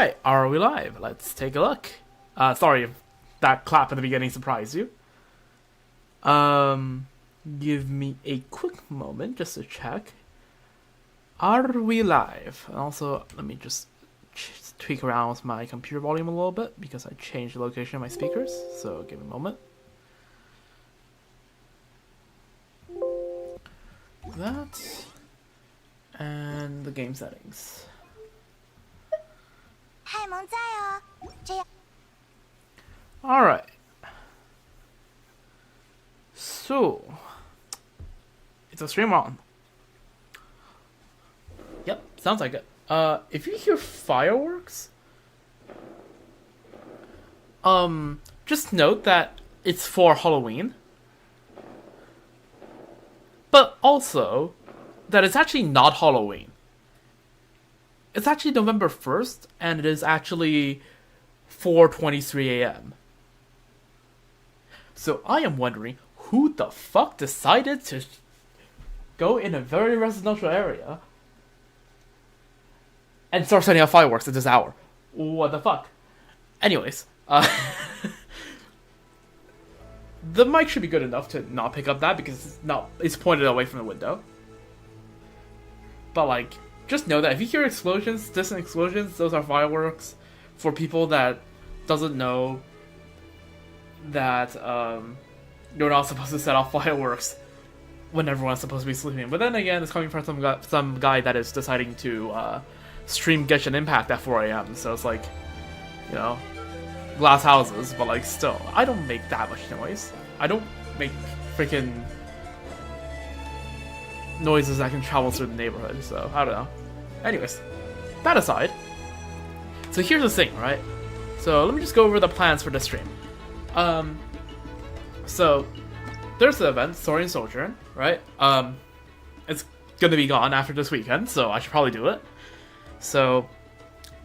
Alright, are we live? Let's take a look. Sorry if that clap at the beginning surprised you. Give me a quick moment just to check. Are we live? And also, let me just tweak around with my computer volume a little bit because I changed the location of my speakers. So give me a moment. That. And the game settings. Alright. So, it's a stream on. Yep, sounds like it. If you hear fireworks, just note that it's for Halloween. But also, that it's actually not Halloween. It's actually November 1st, and it is actually 4:23 a.m. So I am wondering, who the fuck decided to go in a very residential area and start setting off fireworks at this hour? What the fuck? Anyways, the mic should be good enough to not pick up that because it's pointed away from the window. But like, just know that if you hear explosions, distant explosions, those are fireworks. For people that doesn't know that you're not supposed to set off fireworks when everyone's supposed to be sleeping. But then again, it's coming from some guy that is deciding to stream Genshin Impact at 4 a.m. So it's like, you know, glass houses, but like still, I don't make that much noise. I don't make freaking noises that can travel through the neighborhood, so I don't know. Anyways, that aside, so here's the thing, right? So let me just go over the plans for this stream. So there's the event, Saurian Sojourn, right? It's gonna be gone after this weekend, so I should probably do it. So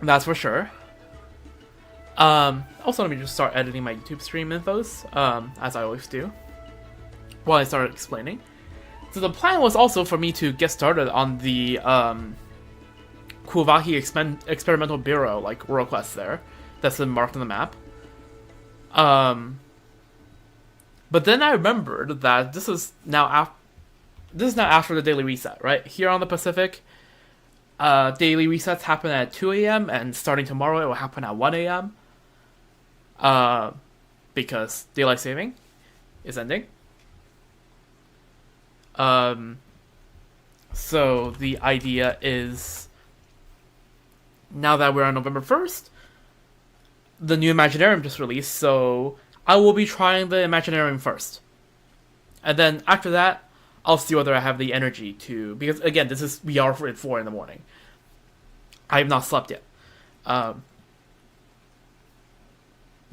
that's for sure. Also, let me just start editing my YouTube stream infos, as I always do, while I start explaining. So the plan was also for me to get started on the Kuwaki Experimental Bureau, like, world quest there. That's been marked on the map. But then I remembered that this is now after the daily reset, right? Here on the Pacific, daily resets happen at 2 a.m. and starting tomorrow it will happen at 1 a.m. Because daylight saving is ending. So the idea is, now that we're on November 1st, the new Imaginarium just released, so I will be trying the Imaginarium first. And then after that, I'll see whether I have the energy to, because again, we are at 4 in the morning. I have not slept yet. The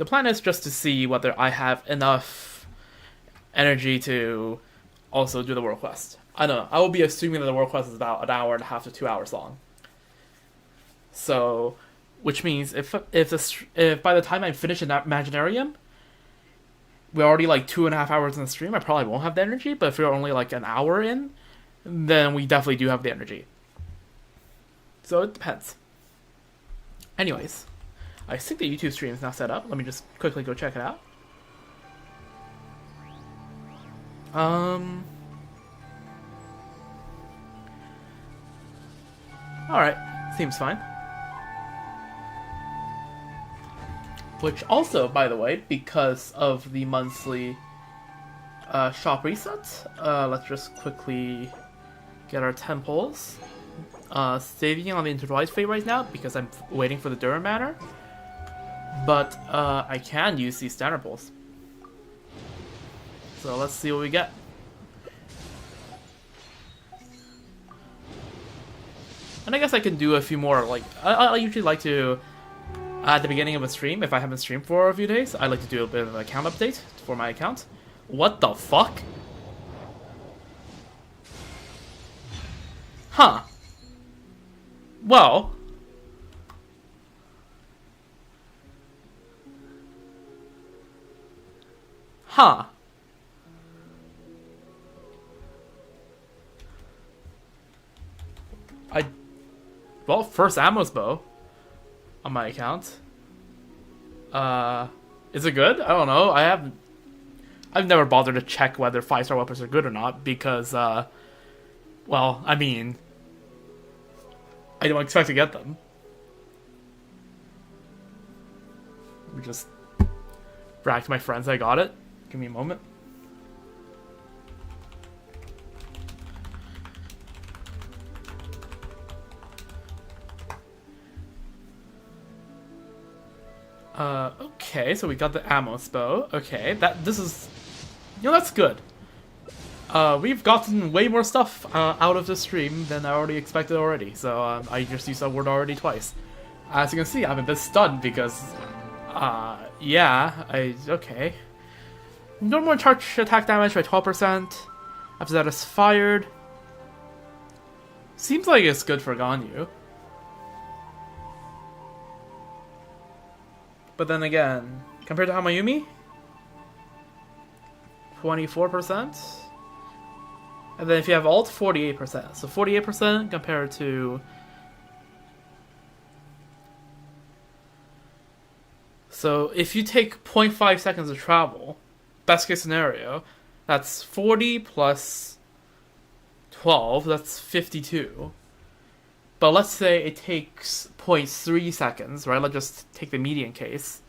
plan is just to see whether I have enough energy to also do the world quest. I don't know. I will be assuming that the world quest is about an hour and a half to 2 hours long. So, which means if by the time I finish in that Imaginarium, we're already like 2.5 hours in the stream, I probably won't have the energy. But if we're only like an hour in, then we definitely do have the energy. So it depends. Anyways, I think the YouTube stream is now set up. Let me just quickly go check it out. Alright, seems fine. Which also, by the way, because of the monthly shop resets, let's just quickly get our temples. Saving on the Intertwined Fate right now because I'm waiting for the Durham Manor. But I can use these standard pulls. So let's see what we get. And I guess I can do a few more, like, I usually like to, at the beginning of a stream, if I haven't streamed for a few days, I like to do a bit of an account update for my account. What the fuck? Huh. Well. Huh. Well, first Ammo's bow. on my account. Is it good? I don't know. I've never bothered to check whether 5-star weapons are good or not because, well, I mean, I don't expect to get them. Let me just brag to my friends I got it. Give me a moment. Okay, so we got the ammo bow. Okay, this is, that's good. We've gotten way more stuff out of this stream than I already expected already. So I just used that word already twice. As you can see, I'm a bit stunned because, okay. Normal charge attack damage by 12%. After that is fired. Seems like it's good for Ganyu. But then again, compared to Hamayumi, 24%. And then if you have ult, 48%. So 48% compared to... So if you take 0.5 seconds of travel, best case scenario, that's 40 plus 12, that's 52. But let's say it takes 0.3 seconds, right? Let's just take the median case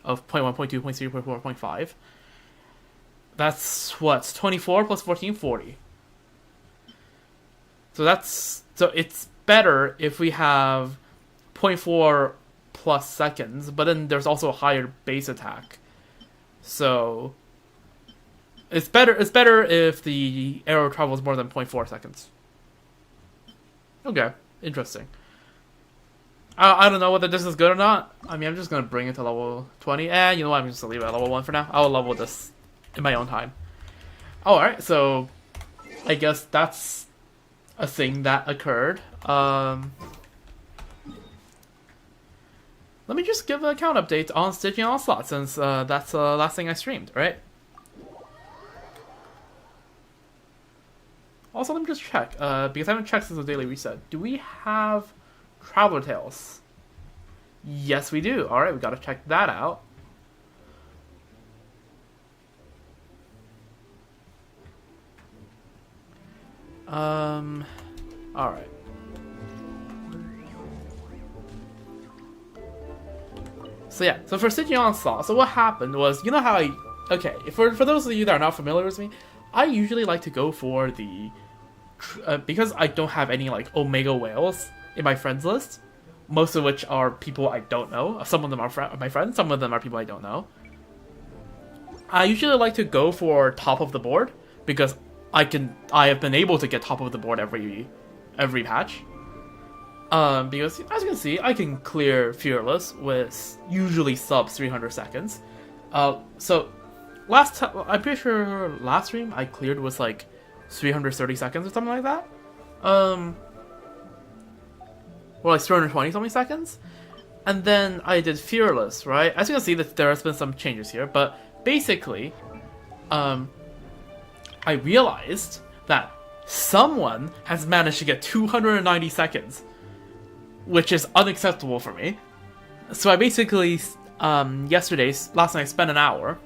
of 0.1, 0.2, 0.3, 0.4, 0.5. That's what? 24 plus 14, 40. So it's better if we have 0.4 plus seconds, but then there's also a higher base attack. So it's better if the arrow travels more than 0.4 seconds. Okay. Interesting. I don't know whether this is good or not. I mean, I'm just going to bring it to level 20. And you know what? I'm just going to leave it at level 1 for now. I'll level this in my own time. Alright, so I guess that's a thing that occurred. Let me just give an account update on Stygian Onslaught since that's the last thing I streamed, right? Also, let me just check, because I haven't checked since the daily reset. Do we have Traveler Tales? Yes, we do. Alright, we gotta check that out. Alright. So yeah, so for Stygian Onslaught, so what happened was, you know how okay, for those of you that are not familiar with me, I usually like to go for the, because I don't have any like Omega whales in my friends list, most of which are people I don't know. Some of them are my friends, some of them are people I don't know. I usually like to go for top of the board because I have been able to get top of the board every patch. Because as you can see, I can clear Fearless with usually sub 300 seconds. So I'm pretty sure last stream I cleared with like 330 seconds or something like that. Or like 320 something seconds. And then I did Fearless, right? As you can see, that there has been some changes here, but basically, I realized that someone has managed to get 290 seconds, which is unacceptable for me. So I basically, last night I spent an hour,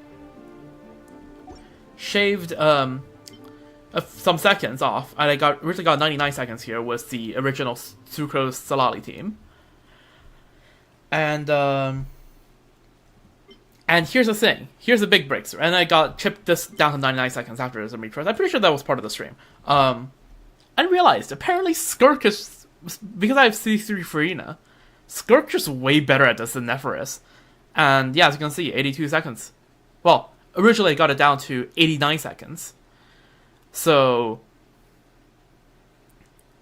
shaved some seconds off, and I originally got 99 seconds here with the original Sucrose Salali team. And here's the thing. Here's the big breakthrough. And I got chipped this down to 99 seconds after the retros. I'm pretty sure that was part of the stream. I realized, apparently Skirk is... Because I have C3 Farina, Skirk is way better at this than Nephris. And yeah, as you can see, 82 seconds. Well, originally I got it down to 89 seconds. So...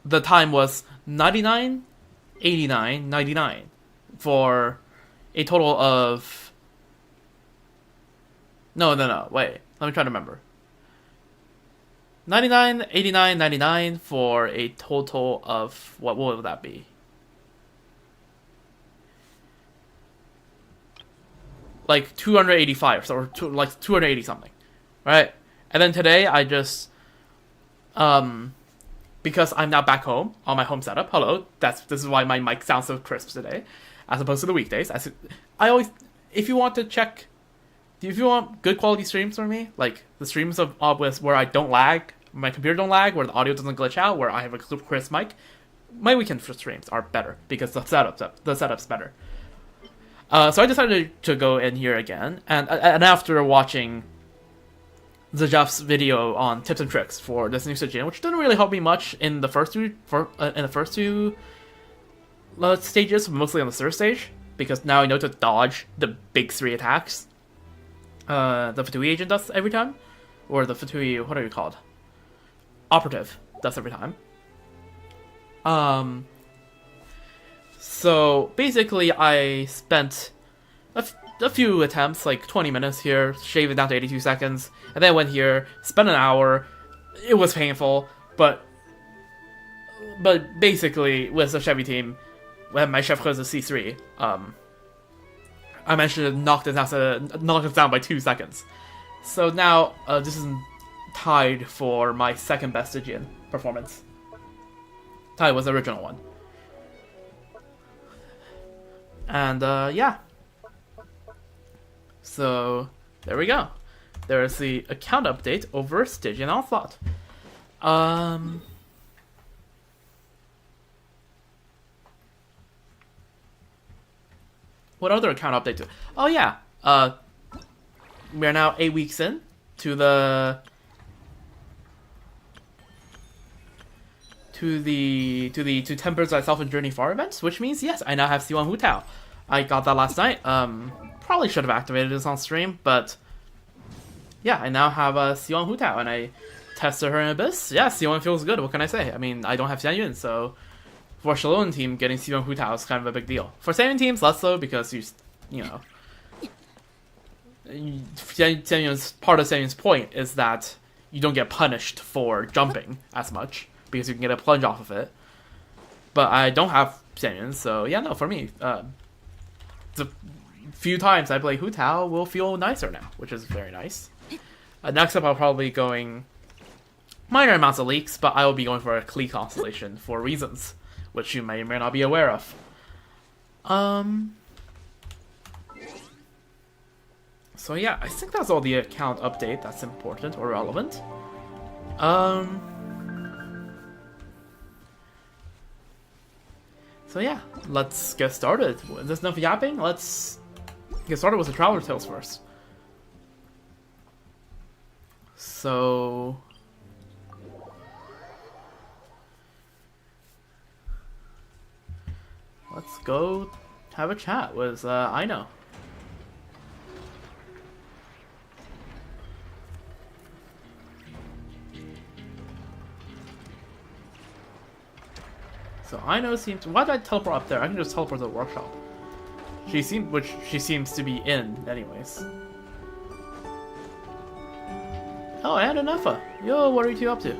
the time was 99, 89, 99. For a total of... No, wait. Let me try to remember. 99, 89, 99 for a total of... What would that be? Like 285, or like 280 something. Right? And then today I just... because I'm now back home on my home setup. Hello. This is why my mic sounds so crisp today. as opposed to the weekdays. I always, if you want good quality streams from me, like the streams of where I don't lag, my computer don't lag, where the audio doesn't glitch out, where I have a crisp mic, my weekend streams are better because the setup's better. So I decided to go in here again, and after watching the Jeff's video on tips and tricks for this new Sojourn, which didn't really help me much in the first two stages, mostly on the third stage, because now I know to dodge the big 3 attacks the Fatui agent does every time, or the Fatui, what are you called? Operative does every time. So basically I spent a few attempts, like 20 minutes here, shaved it down to 82 seconds, and then went here, spent an hour. It was painful, but basically with the Chevy team, when my chef closes C3, I managed to knock this down by 2 seconds. So now this is tied for my second best Stygian performance. Tied was the original one. And yeah. So there we go. There is the account update over Stygian Onslaught. What other account updates? Oh yeah. We are now 8 weeks in to the Tempers Thyself and Journey Far events, which means yes, I now have C1 Hu Tao. I got that last night. Probably should have activated this on stream, but yeah, I now have a C1 Hu Tao, and I tested her in Abyss. Yeah, C1 feels good. What can I say? I mean, I don't have Xianyun, so for Shalom team, getting C1 Hu Tao is kind of a big deal. For Saurian teams, less so, because you know, part of Xianyun's point is that you don't get punished for jumping as much, because you can get a plunge off of it. But I don't have Xianyun, so yeah, no, for me, the few times I play Hu Tao will feel nicer now, which is very nice. Next up, I'll probably be going minor amounts of leaks, but I will be going for a Klee constellation for reasons which you may or may not be aware of. So yeah, I think that's all the account update that's important or relevant. So yeah, let's get started. There's enough yapping. Let's get started with the Traveler Tales first. So let's go have a chat with Aino. So Aino seems. Why did I teleport up there? I can just teleport to the workshop. She seems to be in, anyways. Oh, and an Effa. Yo, what are you two up to?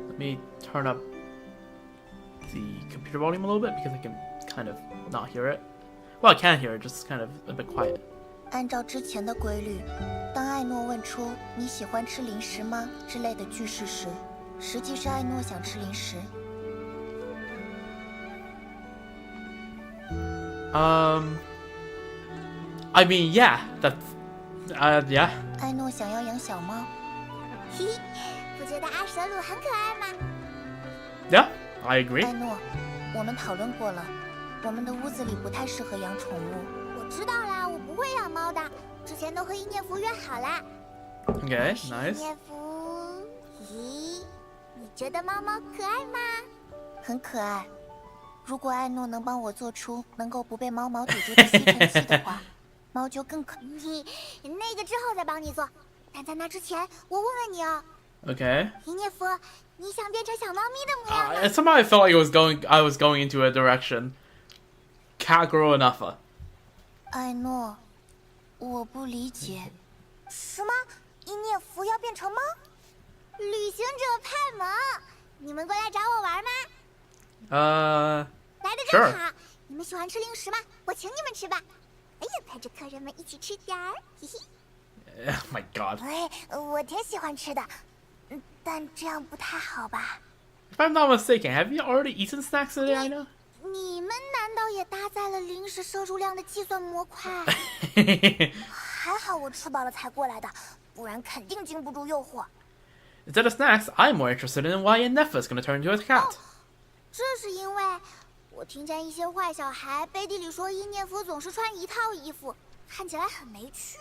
Let me turn up the computer volume a little bit because I can kind of not hear it. Well, I can hear it, just kind of a bit quiet. 按照之前的规律，当艾诺问出“你喜欢吃零食吗”之类的句式时，实际是艾诺想吃零食。I mean, yeah, that's, yeah. 艾诺想要养小猫。嘿嘿，不觉得阿蛇鲁很可爱吗？ Yeah, I agree. 艾诺，我们讨论过了，我们的屋子里不太适合养宠物。我知道啦，我不会养猫的，之前都和伊涅夫约好啦。Okay, nice. 伊涅夫，咦，你觉得猫猫可爱吗？很可爱。如果艾诺能帮我做出能够不被猫毛堵住的吸尘器的话，猫就更可。那个之后再帮你做，但在那之前，我问问你哦。Okay. 伊涅夫，你想变成小猫咪的模样吗？ Somehow I felt like I was going into a direction. Cat girl and Effa. 艾诺，我不理解。什么？伊涅夫要变成猫？旅行者派蒙，你们过来找我玩吗？来的正好，你们喜欢吃零食吗？我请你们吃吧。哎呀，陪着客人们一起吃点儿，嘿嘿。Oh my god. 哎，我挺喜欢吃的，但这样不太好吧？ If I'm not mistaken, have you already eaten snacks today, I know? 你们难道也搭载了零食摄入量的计算模块？还好我吃饱了才过来的，不然肯定经不住诱惑。Instead of snacks, I'm more interested in why Nefa's gonna turn into a cat. 这是因为我听见一些坏小孩背地里说伊涅夫总是穿一套衣服，看起来很没趣。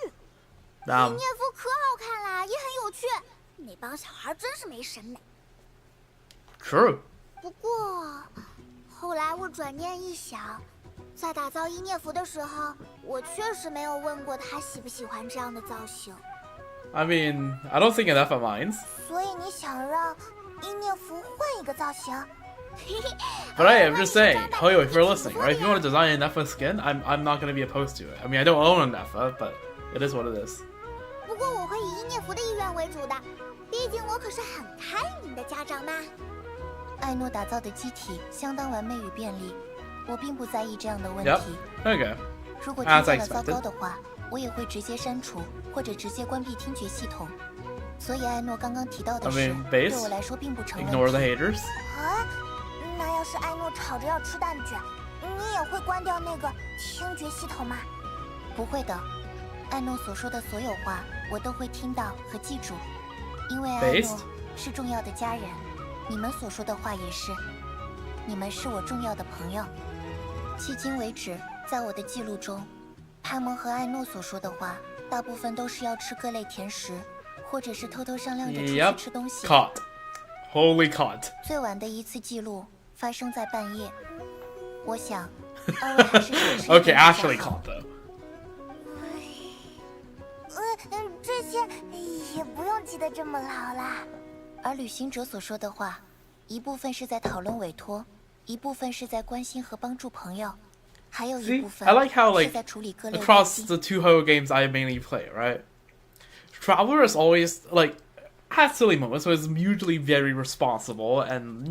伊涅夫可好看啦，也很有趣。那帮小孩真是没审美。True. 不过，后来我转念一想，在打造伊涅夫的时候，我确实没有问过他喜不喜欢这样的造型。I mean, I don't think Nefa minds. 所以你想让伊涅夫换一个造型？But hey, I'm just saying, Hoyo, if you're listening, right? If you want to design a Nefa skin, I'm not gonna be opposed to it. I mean, I don't own a Nefa, but it is what it is. 不过我会以伊涅夫的意愿为主的，毕竟我可是很开明的家长嘛。艾诺打造的机体相当完美与便利，我并不在意这样的问 Yep. 题。 Okay. 如果听见了糟糕的话，我也会直接删除或者直接关闭听觉系统。所以艾诺刚刚提到的事，对我来说并不成问题。 Ignore the haters. 啊，那要是艾诺吵着要吃蛋卷，你也会关掉那个听觉系统吗？不会的，艾诺所说的所有话我都会听到和记住，因为艾诺是重要的家人。你们所说的话也是，你们是我重要的朋友。迄今为止，在我的记录中，派蒙和艾诺所说的话，大部分都是要吃各类甜食，或者是偷偷商量着出去吃东西。Caught. Holy caught. 最晚的一次记录发生在半夜。我想，二位还是少吃一点 Okay, actually caught though. 这些也不用记得这么牢啦。而旅行者所说的话，一部分是在讨论委托，一部分是在关心和帮助朋友，还有一部分 I like how 是在处理各类 across the two Ho games I mainly play, right? Traveler is always like has silly moments, so it's usually very responsible and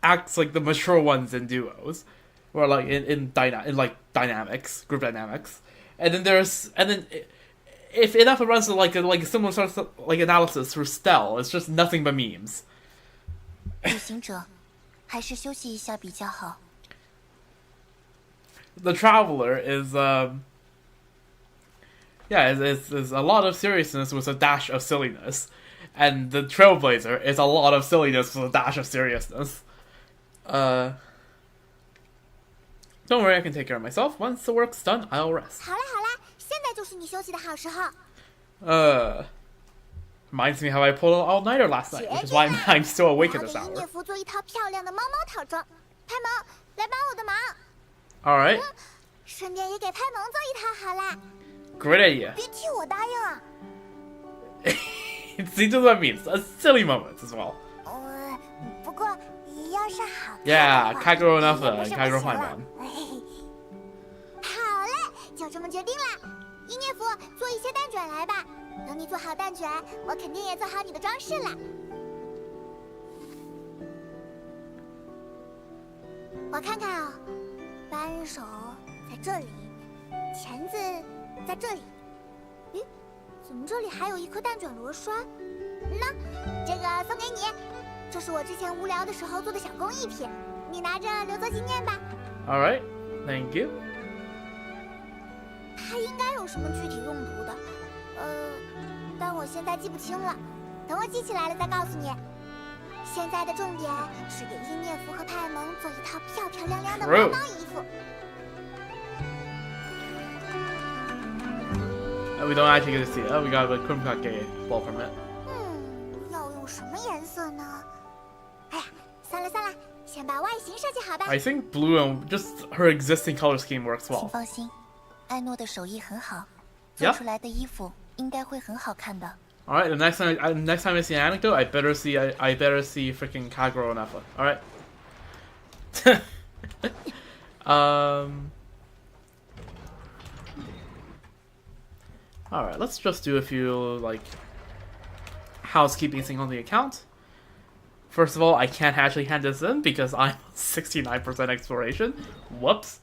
acts like the mature ones in duos, or like in dynamics, group dynamics, and then if enough runs to like a similar sort of like analysis through Stell, it's just nothing but memes. 旅行者，还是休息一下比较好。The Traveler is is a lot of seriousness with a dash of silliness, and the Trailblazer is a lot of silliness with a dash of seriousness. Don't worry, I can take care of myself. Once the work's done, I'll rest. 好啦好啦，现在就是你休息的好时候。Reminds me how I pulled an all-nighter last night, which is why I'm still awake at this 我要给伊涅 hour. 夫做一套漂亮的猫猫套装，派蒙来帮我的忙。Alright, 顺便也给派蒙做一套好啦。 great idea. 别替我答应啊。See what that means. Silly moments as well. 不过要是好看的 Yeah, 话 Kagero enough 也不 and 是 Kagero 不行 fine 了 man. 好嘞，就这么决定了。伊涅夫，做一些蛋卷来吧。等你做好蛋卷，我肯定也做好你的装饰了。我看看啊，扳手在这里，钳子在这里。咦，怎么这里还有一颗蛋卷螺栓？那这个送给你，这是我之前无聊的时候做的小工艺品，你拿着留作纪念吧。Alright, thank you. 它应该有什么具体用途的，但我现在记不清了。等我记起来了再告诉你。现在的重点是给伊涅夫和派蒙做一套漂漂亮亮的毛毛衣服。We don't actually get to see it. Oh, we got a Kumkake ball from it. 要用什么颜色呢？哎呀，算了算了，先把外形设计好吧。I think blue and just her existing color scheme works 请 well. 放心，艾诺的手艺很好，做出来的衣服应该会很好看的。All right, the next time I see an anecdote, I better see freaking Kagero Nefa. All right. All right, let's just do a few like housekeeping things on the account. First of all, I can't actually hand this in because I'm 69% exploration. Whoops.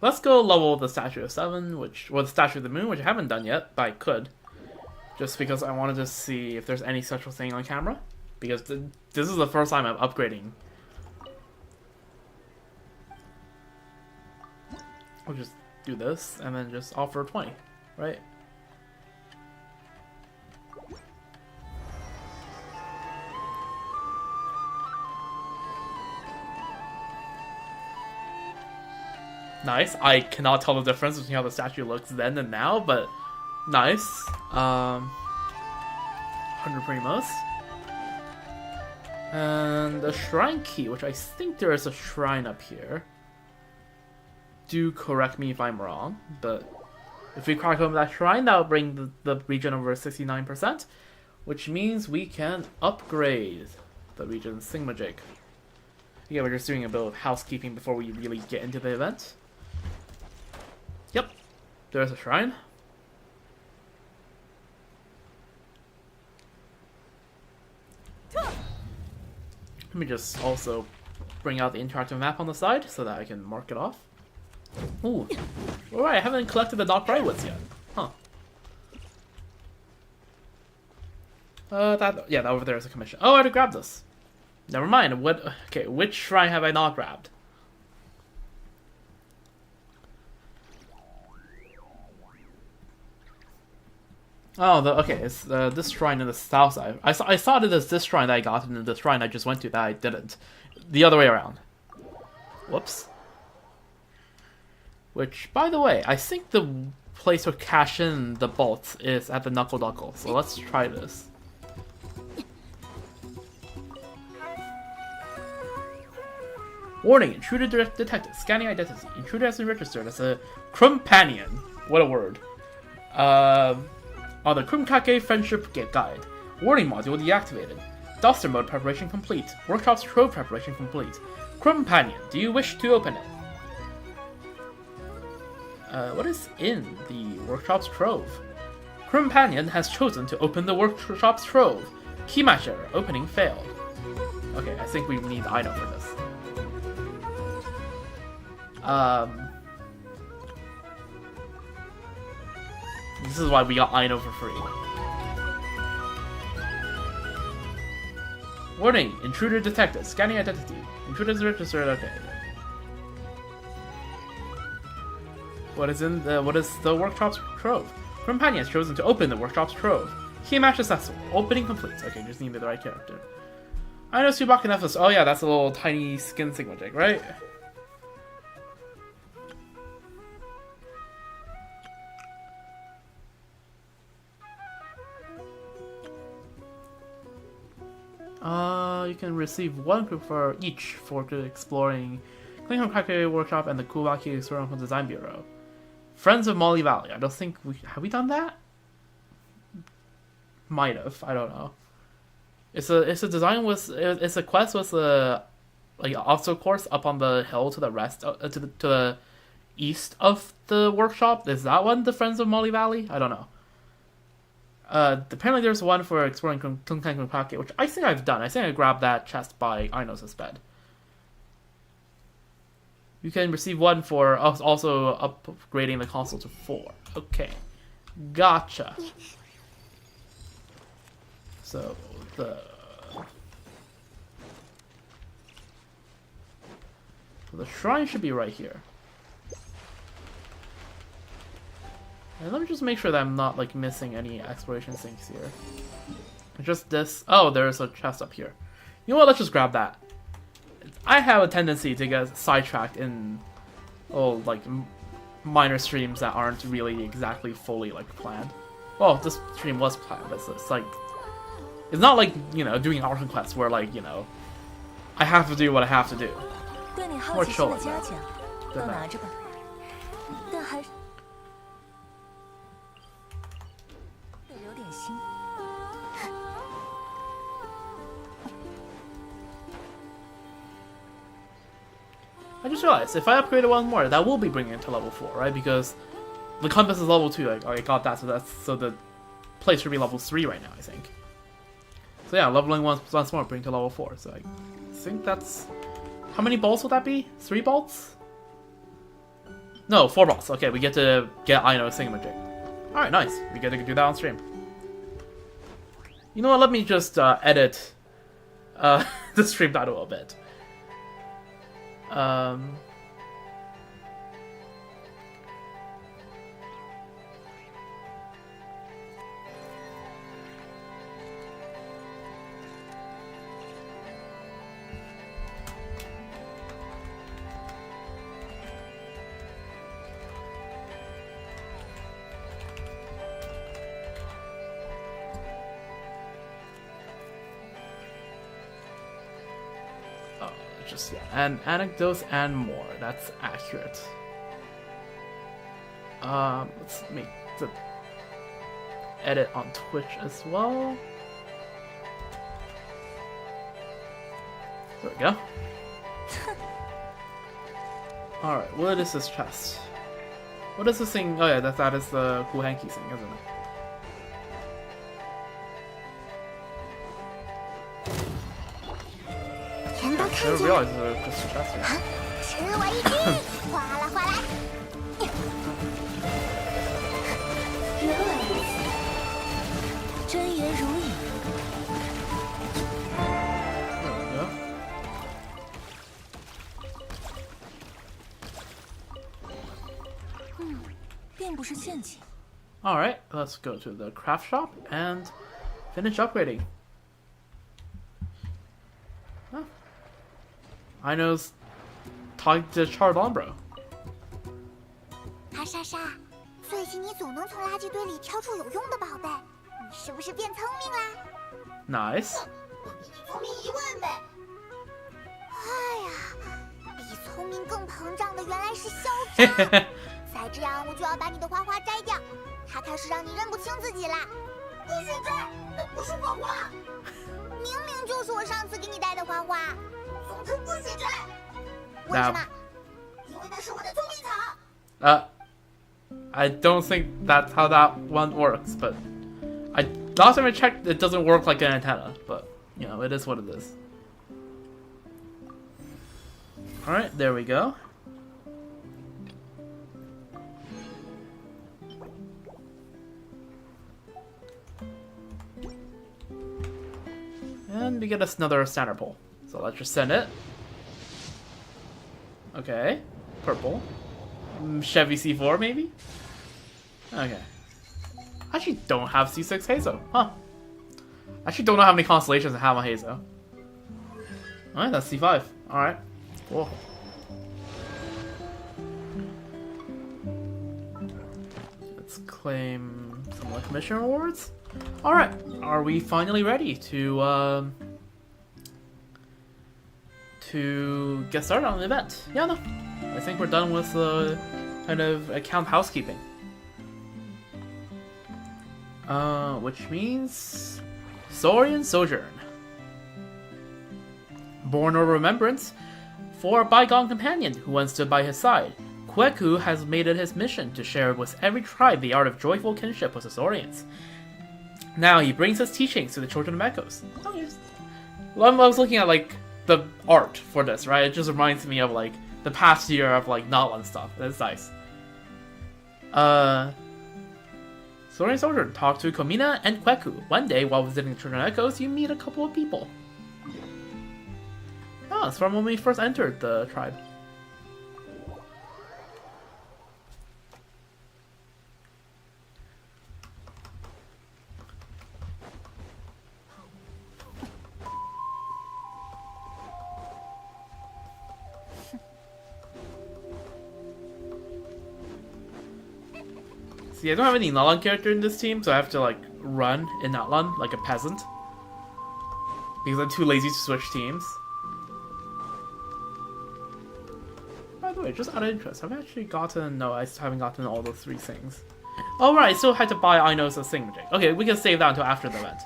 Let's go level the Statue of Seven, the Statue of the Moon, which I haven't done yet, but I could. Just because I wanted to see if there's any special thing on camera. Because this is the first time I'm upgrading. We'll just do this, and then just offer 20, right? Nice. I cannot tell the difference between how the statue looks then and now, but nice. 100 primos. And a shrine key, which I think there is a shrine up here. Do correct me if I'm wrong, but if we crack open that shrine, that will bring the region over 69%, which means we can upgrade the region's thingamajig. Yeah, we're just doing a bit of housekeeping before we really get into the event. Yep, there's a shrine. Let me just also bring out the interactive map on the side so that I can mark it off. Ooh, alright, I haven't collected the Not Brightwoods yet. Huh. That over there is a commission. Oh, I already grabbed this. Never mind. Okay, which shrine have I not grabbed? Oh, okay, it's this shrine in the south side. I thought it was this shrine that I got, and the shrine I just went to that I didn't. The other way around. Whoops. Which, by the way, I think the place to cash in the bolts is at the Knuckle Duckle, so let's try this. Warning, intruder detected. Scanning identity. Intruder has been registered as a Companion. What a word. On the Kumkake Friendship Guide. Warning module deactivated. Duster mode preparation complete. Workshop's trove preparation complete. Companion, do you wish to open it? What is in the workshop's trove? Companion has chosen to open the workshop's trove. Keymatch error. Opening failed. Okay, I think we need item for this. This is why we got Aino for free. Warning! Intruder detected. Scanning identity. Intruder is registered. Okay. What is the workshop's trove? Companion has chosen to open the workshop's trove. Key match successful. Opening complete. Okay, just needed the right character. I know Subaki Nephis. Oh yeah, that's a little tiny skin thingamajig, right? You can receive one group for each for exploring Klingon Cracker Workshop and the Kuwaki Experimental Design Bureau. Friends of Molly Valley. I don't think have we done that? Might have. I don't know. It's a quest with a obstacle course up on the hill to the to the east of the workshop. Is that one the Friends of Molly Valley? I don't know. Apparently there's one for exploring Kunkan Kunkake, which I think I've done. I think I grabbed that chest by Ainos' bed. You can receive one for also upgrading the console to 4. Okay. Gotcha. So, the shrine should be right here. And let me just make sure that I'm not like missing any exploration sinks here. Just this. Oh, there's a chest up here. You know what? Let's just grab that. I have a tendency to get sidetracked in minor streams that aren't really exactly fully planned. Well, this stream was planned, but it's not like, doing Arkham quests where I have to do what I have to do. More chill like that than that. I just realized, if I upgraded one more, that will be bringing it to level 4, right? Because the compass is level 2, I got that, so the place should be level 3 right now, I think. So yeah, leveling once more, bring to level 4. So I think that's... How many bolts would that be? 3 bolts? No, 4 bolts. Okay, we get to get Aino's thingamajig. Alright, nice. We get to do that on stream. You know what, let me just edit the stream title a bit. Just, yeah, and anecdotes and more. That's accurate. Let's make the edit on Twitch as well. There we go. Alright, what is this chest? What is this thing? Oh yeah, that is the cool hanky thing, isn't it? I didn't realize it was just a chest here. 吃我一击，哗啦哗啦。原来如此，真言如影。There we go. 并不是陷阱。Alright, let's go to the craft shop and finish upgrading. Huh. Aino's talking to Chardon bro. 哈莎莎，最近你总能从垃圾堆里挑出有用的宝贝，你是不是变聪明啦？ Nice. 我比你聪明1万倍。哎呀，比聪明更膨胀的原来是嚣张。再这样，我就要把你的花花摘掉，它开始让你认不清自己啦。不许摘，那不是花花。明明就是我上次给你带的花花。总之不许摘。为什么？因为那是我的聪明草。I don't think that's how that one works, but last time I checked, it doesn't work like an antenna, but you know, it is what it is. Alright, there we go. And we get us another standard pole. So let's just send it. Okay, purple. Chevy C4 maybe? Okay. I actually don't have C6 Hazo. Huh. I actually don't know how many constellations I have on Hazo. Alright, that's C5. Alright. Cool. Let's claim some like mission rewards. Alright, are we finally ready to get started on the event? Yeah, no. I think we're done with the kind of account housekeeping. Which means Saurian Sojourn. Born of remembrance for a bygone companion who once stood by his side, Kweku has made it his mission to share with every tribe the art of joyful kinship with the Saurians. Now he brings his teachings to the Children of Echoes. Oh, yes. I was looking at like the art for this, right? It just reminds me of like the past year of like Notland stuff. That's nice. Saurian Sojourn, talk to Komina and Kweku. One day, while visiting the Children of Echoes, you meet a couple of people. Oh, it's from when we first entered the tribe. See, I don't have any Notland character in this team, so I have to like run in Notland like a peasant. Because I'm too lazy to switch teams. By the way, just out of interest, have I actually gotten... No, I still haven't gotten all those 3 things. Oh right, I still had to buy Aino's thingamajig. Okay, we can save that until after the event.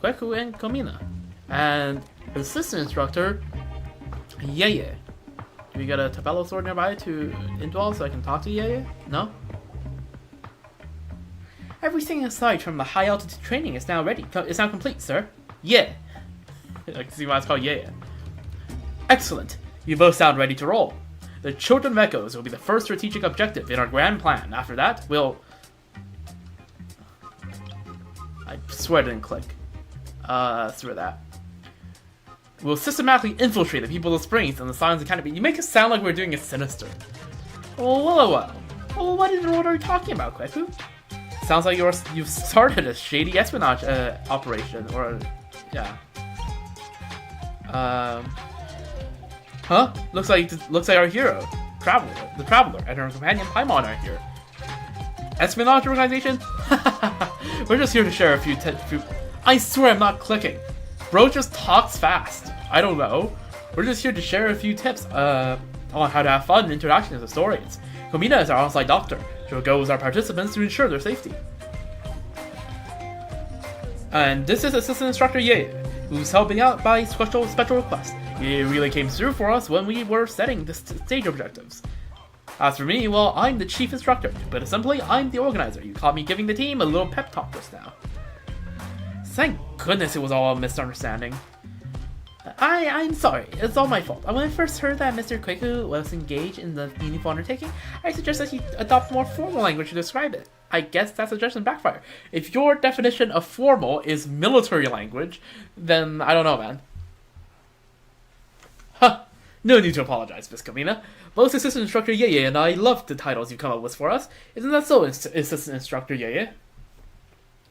Kweku and Komina. And assistant instructor... Yeye. Do we got a Tabello sword nearby to indwell so I can talk to Yeye? No? Everything aside from the high altitude training is now ready. Is now complete, sir. Yeah. I can see why it's called yeah. Excellent. You both sound ready to roll. The Children of Echoes will be the first strategic objective in our grand plan. After that, we'll... I swear it didn't click. Through that. We'll systematically infiltrate the people of Springs and the Science Academy. You make it sound like we're doing it sinister. Well. What in the world are you talking about, Kweku? Sounds like you've started a shady espionage operation, or... yeah. Huh? Looks like our hero, the Traveler, and her companion Paimon are here. Espionage organization? We're just here to share a few I swear I'm not clicking. Bro just talks fast. I don't know. We're just here to share a few tips on how to have fun and interactions with Saurians. Komina is our on-site doctor. She'll go with our participants to ensure their safety. And this is Assistant Instructor Ye, who's helping out by special request. He really came through for us when we were setting the stage objectives. As for me, well, I'm the chief instructor. To put it simply, I'm the organizer. You caught me giving the team a little pep talk just now. Thank goodness it was all a misunderstanding. I'm sorry, it's all my fault. When I first heard that Mr. Kweku was engaged in the meaningful undertaking, I suggested he adopt more formal language to describe it. I guess that suggestion backfired. If your definition of formal is military language, then I don't know, man. Huh. No need to apologize, Miss Kamina. Both Assistant Instructor Yeye and I love the titles you've come up with for us. Isn't that so, Assistant Instructor Yeye?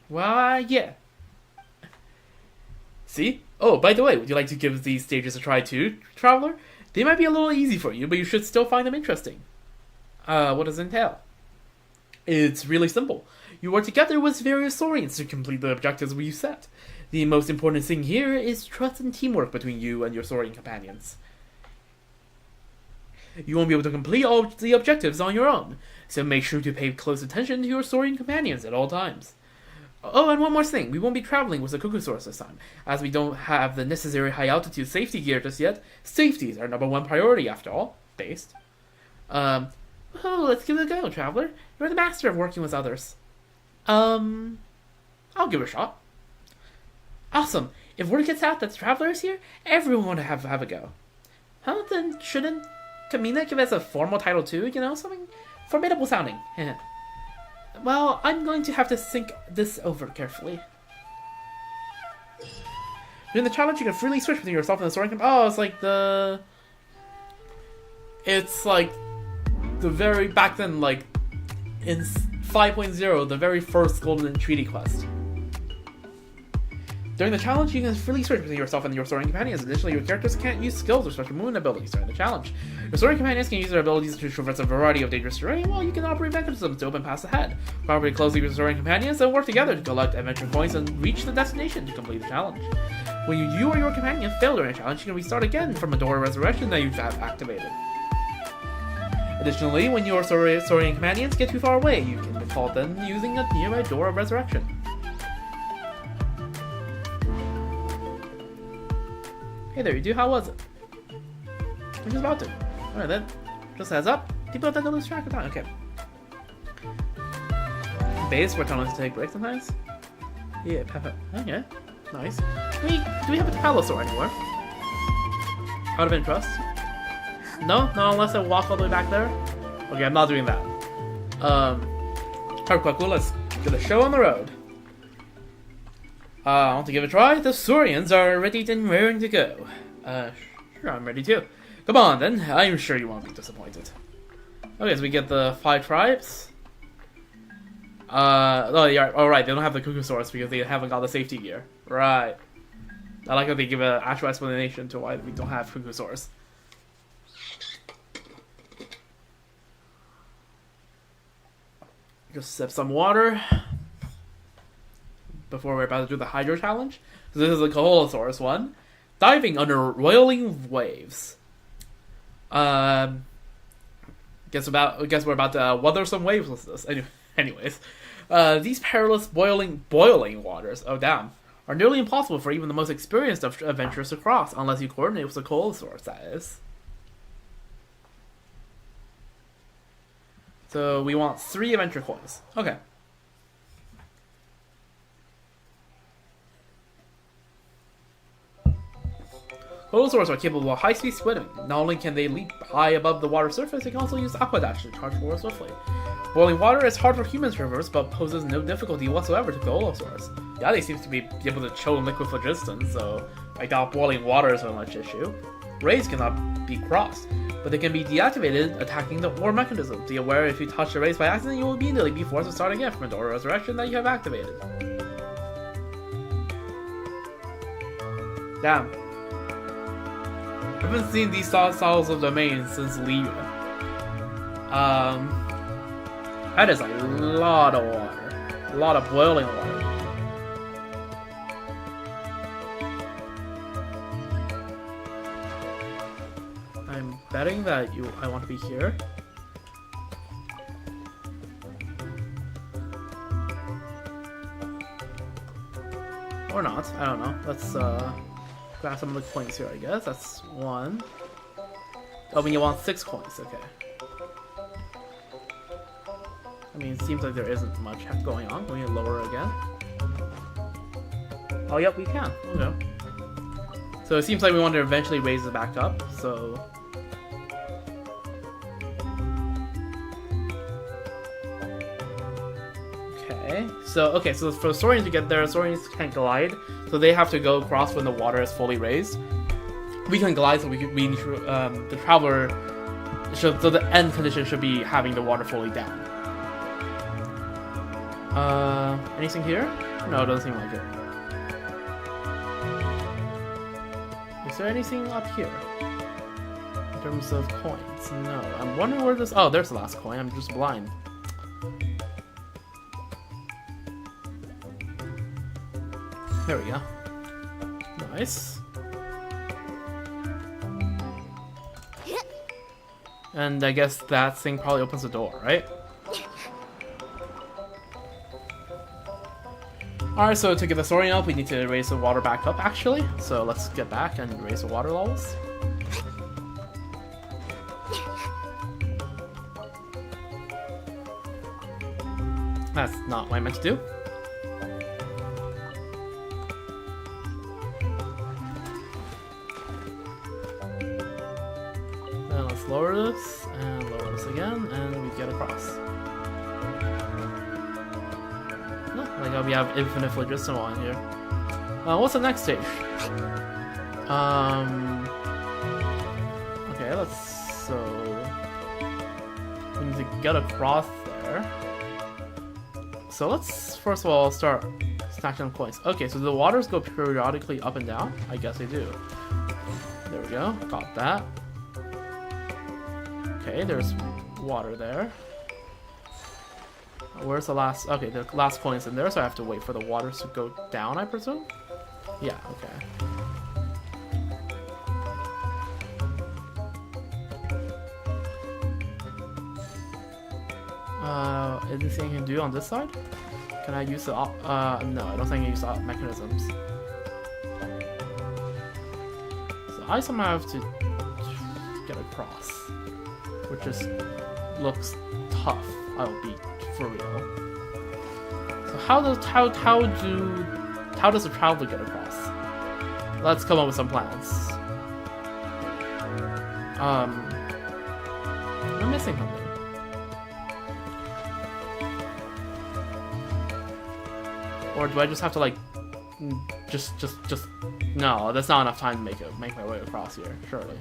Why, yeah. See? Oh, by the way, would you like to give these stages a try too, Traveler? They might be a little easy for you, but you should still find them interesting. What does it entail? It's really simple. You work together with various Saurians to complete the objectives we've set. The most important thing here is trust and teamwork between you and your Saurian companions. You won't be able to complete all the objectives on your own, so make sure to pay close attention to your Saurian companions at all times. Oh, and one more thing, we won't be traveling with the Cuckoosaurus this time, as we don't have the necessary high-altitude safety gear just yet. Safety is our #1 priority, after all. Based. Oh, let's give it a go, Traveler. You're the master of working with others. I'll give it a shot. Awesome. If word gets out that the Traveler is here, everyone will have a go. Huh? Then shouldn't Kamina give us a formal title too? You know, something formidable sounding. Well, I'm going to have to think this over carefully. During the challenge, you can freely switch between yourself and the Sourian. Oh, it's like the... It's like the very... Back then, like, in 5.0, the very first Golden Treaty quest. During the challenge, you can freely switch between yourself and your Sourian companions. Additionally, your characters can't use skills or special movement abilities during the challenge. Your Sourian companions can use their abilities to traverse a variety of dangerous terrain, while you can operate mechanisms to open paths ahead. Cooperate closely with your Sourian companions and work together to collect adventure points and reach the destination to complete the challenge. When you or your companion fail during a challenge, you can restart again from a door of resurrection that you've activated. Additionally, when your Saurian companions get too far away, you can recall them using a nearby door of resurrection. Hey there, you do. How was it? I'm just about to. Alright then. Just a heads up. People tend to lose track of time. Okay. Base, we're trying to take breaks sometimes. Yeah, Peppa. Okay. Nice. Do we have a Palosaur anywhere? Out of interest? No? Not unless I walk all the way back there? Okay, I'm not doing that. Alright, cool. Let's get the show on the road. I want to give it a try. The Saurians are ready and raring to go. Sure, I'm ready too. Come on then, I'm sure you won't be disappointed. Okay, so we get the 5 tribes. Oh yeah, alright, they don't have the Cuckoosaurus because they haven't got the safety gear. Right. I like how they give an actual explanation to why we don't have Cuckoosaurus. Just sip some water before we're about to do the Hydro Challenge. So this is the Koholosaurus one. Diving under roiling waves. Guess we're about to weather some waves with this. Anyways. These perilous boiling waters, oh damn, are nearly impossible for even the most experienced of adventurers to cross, unless you coordinate with the Koholosaurus, that is. So we want 3 adventure coins. Okay. Holosaurs are capable of high-speed swimming. Not only can they leap high above the water surface, they can also use Aqua Dash to charge forward swiftly. Boiling water is hard for humans to traverse, but poses no difficulty whatsoever to the Holosaurs. Yeah, they seem to be able to chill in liquid phlogiston, so I doubt boiling water is so much issue. Rays cannot be crossed, but they can be deactivated attacking the ore mechanism. Be aware if you touch the rays by accident, you will immediately be forced to start again from a door resurrection that you have activated. Damn. I haven't seen these styles of domains since Leah. That is a lot of water. A lot of boiling water. I'm betting that I want to be here. Or not, I don't know. Let's grab some of the coins here, I guess. That's 1. Oh, when you want 6 coins, okay. I mean, it seems like there isn't much going on. Can we lower again? Oh, yep, we can. Okay. So it seems like we want to eventually raise it back up, so... Okay, so for Saurians to get there, Saurians can't glide, so they have to go across when the water is fully raised. We can glide, so the traveler so the end condition should be having the water fully down. Anything here? No, it doesn't seem like it. Is there anything up here? In terms of coins? No. I'm wondering where this... Oh, there's the last coin. I'm just blind. There we go. Nice. And I guess that thing probably opens the door, right? Alright, so to get the Saurian up, we need to raise the water back up, actually. So let's get back and raise the water levels. That's not what I meant to do. Then let's lower this, and lower this again, and we get across. Like we have infinite phlogiston on here. What's the next stage? Okay, we need to get across there. So let's first of all start stacking coins. Okay, so the waters go periodically up and down. I guess they do. There we go. Got that. Okay, there's water there. Where's the last... Okay, the last coin's in there, so I have to wait for the waters to go down, I presume? Yeah, okay. Anything I can do on this side? Can I use the... no, I don't think I can use the mechanisms. So I somehow have to get across. Which just looks tough, I'll be for real. So how does the traveler get across? Let's come up with some plans. I'm missing something. Or do I just have to like just no, that's not enough time to make my way across here, surely.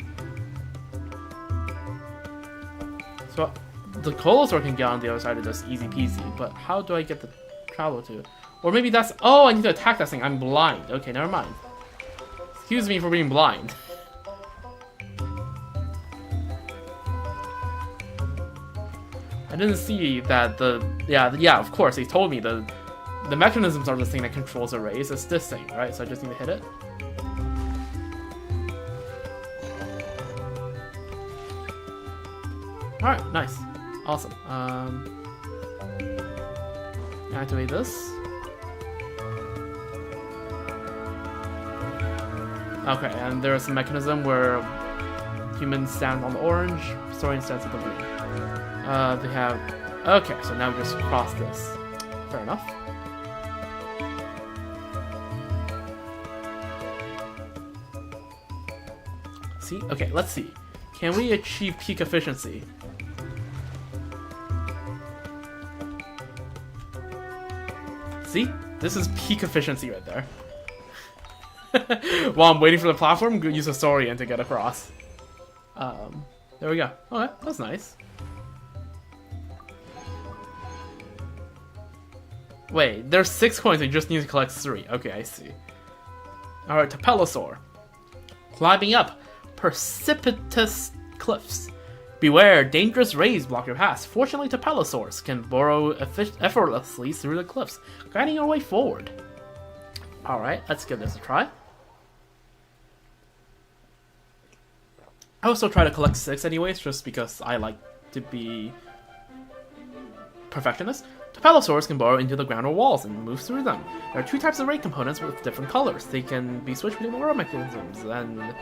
So the Colosaur can get on the other side of this easy peasy, but how do I get the traveler to? Or maybe that's... Oh, I need to attack that thing. I'm blind. Okay, never mind. Excuse me for being blind. I didn't see that the... Yeah, of course, they told me the mechanisms are the thing that controls the rays. It's this thing, right? So I just need to hit it. Alright, nice. Awesome. Activate this. Okay, and there's a mechanism where humans stand on the orange, Saurian stands on the green. They have... Okay, so now we just cross this. Fair enough. efficiency. Okay, let's see. Can we achieve peak efficiency? See? This is peak efficiency right there. While I'm waiting for the platform, I'm gonna use a Saurian to get across. There we go. Okay, that's nice. Wait, there's 6 coins, we just need to collect 3. Okay, I see. Alright, Tapelosaur. Climbing up precipitous cliffs. Beware, dangerous rays block your path. Fortunately, Tapelosaurs can burrow effortlessly through the cliffs, guiding your way forward. Alright, let's give this a try. I also try to collect 6 anyways, just because I like to be perfectionist. Tapelosaurs can burrow into the ground or walls and move through them. There are 2 types of ray components with different colors. They can be switched between the world mechanisms and...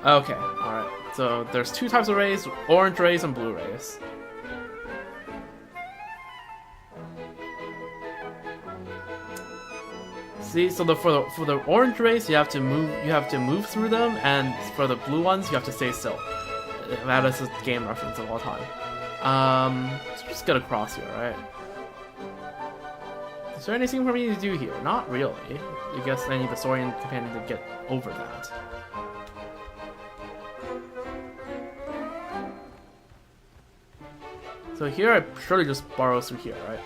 Okay, alright. So there's 2 types of rays, orange rays and blue rays. See, so for the orange rays you have to move through them, and for the blue ones you have to stay still. That is a game reference of all time. Let's just get across here, right? Is there anything for me to do here? Not really. I guess I need the Saurian companion to get over that. So here I surely just burrow through here, right?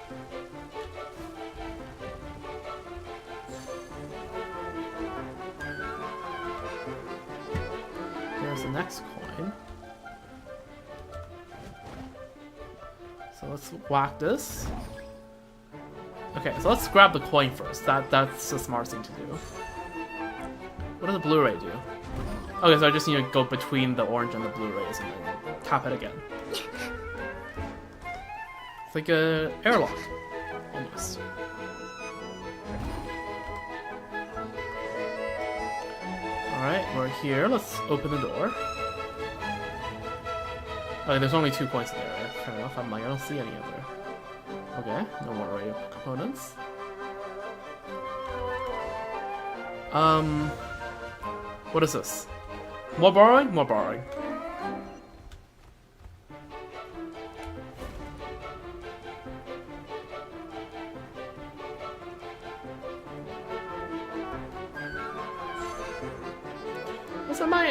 Here's the next coin. So let's whack this. Okay, so let's grab the coin first. That's the smart thing to do. What does the blue ray do? Okay, so I just need to go between the orange and the blue rays and then tap it again. It's like a airlock, almost. Alright, we're here. Let's open the door. Okay, there's only 2 coins there. Right? Fair enough. I'm like, I don't see any other. Okay, no more ray components. What is this? More borrowing? More borrowing.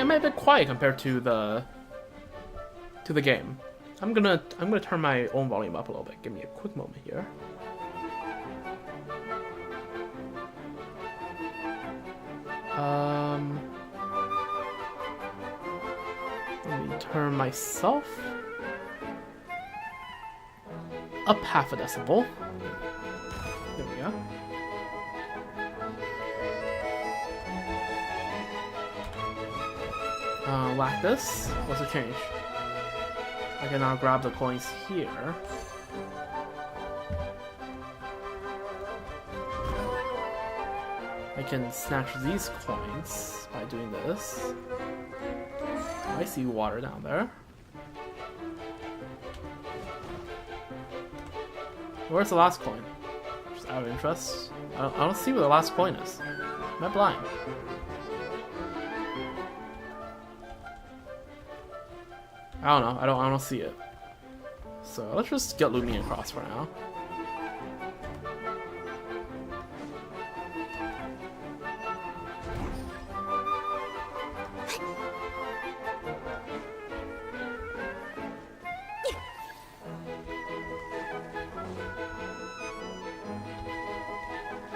Am I a bit quiet compared to the game? I'm gonna turn my own volume up a little bit. Give me a quick moment here. Let me turn myself up half a decibel. There we go. Like this. What's the change? I can now grab the coins here. I can snatch these coins by doing this. I see water down there. Where's the last coin? Just out of interest. I don't see where the last coin is. Am I blind? I don't know. I don't see it. So let's just get Lumine across for now.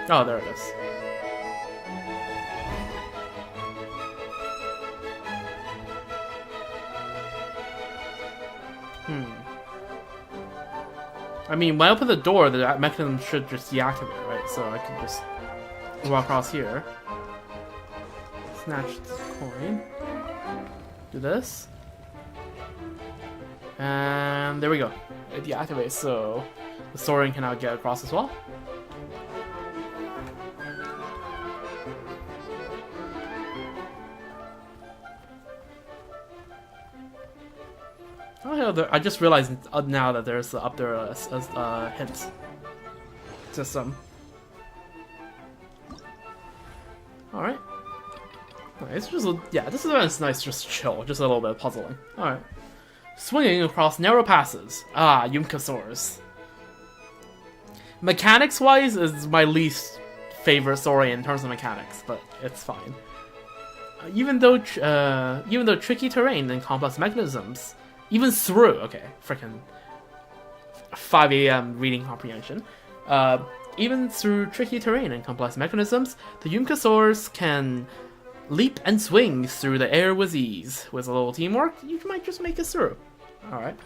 Oh, there it is. I mean, when I open the door, the mechanism should just deactivate, right? So I can just walk across here. Snatch the coin. Do this. And there we go. It deactivates, so the Saurian can now get across as well. I just realized now that there's up there a hint system. Alright. It's just yeah, this event's nice, just chill, just a little bit of puzzling. All right, swinging across narrow passes. Ah, Yumkasaurs. Mechanics-wise, is my least favorite Saurian in terms of mechanics, but it's fine. Even though tricky terrain and complex mechanisms, even through frickin' 5 a.m. reading comprehension. Even through tricky terrain and complex mechanisms, the Yumkasaurs can leap and swing through the air with ease. With a little teamwork, you might just make it through. Alright.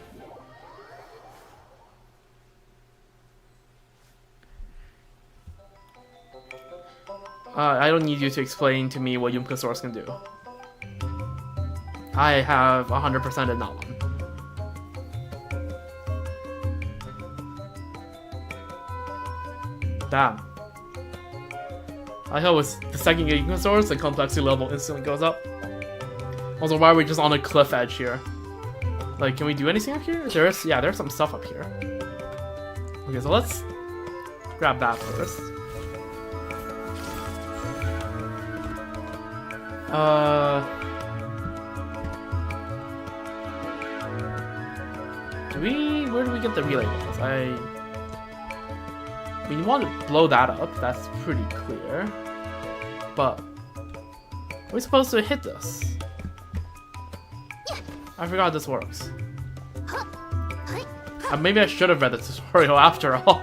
I don't need you to explain to me what Yumkasaurs can do. I have 100% in that one. Damn. I hope with the second Yumkasaurs, the complexity level instantly goes up. Also, why are we just on a cliff edge here? Like, can we do anything up here? There's some stuff up here. Okay, so let's grab that first. Where do we get the relay balls? We want to blow that up, that's pretty clear. But are we supposed to hit this? I forgot this works. Maybe I should have read the tutorial after all.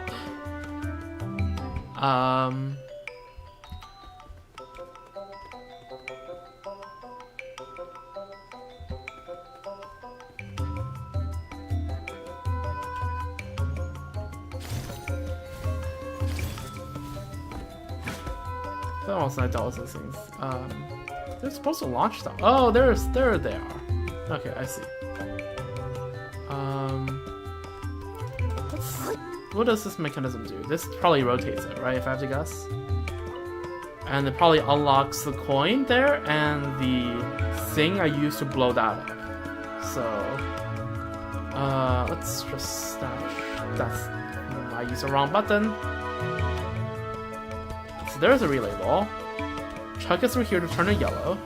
That also I dealt with those things. They're supposed to launch stuff. Oh, there they are. Okay, I see. What does this mechanism do? This probably rotates it, right? If I have to guess. And it probably unlocks the coin there and the thing I used to blow that up. So, let's just snatch. I used the wrong button. So there's a relay ball. Chuck it through here to turn it yellow.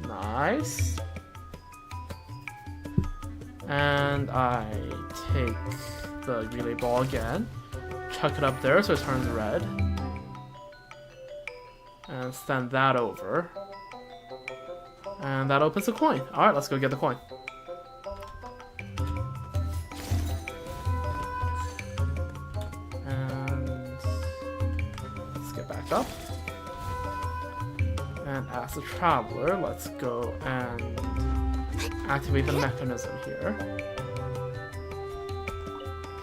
Nice. And I take the relay ball again, chuck it up there so it turns red, and send that over. And that opens the coin. Alright, let's go get the coin. And let's get back up. And as a traveler, let's go and activate the mechanism here.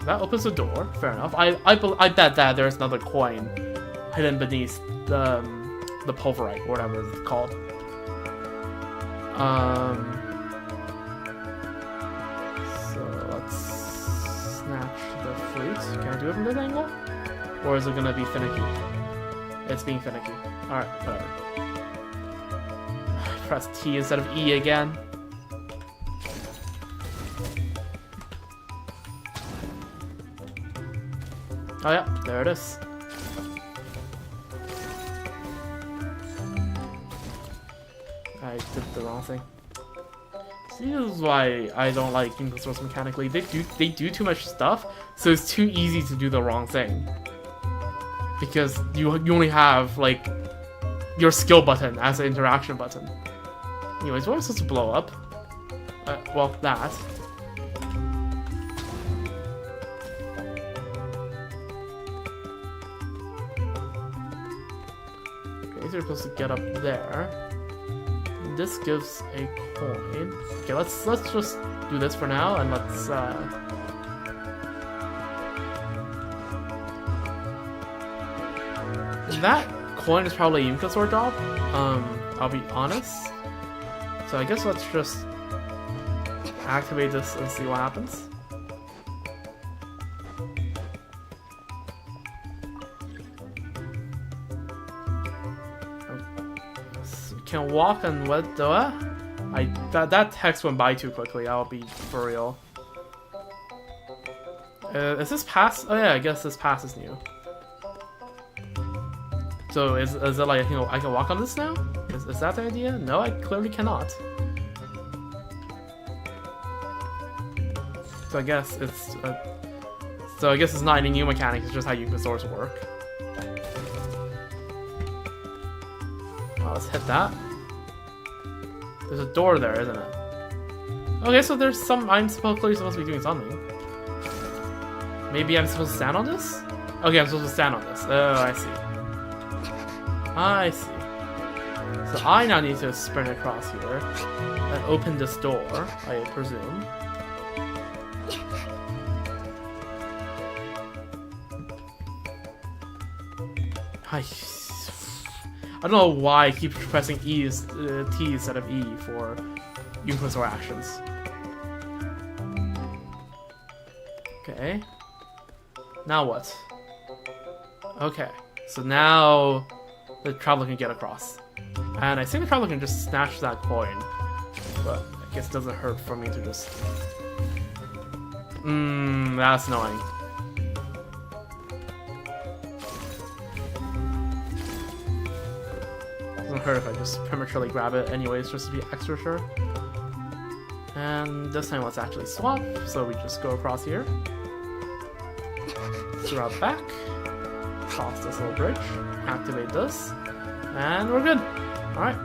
That opens the door. Fair enough. I bet that there's another coin hidden beneath the pulverite, or whatever it's called. So let's snatch the fruit. Can I do it from this angle? Or is it gonna be finicky? It's being finicky. Alright, whatever. Press T instead of E again. Oh yeah, there it is. I did the wrong thing. See, this is why I don't like Yumkasaurs mechanically. They do too much stuff, so it's too easy to do the wrong thing. Because you only have like your skill button as an interaction button. Anyways, what was supposed to blow up? Well, that. You're supposed to get up there. This gives a coin. Okay, let's just do this for now, and let's that coin is probably a Yumkasaur drop. I'll be honest. So I guess let's just activate this and see what happens. Can walk on what door? That text went by too quickly, I'll be for real. Is this pass? Oh yeah, I guess this pass is new. So is it like I can walk on this now? Is that the idea? No, I clearly cannot. So I guess it's not any new mechanic. It's just how Yukasaurs work. Oh, let's hit that. There's a door there, isn't it? Okay, so there's some. I'm clearly supposed to be doing something. Maybe I'm supposed to stand on this? Okay, I'm supposed to stand on this. Oh, I see. I see. So I now need to sprint across here and open this door, I presume. I don't know why I keep pressing T instead of E for Yukasaur actions. Okay. Now what? Okay. So now the traveler can get across. And I think the traveler can just snatch that coin. But I guess it doesn't hurt for me to just... that's annoying. Doesn't hurt if I just prematurely grab it anyways, just to be extra sure. And this time let's actually swap, so we just go across here. Route back. Cross this little bridge. Activate this. And we're good. Alright.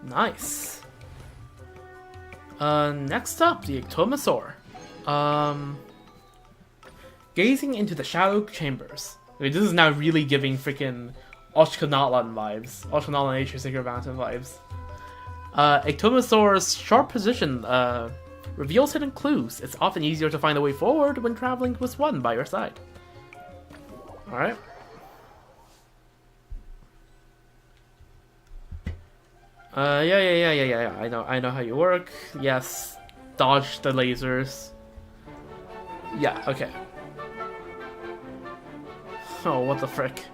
Nice. Next up, the Ectomosaur. Gazing into the shadow chambers. I mean, this is now really giving freaking Oshkonautlan vibes. Oshkonautlan Nature Secret Mountain vibes. Ectomosaur's sharp position reveals hidden clues. It's often easier to find a way forward when traveling with one by your side. Alright. Yeah. I know how you work. Yes. Dodge the lasers. Yeah, okay. Oh, what the frick.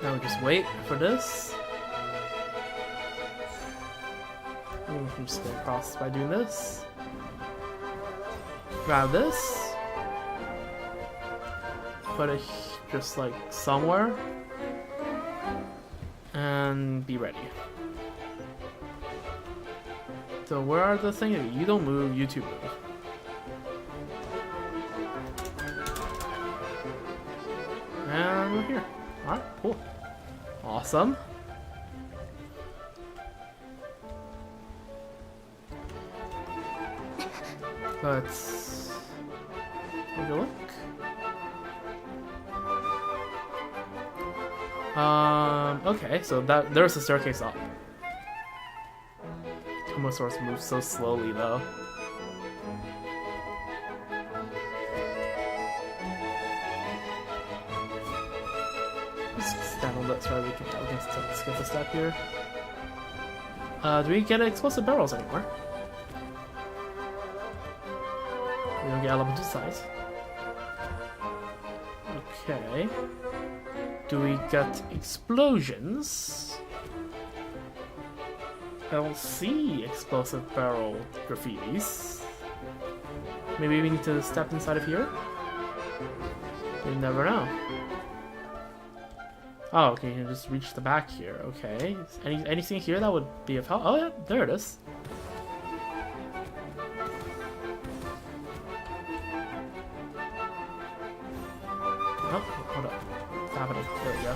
Now we just wait for this. I'm just gonna cross by doing this. Grab this. Put it just like somewhere. And be ready. So where are the things? You don't move, you two move. And we're here. Alright, cool. Awesome. Let's take a look. Okay, so there's a staircase up. Tomosaurus moves so slowly though. Just stand on this, right? We can skip a step here. Do we get explosive barrels anymore? We don't get elemental size. Okay. Do we get explosions? I don't see explosive barrel graffitis. Maybe we need to step inside of here? You never know. Oh, okay, you can just reach the back here. Okay. Anything here that would be of help? Oh yeah, there it is. Oh, hold up. What's happening? There we go.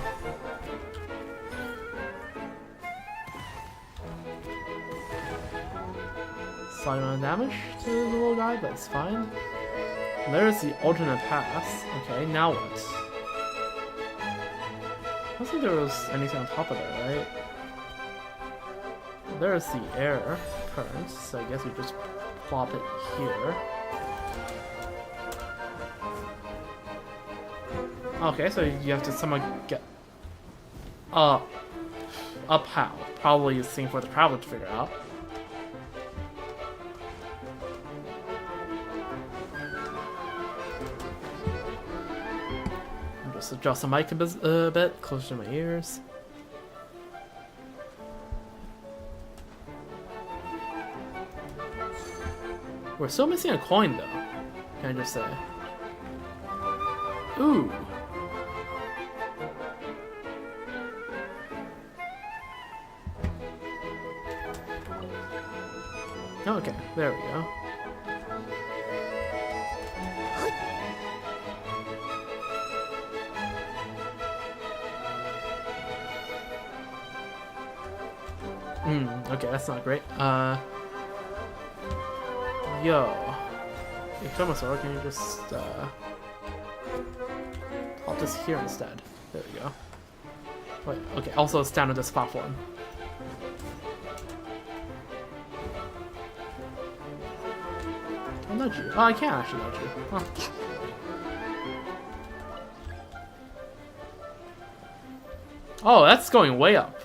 Slight amount of damage to the little guy, but it's fine. There's the alternate path. Okay, now what? I don't think there was anything on top of that, right? There's the air current, so I guess we just plop it here. Okay, so you have to somehow get up how? Probably a thing for the traveler to figure out. Just adjust the mic a bit closer to my ears. We're still missing a coin though, can I just say. Ooh. Okay, there we go. Okay, that's not great. Yo. Hey, Tomasaur, can you just, I'll just here instead. There we go. Wait, okay, also stand on this platform. I'll nudge you. Oh, I can't actually nudge you. Huh. Oh, that's going way up.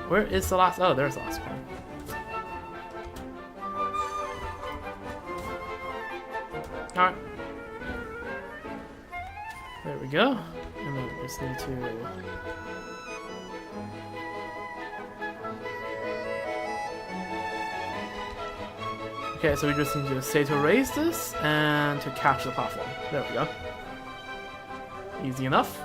Where is the last? Oh, there's the last one. Alright. There we go. And then we just need to... Okay, so we just need to stay to raise this and to catch the platform. There we go. Easy enough.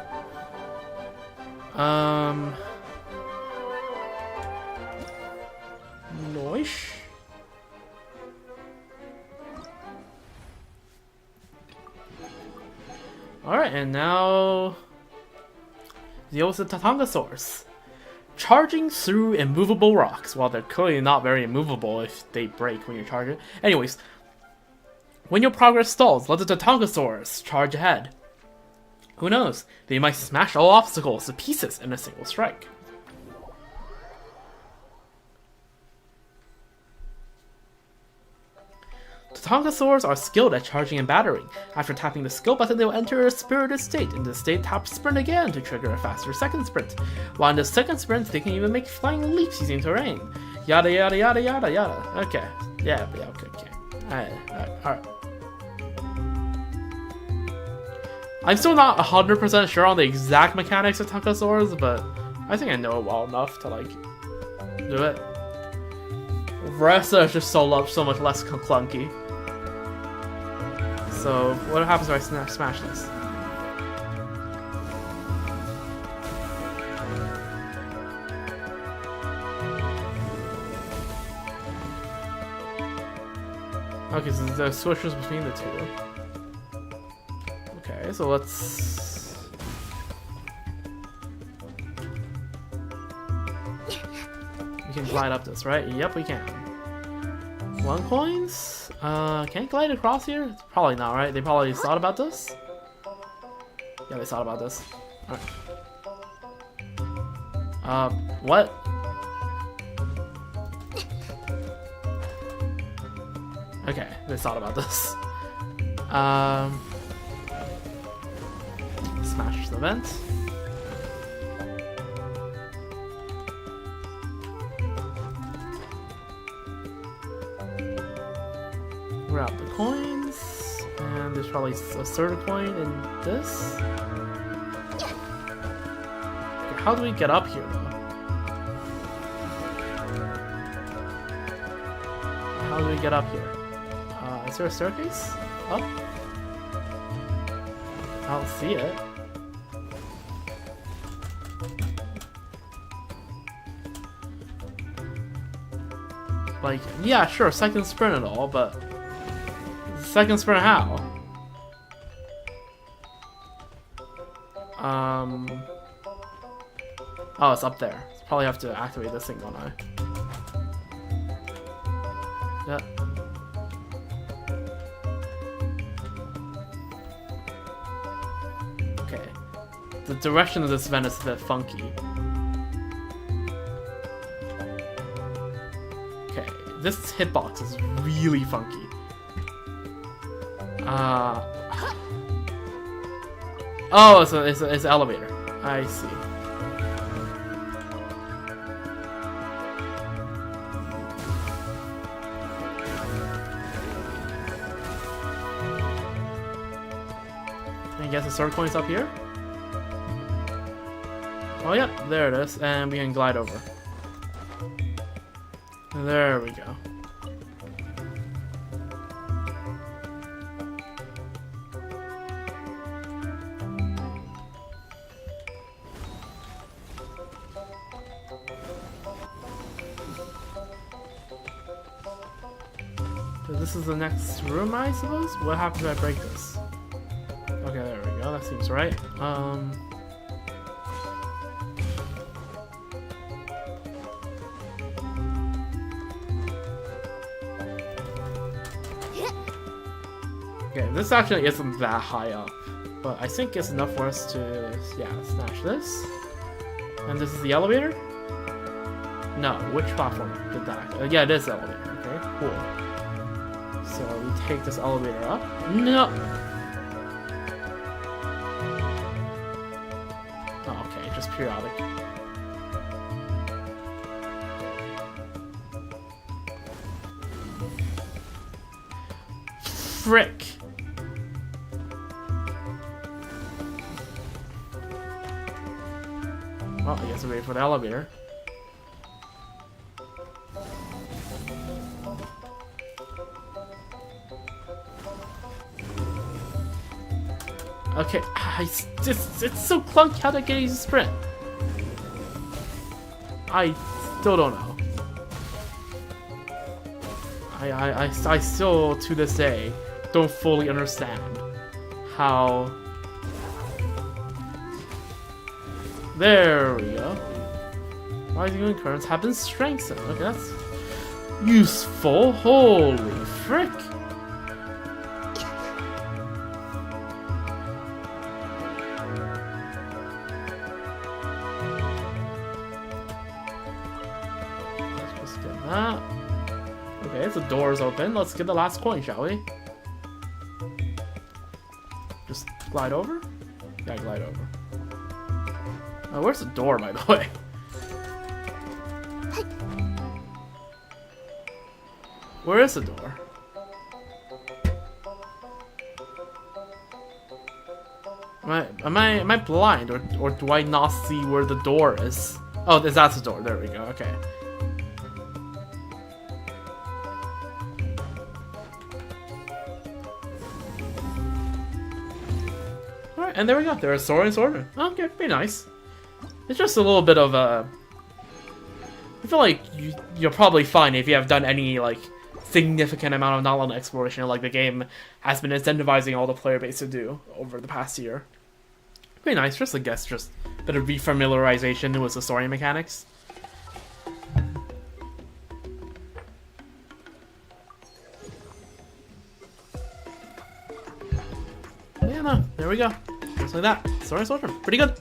Noish. Alright, and now the Tatangasaurs. Charging through immovable rocks. Well, they're clearly not very immovable if they break when you charge it. Anyways, when your progress stalls, let the Tatangasaurs charge ahead. Who knows? They might smash all obstacles to pieces in a single strike. Tatangasaurs are skilled at charging and battering. After tapping the skill button, they will enter a spirited state. In this state, tap sprint again to trigger a faster second sprint. While in the second sprint, they can even make flying leaps using terrain. Yada yada yada yada yada. Okay. Yeah, okay. Alright. I'm still not 100% sure on the exact mechanics of Tatangasaurs, but I think I know it well enough to, like, do it. Vressa is just so much less clunky. So, what happens if I smash this? Okay, so the switches between the two. Okay, so let's... We can glide up this, right? Yep, we can. 1 coins? Can I glide across here? Probably not, right? They probably thought about this? Yeah, they thought about this. Alright. What? Okay, they thought about this. Smash the vent. Grab the coins, and there's probably a third coin in this. Okay, how do we get up here, though? How do we get up here? Is there a staircase? Up? I don't see it. Like, yeah, sure, second sprint and all, but... Second sprint how? Oh, it's up there. Probably have to activate this thing, don't I? Yep. Okay. The direction of this vent is a bit funky. Okay, this hitbox is really funky. Oh, it's an elevator. I see. I guess the sword coin's up here. Oh yeah, there it is, and we can glide over. There we go. So this is the next room, I suppose? What happens if I break this? Okay, there we go, that seems right. Okay, this actually isn't that high up, but I think it's enough for us to, yeah, snatch this. And this is the elevator? No, which platform did that? Yeah, it is the elevator. Okay, cool. So we take this elevator up. No! Oh, okay, just periodic. Frick! Well, I guess we wait for the elevator. Okay, it's so clunky how to get a sprint. I still don't know. I still, to this day, don't fully understand how... There we go. Rising currents have been strengthened. Okay, that's useful. Holy frick! Let's just get that. Okay, the door's open. Let's get the last coin, shall we? Just glide over? Yeah, glide over. Oh, where's the door, by the way? Where is the door? Am I blind, or do I not see where the door is? Oh, that's the door. There we go. Okay. All right, and there we go. There's Saurian Sojourn. Okay, very nice. It's just a little bit of a... I feel like you're probably fine if you have done any, like, significant amount of knowledge exploration like the game has been incentivizing all the player base to do over the past year. Pretty nice, just I guess, just a bit of refamiliarization with the story mechanics. Yeah, no, there we go. Just like that. Saurian Sojourn, pretty good.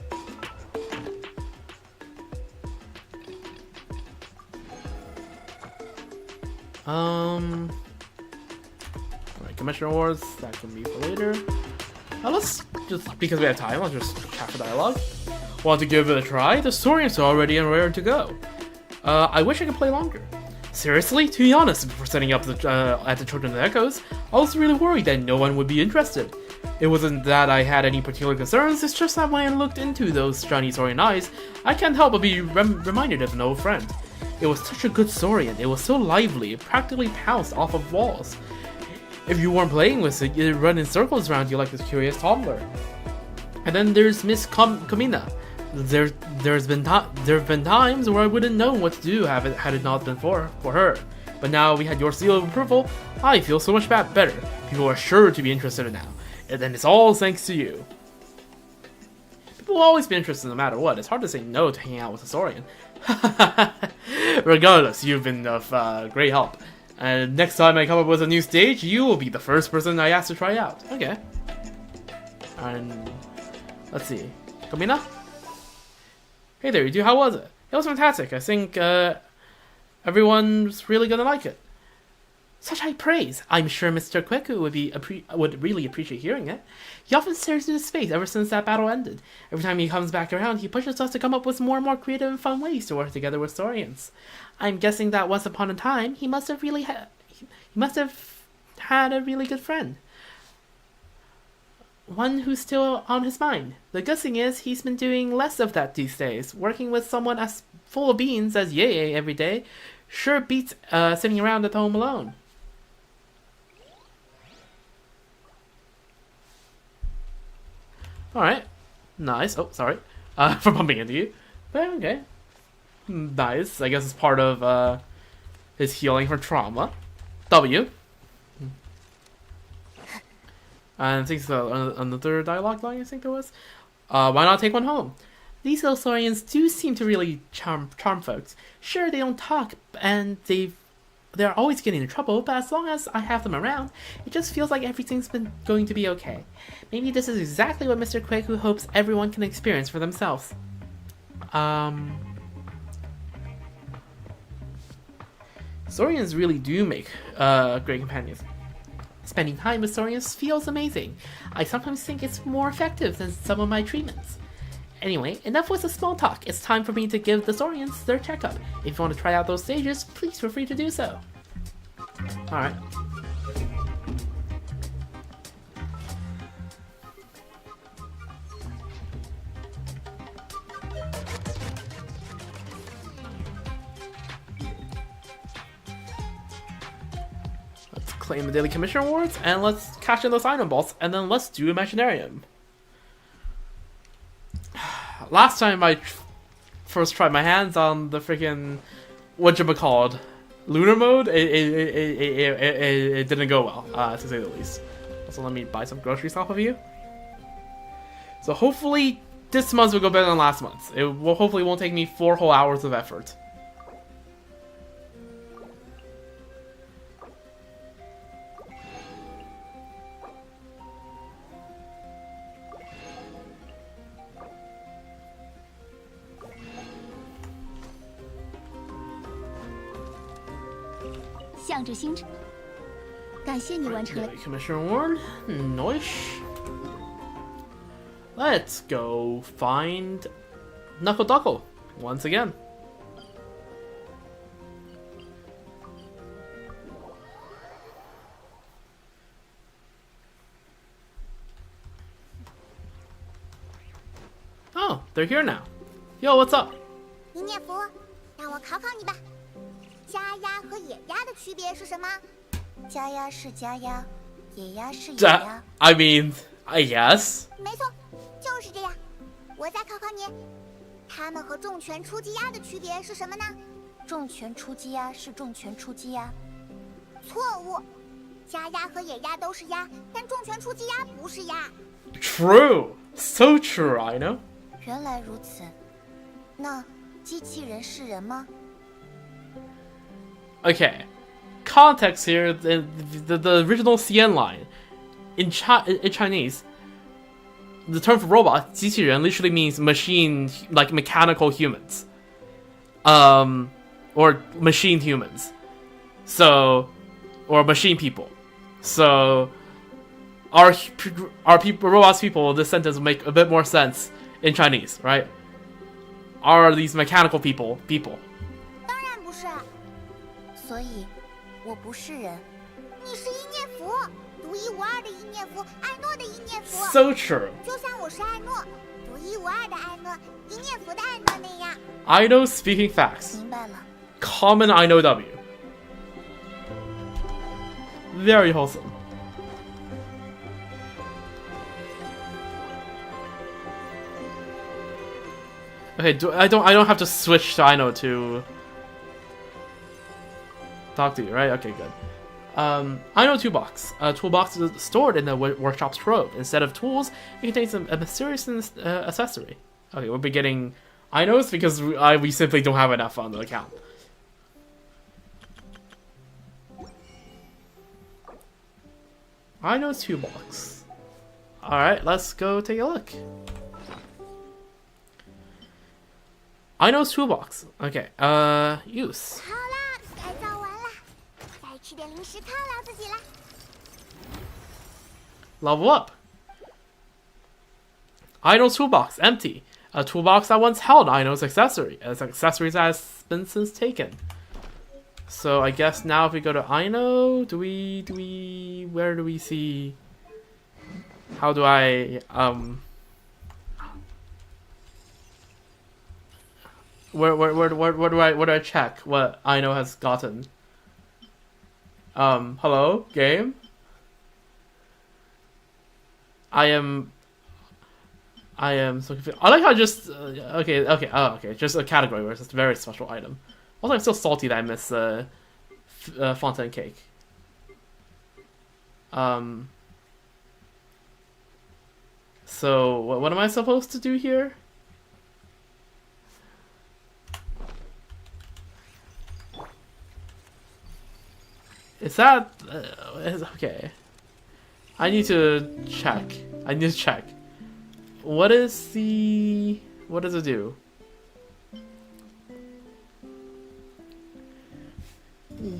Alright, commission awards, that can be for later. Now let's just, because we have time, let's just chat for dialogue. Want to give it a try? The Saurians are already and raring to go. I wish I could play longer. Seriously? To be honest, before setting up at the Children of the Echoes, I was really worried that no one would be interested. It wasn't that I had any particular concerns, it's just that when I looked into those shiny Saurian eyes, I can't help but be reminded of an old friend. It was such a good Saurian, it was so lively, it practically pounced off of walls. If you weren't playing with it, it'd run in circles around you like this curious toddler. And then there's Miss Kamina. There have been times where I wouldn't know what to do had it not been for her. But now we had your seal of approval, I feel so much better. People are sure to be interested now. And then it's all thanks to you. People will always be interested no matter what. It's hard to say no to hanging out with a Saurian. Regardless, you've been of great help. And next time I come up with a new stage, you will be the first person I ask to try out. Okay. And let's see. Kamina? Hey there, you two. How was it? It was fantastic. I think everyone's really gonna like it. Such high praise. I'm sure Mr. Kweku would really appreciate hearing it. He often stares into space ever since that battle ended. Every time he comes back around, he pushes us to come up with more and more creative and fun ways to work together with Saurians. I'm guessing that once upon a time, he must have had a really good friend. One who's still on his mind. The good thing is, he's been doing less of that these days. Working with someone as full of beans as Yeye every day sure beats sitting around at home alone. Alright. Nice. Oh, sorry. For bumping into you. But okay. Nice. I guess it's part of his healing from trauma. W. And I think so, another dialogue line, I think there was. Why not take one home? These little Saurians do seem to really charm folks. Sure, they don't talk, and they're always getting in trouble, but as long as I have them around, it just feels like everything's been going to be okay. Maybe this is exactly what Mr. Kweku hopes everyone can experience for themselves. Saurians really do make great companions. Spending time with Saurians feels amazing. I sometimes think it's more effective than some of my treatments. Anyway, enough with the small talk. It's time for me to give the Saurians their checkup. If you want to try out those stages, please feel free to do so. Alright. Let's claim the Daily Commission Awards, and let's cash in those item balls, and then let's do Imaginarium. Last time I first tried my hands on the freaking whatchamacallit lunar mode, it didn't go well, to say the least. So let me buy some groceries off of you. So hopefully this month will go better than last month. It will hopefully won't take me 4 whole hours of effort. Commission Award. Nice. Let's go find Knuckle Duckle once again. Oh, they're here now. Yo, what's up? 一念佛，让我考考你吧。家鸭和野鸭的区别是什么？家鸭是家鸭，野鸭是野鸭。I mean, yes. 没错，就是这样。我再考考你，它们和重拳出击鸭的区别是什么呢？重拳出击鸭是重拳出击鸭。错误，家鸭和野鸭都是鸭，但重拳出击鸭不是鸭。True, so true, I know. 原来如此，那机器人是人吗？ Okay, context here, the original CN line. In Chinese, the term for robot, 机器人, literally means machine, like mechanical humans. Or machine humans. So, or machine people. So, our people, robots people, this sentence will make a bit more sense in Chinese, right? Are these mechanical people? 当然不是。所以，我不是人。你是一念佛，独一无二的一念佛，艾诺的一念佛。So true. 就像我是艾诺，独一无二的艾诺，一念佛的艾诺那样。I know speaking facts. 明白了。Common I know W. Very wholesome. Okay, I don't have to switch to I know to talk to you, right? Okay, good. I know toolbox. Toolbox is stored in the workshop's trove. Instead of tools, it contains a mysterious accessory. Okay, we'll be getting I knows because we simply don't have enough on the account. I know toolbox. All right, let's go take a look. I know toolbox. Okay, use. 好啦，改造完了，再吃点点零食犒劳自己啦。Level up. Aino's toolbox empty. A toolbox that once held Aino's accessory. As accessories has been since taken. So I guess now if we go to Aino, where do we see? How do I where do I check what Aino has gotten? Hello, game? I am so confused. I like how just okay, just a category where it's just a very special item. Also, I'm still salty that I missed fontaine cake. So what am I supposed to do here? Is that okay? I need to check. What does it do?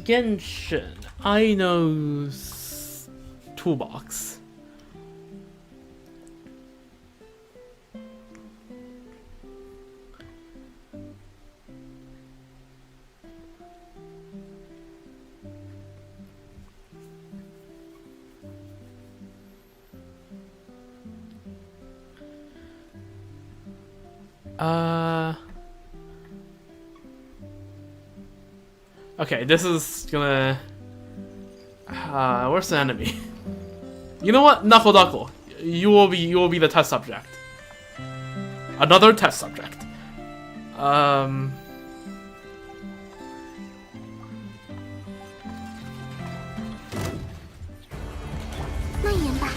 Genshin. Aino's toolbox. Okay, this is gonna... where's the enemy? You know what? Knuckle Knuckle. You will be the test subject. Another test subject. 蔓延吧，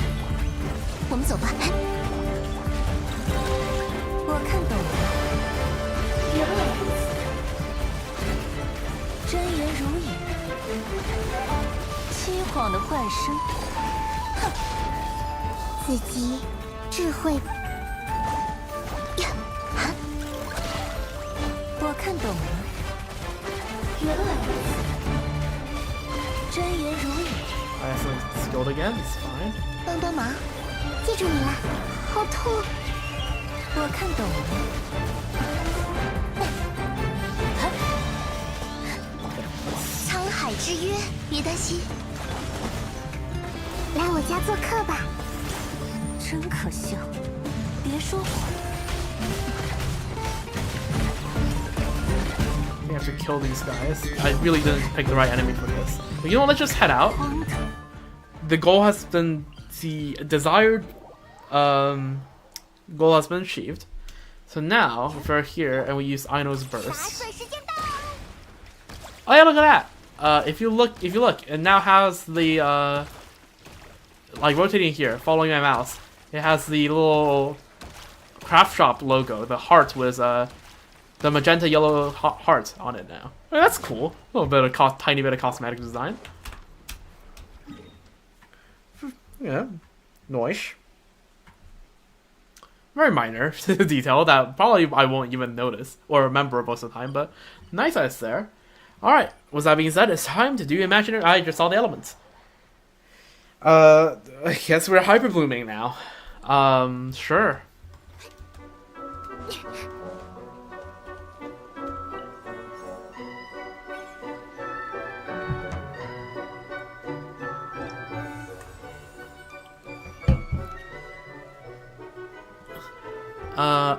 我们走吧。我看懂了，原来如此，真言如影，欺谎的幻声。哼，自己智慧呀，啊！我看懂了，原来如此，真言如影。 I accidentally skilled again. It's fine. 帮帮忙，记住你了，好痛！我看懂了。沧海之约，别担心，来我家做客吧。真可笑，别说谎。 We have to kill these guys. I really didn't pick the right enemy for this. But you know what? Let's just head out. The goal has been the desired goal has been achieved. So now if we're here and we use Aino's burst. Oh yeah, look at that. If you look, it now has the like rotating here, following my mouse. It has the little craft shop logo, the heart with the magenta yellow heart on it now. Oh, that's cool. A little bit of tiny bit of cosmetic design. Yeah, nice. Very minor detail that probably I won't even notice or remember most of the time, but nice eyes there. Alright, with that being said, it's time to do Imaginary. I just saw the elements. I guess we're hyper blooming now. Sure.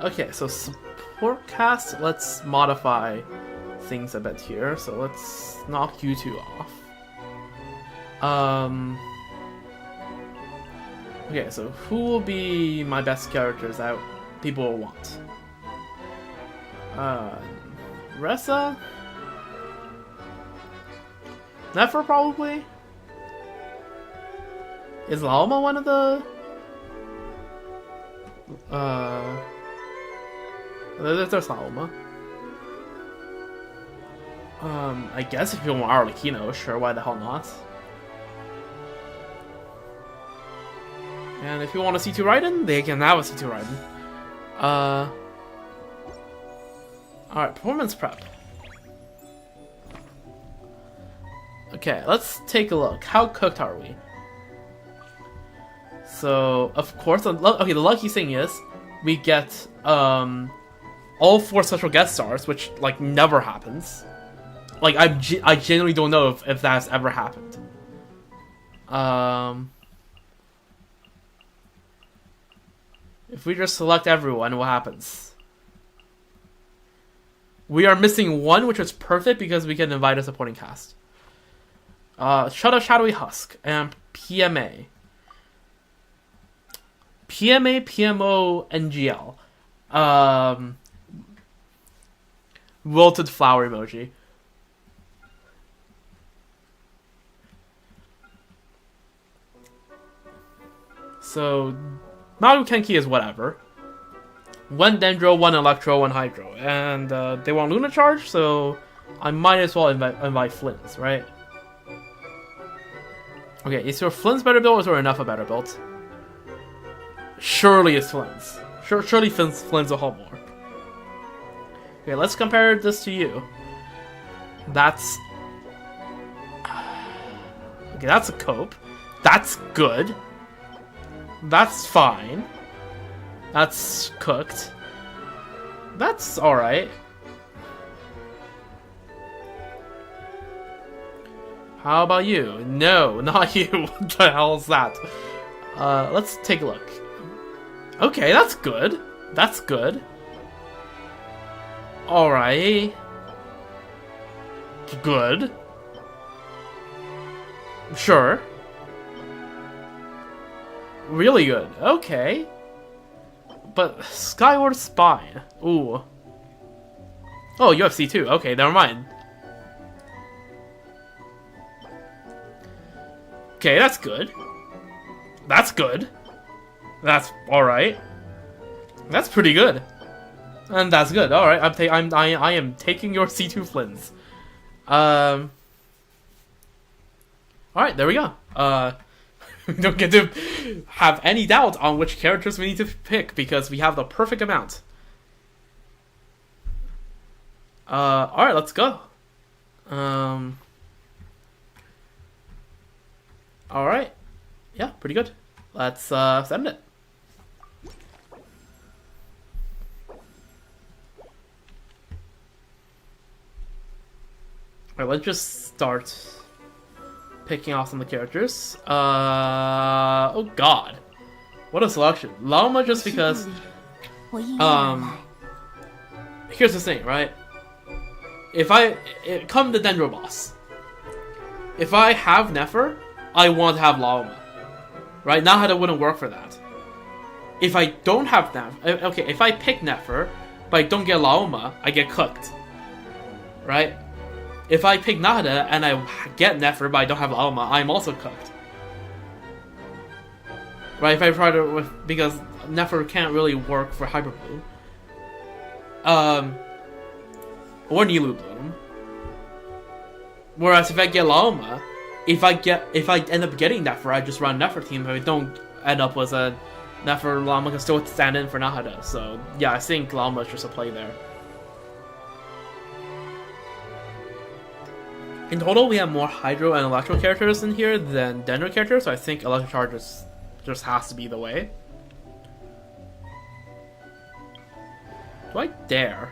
Okay, so support cast, let's modify things a bit here. So let's knock you two off. Okay, so who will be my best characters that people will want? Ressa? Nefer probably? Is Laoma one of the... There's Laoma. I guess if you want Arlecchino, sure, why the hell not? And if you want a C2 Raiden, they can have a C2 Raiden. Alright, performance prep. Okay, Okay, let's take a look. How cooked are we? So, of course, okay, the lucky thing is we get all 4 special guest stars, which like never happens. Like I genuinely don't know if that's ever happened. If we just select everyone, what happens? We are missing 1, which is perfect because we can invite a supporting cast. Shadowy Husk and PMA. PMA, PMO, NGL. Wilted flower emoji. So, Maru Kenki is whatever. 1 Dendro, 1 Electro, 1 Hydro. And they want Luna Charge, so I might as well invite Flynn's, right? Okay, is your Flynn's better build or is there enough a better build? Surely it's Flynn's. Surely Flynn's a whole more. Okay, let's compare this to you. That's... Okay, that's a cope. That's good. That's fine. That's cooked. That's alright. How about you? No, not you. What the hell is that? Let's take a look. Okay, that's good. That's good. Alright. Good. Sure. Really good. Okay. But Skyward Spine. Ooh. Oh, UFC 2. Okay, never mind. Okay, that's good. That's good. That's alright. That's pretty good. And that's good. Alright, I am taking your C2 Flynn's. Alright, there we go. We don't get to have any doubt on which characters we need to pick because we have the perfect amount. Alright, let's go. Alright. Yeah, pretty good. Let's send it. Alright, let's just start picking off some of the characters. Oh god. What a selection. Llama just because here's the thing, right? Come the Dendro boss. If I have Nefer, I want to have Llama. Right? Nahada wouldn't work for that. If I don't have Nefer, okay, if I pick Nefer, but I don't get Llama, I get cooked. Right? If I pick Nahada and I get Nefer but I don't have Llama, I'm also cooked. Right, if I try to... Because Nefer can't really work for Hyper Bloom. Or Nilu Bloom. Whereas if I get Llama, if I end up getting Nefer, I just run Nefer team. If I don't end up with a Nefer, Llama can still stand in for Nahada. So yeah, I think Llama is just a play there. In total, we have more Hydro and Electro characters in here than Dendro characters, so I think Electro Charge just has to be the way. Do I dare?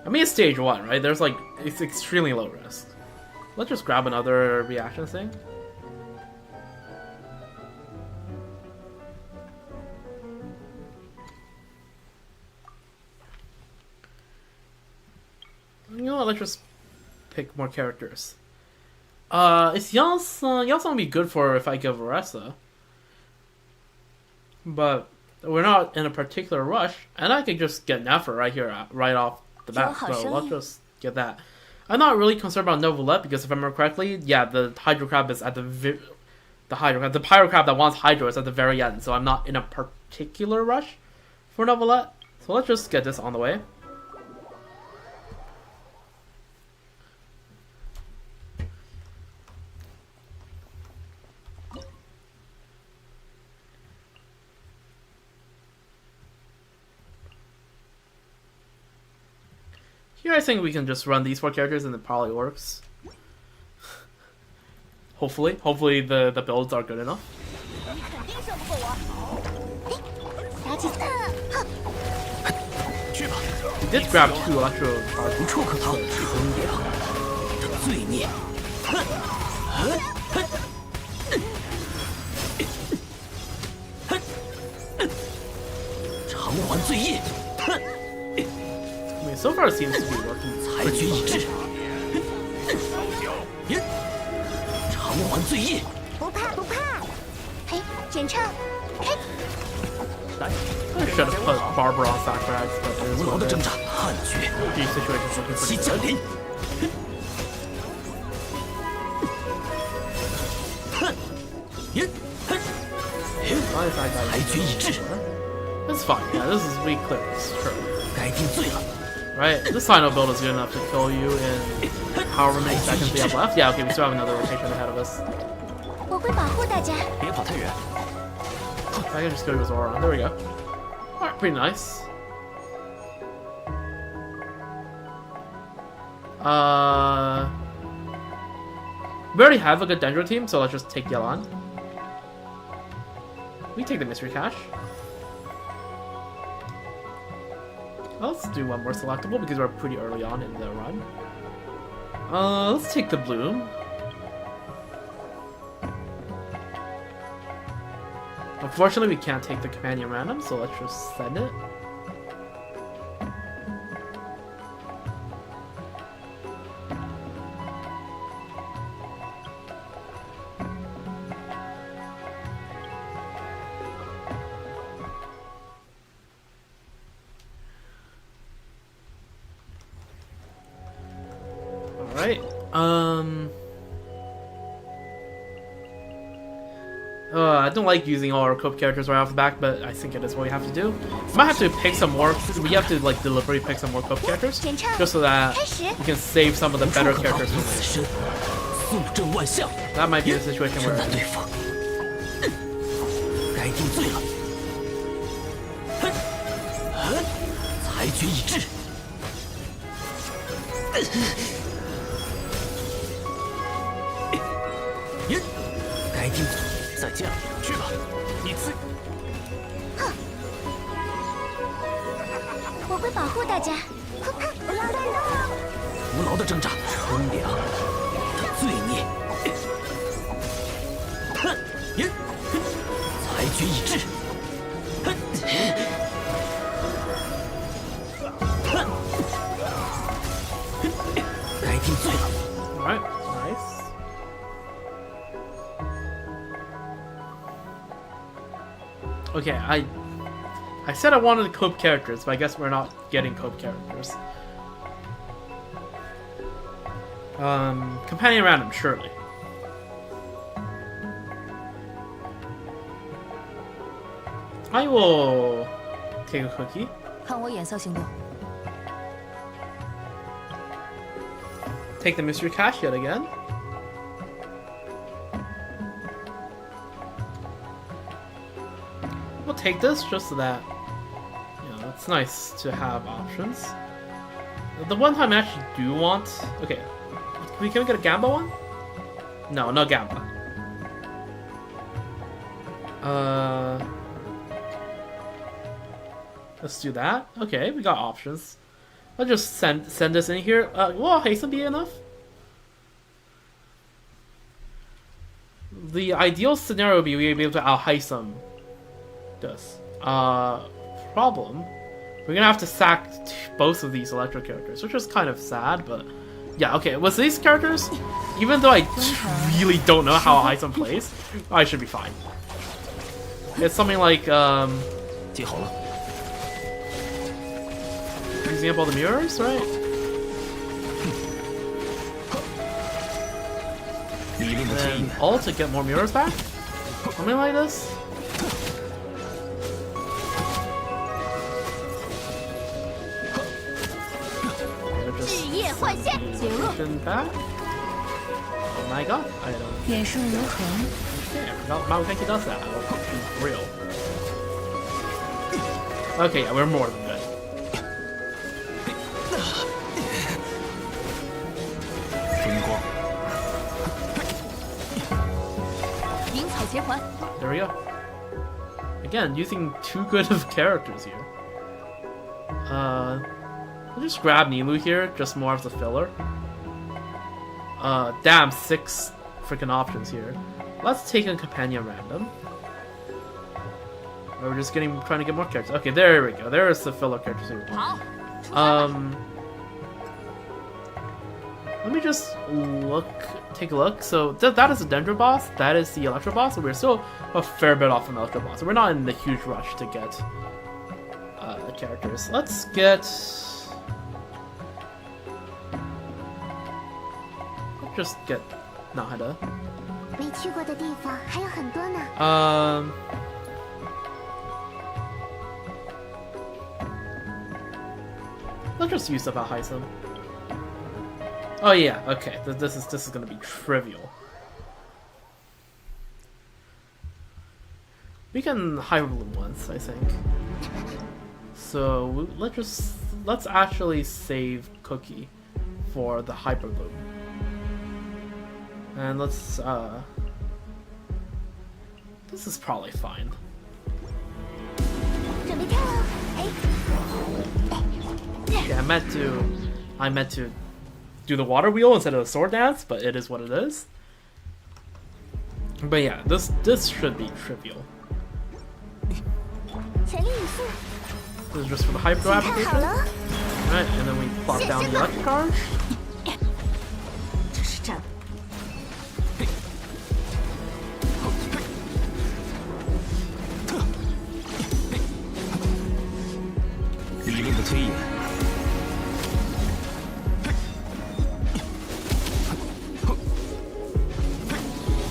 I mean, it's stage 1, right? There's like, it's extremely low risk. Let's just grab another reaction thing. You know what, let's just pick more characters. It's Yalson would be good for if I give Varessa. But we're not in a particular rush, and I could just get Nefer right here, right off the bat. So let's just get that. I'm not really concerned about Novelette because if I remember correctly, yeah, the Hydro Crab is at the Pyro Crab that wants Hydro is at the very end. So I'm not in a particular rush for Novelette. So let's just get this on the way. Here I think we can just run these 4 characters and it probably works. Hopefully the builds are good enough. He did grab 2 electro charges. I mean, so far it seems to be working pretty well. 不怕不怕，嘿，卷唱，嘿， I should have put Barbara on sacrifice, but it is what it is. These situations looking pretty good. Nice, I got That's fine, yeah, this is weak clearance, sure. Right, this final build is good enough to kill you in however many seconds we have left. Yeah, okay, we still have another rotation ahead of us. 我会保护大家。 I can just go to Sojourn. There we go. Alright, pretty nice. We already have a good Dendro team, so let's just take Yelan. We take the mystery cache. Let's do one more selectable because we're pretty early on in the run. Let's take the bloom. Unfortunately, we can't take the companion random, so let's just send it. Alright, I don't like using all our cope characters right off the back, but I think it is what we have to do. We might have to pick some more, we have to like deliberately pick some more cope characters, just so that we can save some of the better characters for later. That might be the situation where... Alright, nice. Okay, I said I wanted cope characters, but I guess we're not getting cope characters. Companion random, surely. I will take a cookie. 看我眼色行动。 Take the mystery cache yet again. We'll take this just so that, you know, it's nice to have options. The one time I actually do want... Okay, can we get a Gamba one? No, no Gamba. Let's do that. Okay, we got options. I'll just send this in here. Will hasten be enough? The ideal scenario would be we'd be able to out-hasten this. Problem. We're gonna have to sack both of these electro characters, which is kind of sad, but yeah, okay. With these characters, even though I really don't know how Haisen plays, I should be fine. It's something like using up all the mirrors, right? And then ult to get more mirrors back? Something like this? Back? Oh my god, I don't... Yeah, I forgot Maokai does that. She's real. Okay, yeah, we're more than good. There we go. Again, using too good of characters here. I'll just grab Nilou here, just more as a filler. Damn, 6 freaking options here. Let's take a companion random. We're just trying to get more characters. Okay, there we go. There's the filler characters we want. Let me just take a look. So that is the Dendro boss. That is the Electro boss. So we're still a fair bit off from the Electro boss. So we're not in the huge rush to get characters. Let's get. Let's just get Nahida. Let's just use up Alhaitham. Oh yeah, okay. This is gonna be trivial. We can Hyper Bloom once, I think. So let's actually save Cookie for the Hyper Bloom. And let's this is probably fine. Yeah, I meant to do the water wheel instead of the sword dance, but it is what it is. But yeah, this should be trivial. This is just for the hyper application. Alright, and then we plop down the electric charge.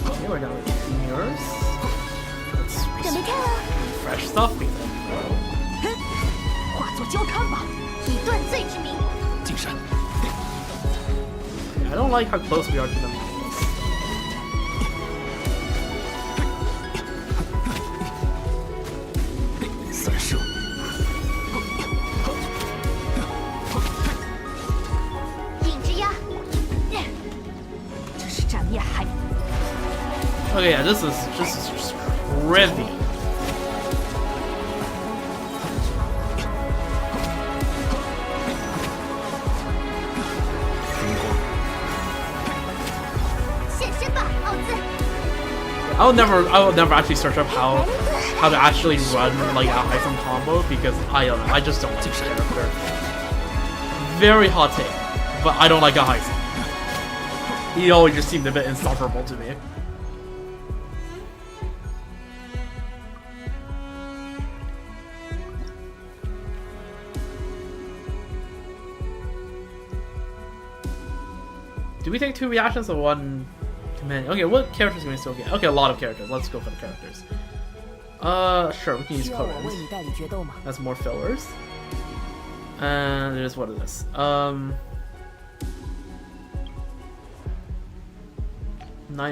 Okay, we're down to mirrors. Let's refresh stuff. I don't like how close we are to them. Okay, yeah, this is just trivial. I will never actually search up how to actually run like a Alhaitham combo because I just don't like this character. Very hot take, but I don't like Alhaitham. He always just seemed a bit insufferable to me. Do we take 2 reactions or 1 command? Okay, what characters can we still get? Okay, a lot of characters. Let's go for the characters. Sure, we can use Corinth. That's more fillers. And it is what it is. 9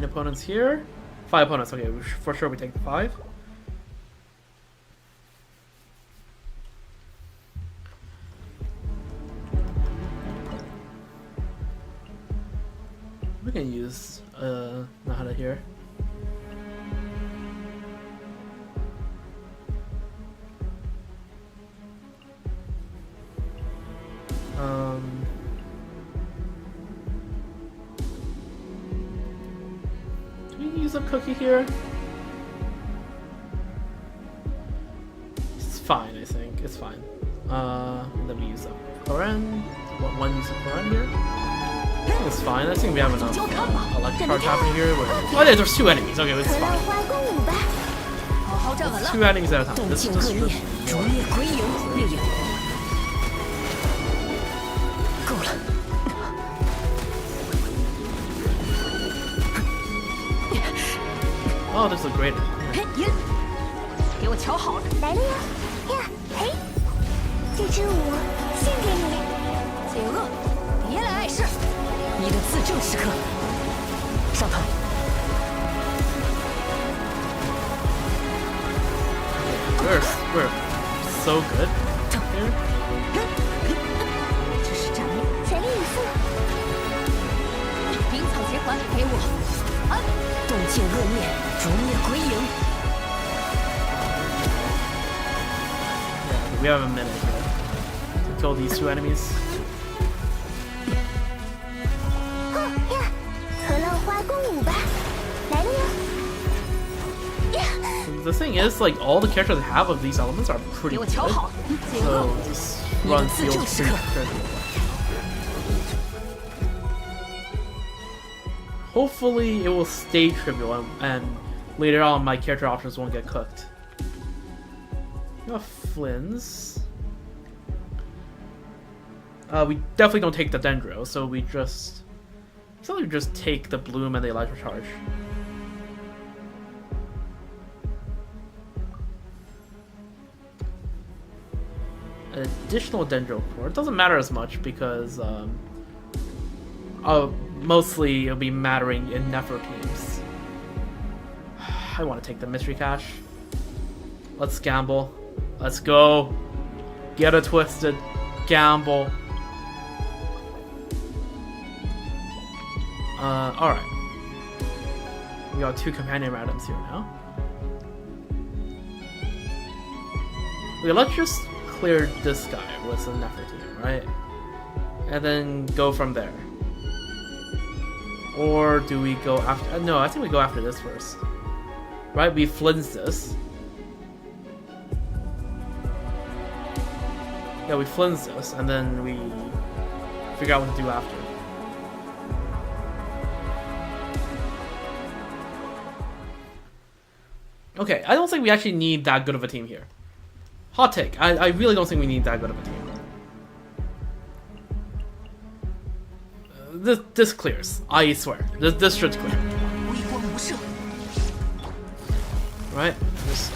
opponents here. 5 opponents. Okay, for sure we take the 5. We can use Nahida here. Do we use a Cookie here? It's fine, I think. It's fine. Then we use a Koran. One use of Koran here. It's fine. I think we have enough electric charge happening here. Oh, yeah, there's 2 enemies. Okay, it's fine. It's 2 enemies at a time. This is just... Oh, this is great. We're so good here. 尽恶念，逐灭鬼影。Yeah, we have a minute here to kill these two enemies. 哦呀，和浪花共舞吧，来了哟。The thing is, like, all the characters that have of these elements are pretty good. So this run feels pretty trivial. Hopefully it will stay trivial and later on my character options won't get cooked. We have Flynn's. We definitely don't take the Dendro, so we just... So we just take the Bloom and the Elytra Charge. An additional Dendro core. It doesn't matter as much because mostly it'll be mattering in Nephro teams. I want to take the Mystery Cache. Let's gamble. Let's go. Get it twisted. Gamble. Alright. We got 2 companion items here now. Okay, let's just clear this guy with the Nephro team, right? And then go from there. Or do we go after... no, I think we go after this first. Right? We Flynn's this. Yeah, we Flynn's this, and then we figure out what to do after. Okay, I don't think we actually need that good of a team here. Hot take. I really don't think we need that good of a team. This clears. I swear. This should clear. Right? This.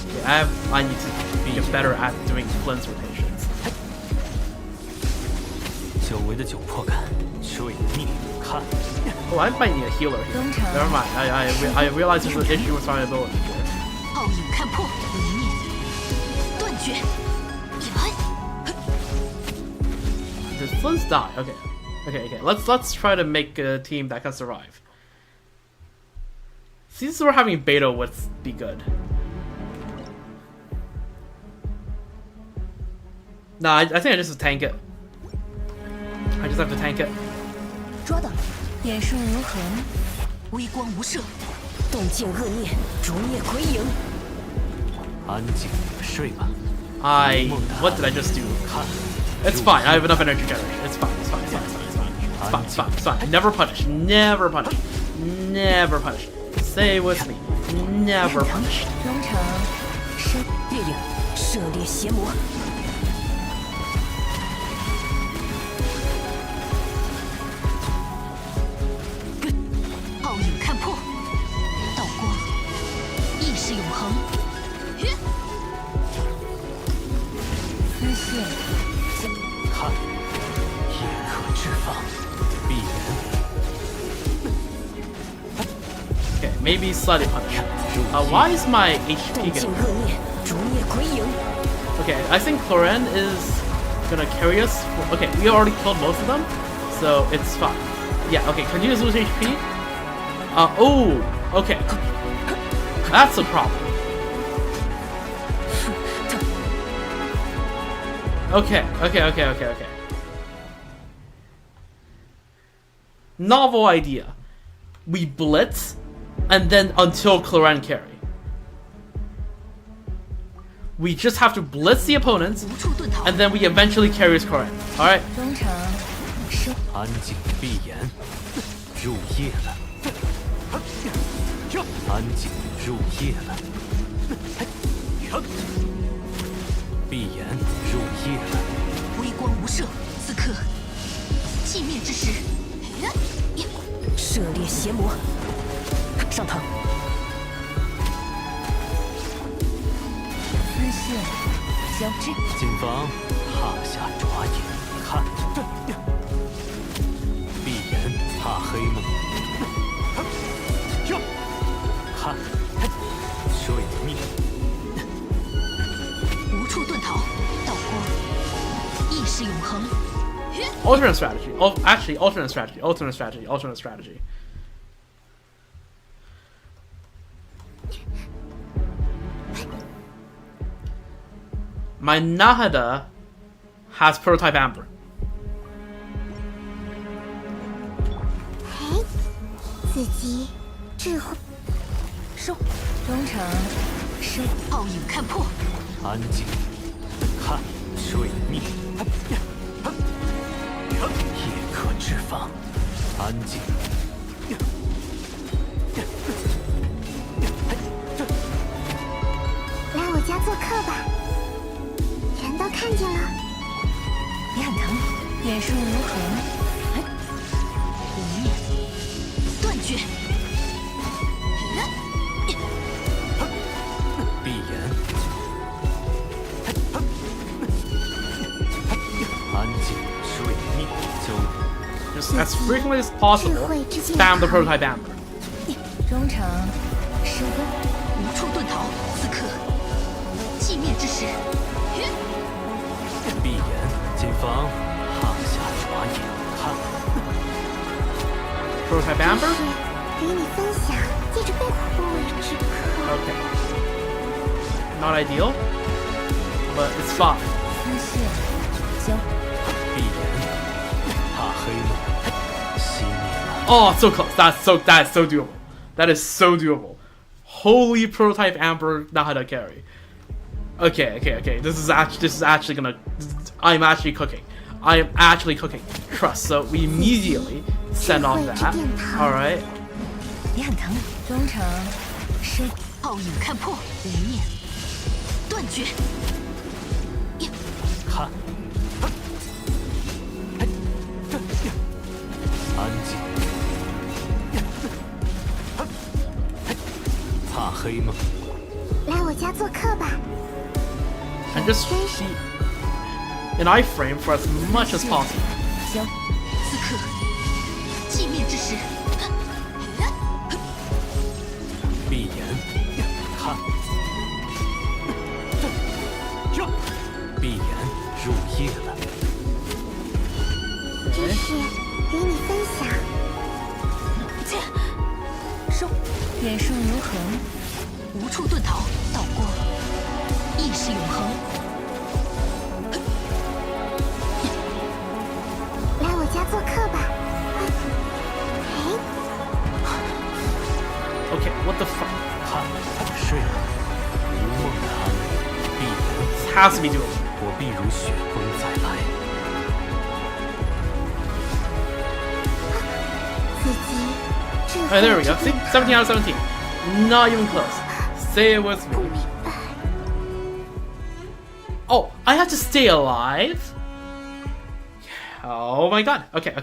Okay, I need to be better at doing Flynn's rotations. Oh, I might need a healer here. Never mind. I realize there's an issue with my ability here. Does Flynn's die? Okay. Okay. Let's try to make a team that can survive. Since we're having Beto would be good. Nah, I think I just have to tank it. I just have to tank it. What did I just do? It's fine. I have enough energy generation. It's fine. It's fine. Never punish. Stay with me. Never punish. Okay, maybe slightly punish. Why is my HP getting... Okay, I think Cloren is gonna carry us. Okay, we already killed most of them, so it's fine. Yeah, okay, continue to lose HP. Oh, okay. That's a problem. Okay. Novel idea. We blitz, and then until Cloren carry. We just have to blitz the opponents, and then we eventually carry his Cloren. Alright? Alternate strategy. Oh, actually, alternate strategy. Alternate strategy. Alternate strategy. My Nahada has prototype Amber. 哎，子集智慧，收，中场，收，暴影看破，安静，看水逆，夜可制防，安静。来我家做客吧，全都看见了。你很疼，眼术如何？无念，断绝。闭眼，安静，水逆，交。Just as frequently as possible, spam the prototype Amber. 中场，收工，无处遁逃。此刻，寂灭之时。闭眼，谨防hạ下爪眼，看。Prototype Amber? 与你分享，记着被护卫之刻。 Okay. Not ideal, but it's fine. 丝线，交。闭眼，怕黑吗？熄灭了。 Oh, so close. That's so doable. That is so doable. Holy prototype Amber Nahada carry. Okay. This is actually gonna. I'm actually cooking. I am actually cooking. Trust. So we immediately send off that. All right. 你很疼，中场，收，暴影看破，无念，断绝。看，安静。怕黑吗？来我家做客吧。 And just be an iframe for as much as possible. 交，此刻，寂灭之时。闭眼，看，闭眼，入夜了。知识与你分享。收，眼术如何？无处遁逃，倒过，意识永恒。来我家做客吧。哎， Okay, what the fuck? 看，睡了，如梦的安慰。闭眼， This has to be doable. 我必如雪崩再来。子集智 Alright, 慧 there we 之 go. See, 殿堂。 17 out of 17. Not even close. Say it with 不 me. 明白。 Oh, I have to stay alive? Oh my god. Okay.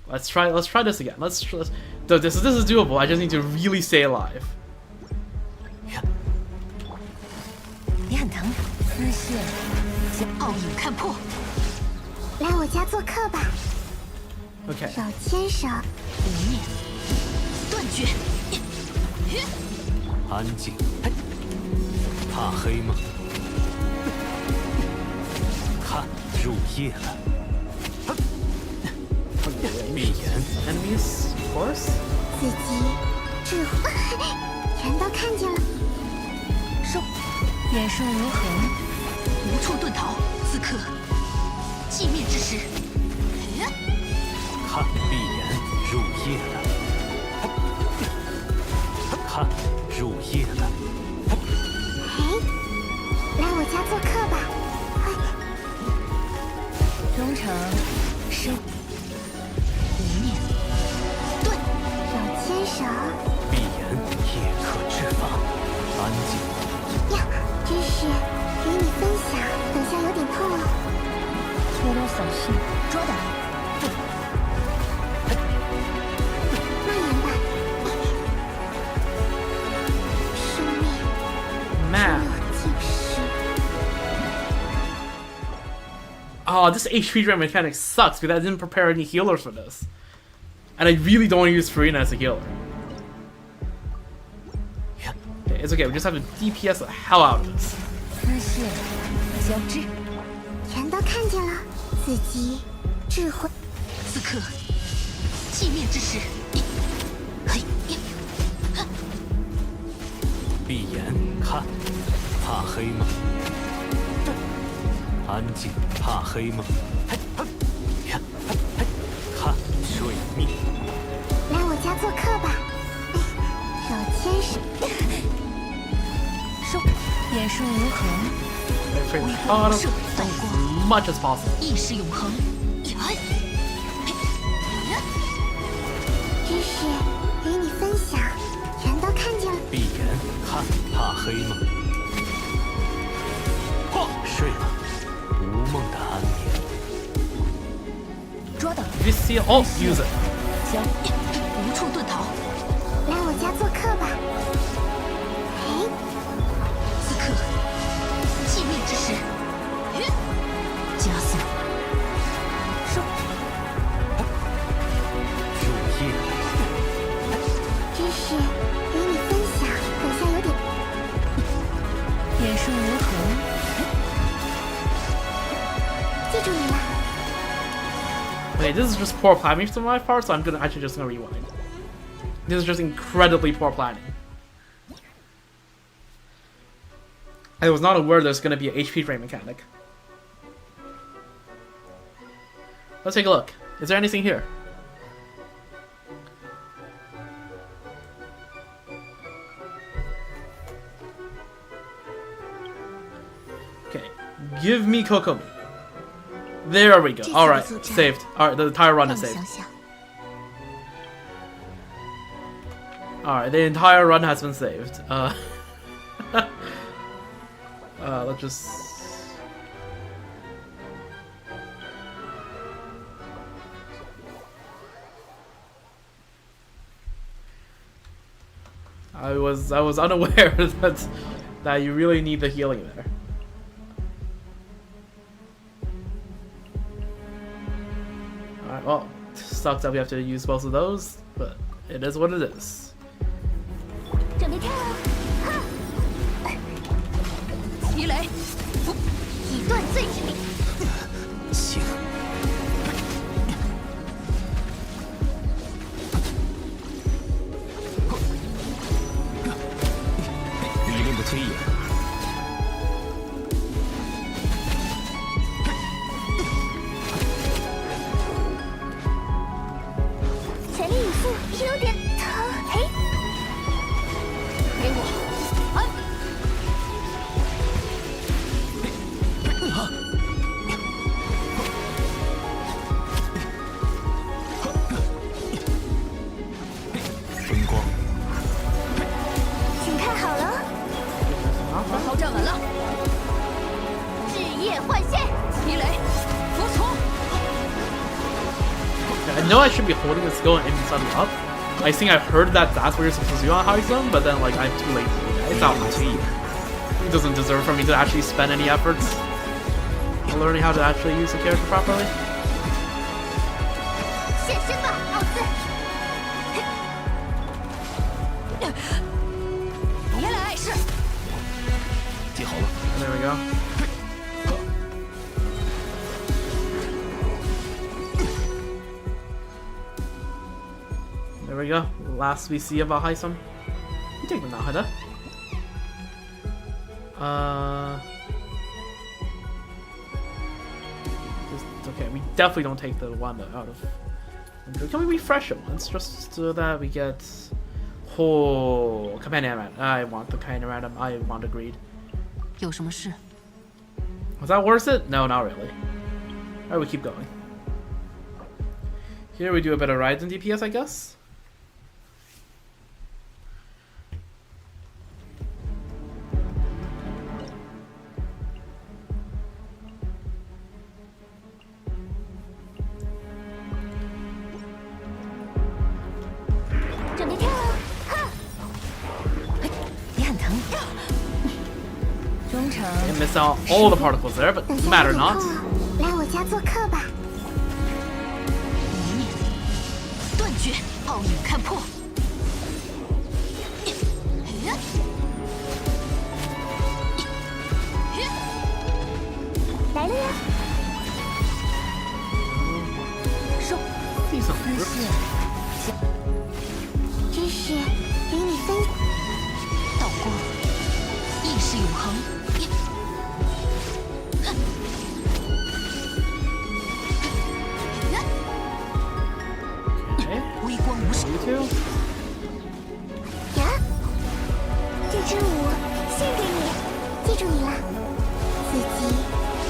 Let's try this again. This is doable. I just need to really stay alive. 你很疼，丝线，暴影看破。来我家做客吧， Okay. 手牵手。无念，断绝。安静，怕黑吗？看，入夜了。闭眼， Enemies, of course. 子集智慧，全都看见了。收，眼术如何？无处遁逃。此刻，寂灭之时。看，闭眼，入夜了。看，入夜了。哎，来我家做客吧。中场，收，无念，断。手牵手。闭眼，夜可制防。安静，呀，知识与你分享。等下有点痛哦。有点小事，捉的。蔓延吧。生命 Man. 尽失。 Oh, this HP drain mechanic sucks because I didn't prepare any healers for this. And I really don't want to use Farina as a healer. Okay, it's okay, we just have to DPS the hell out of this. 丝线，交织。全都看见了。子刺激，智慧。此刻，寂灭之时。嘿，闭眼看，怕黑吗？安静，怕黑吗？看睡灭。来我家做客吧，手牵手。收，眼术如何？ Pretty hard as much as possible. 意识永恒。知识与你分享，全都看见了。闭眼看，怕黑吗？睡吧，无梦的安眠。捉到。 If you see it, oh, use it. 将无处遁逃。来我家做客吧。哎，此刻，寂灭之时。加速。收。入夜。知识与你分享，好像有点。眼术如何？记住你了。 Okay, this is just poor planning from my part, so I'm actually just gonna rewind. This is just incredibly poor planning. I was not aware there's gonna be an HP frame mechanic. Let's take a look. Is there anything here? Okay, give me Kokomi. There we go. Alright, saved. Alright, the entire run is saved. Alright, the entire run has been saved. Let's just... I was unaware that you really need the healing there. Alright, well, sucks that we have to use both of those, but it is what it is. 准备跳了，哈！鱼雷，以断罪之力。行。一令的推演。全力以赴，有点疼。嘿，给我，分光。请看好了，黄袍站稳了，日夜换线。鱼雷，服从。 I know I should be holding this skill and aiming something up. I think I heard that that's what you're supposed to do on high zone, but then like I'm too late to do that. It's out my speed. It doesn't deserve for me to actually spend any efforts learning how to actually use the character properly. 现身吧，奥斯！别来碍事。记好了。 There we go. There we go. Last we see about Hyson. You take them now, Hida. Okay, we definitely don't take the one out of. Can we refresh it once just so that we get whole companion random? I want the companion random. I want a greed. 有什么事？ Was that worth it? No, not really. Alright, we keep going. Here we do a bit of rides and DPS, I guess. Missed out all the particles there, but matter not. 来我家做客吧。一面断绝，奥影看破。来了呀！真是与你分道光，意识永恒。微光无声。呀，这支舞献给你，记住你了。自己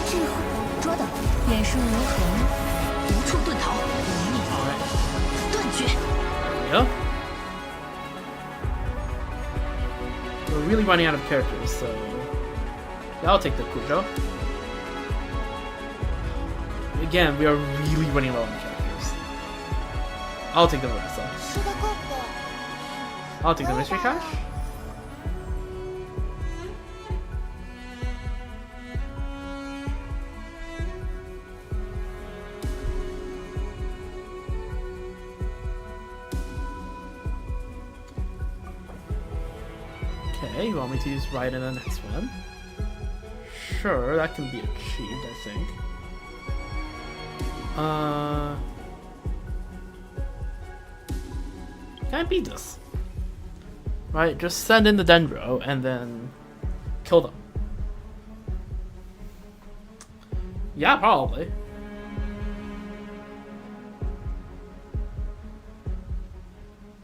智慧捉等，远树如痕，无处遁逃，无命断绝。Yeah. We're really running out of characters, so yeah, I'll take the Kujo. Again, we are really running low on characters. I'll take the Marissa. 吃得够不够？ I'll take the mystery cache. Okay, you want me to use right in the next one? Sure, that can be achieved, I think. Can I beat this? Right, just send in the Dendro and then kill them. Yeah, probably.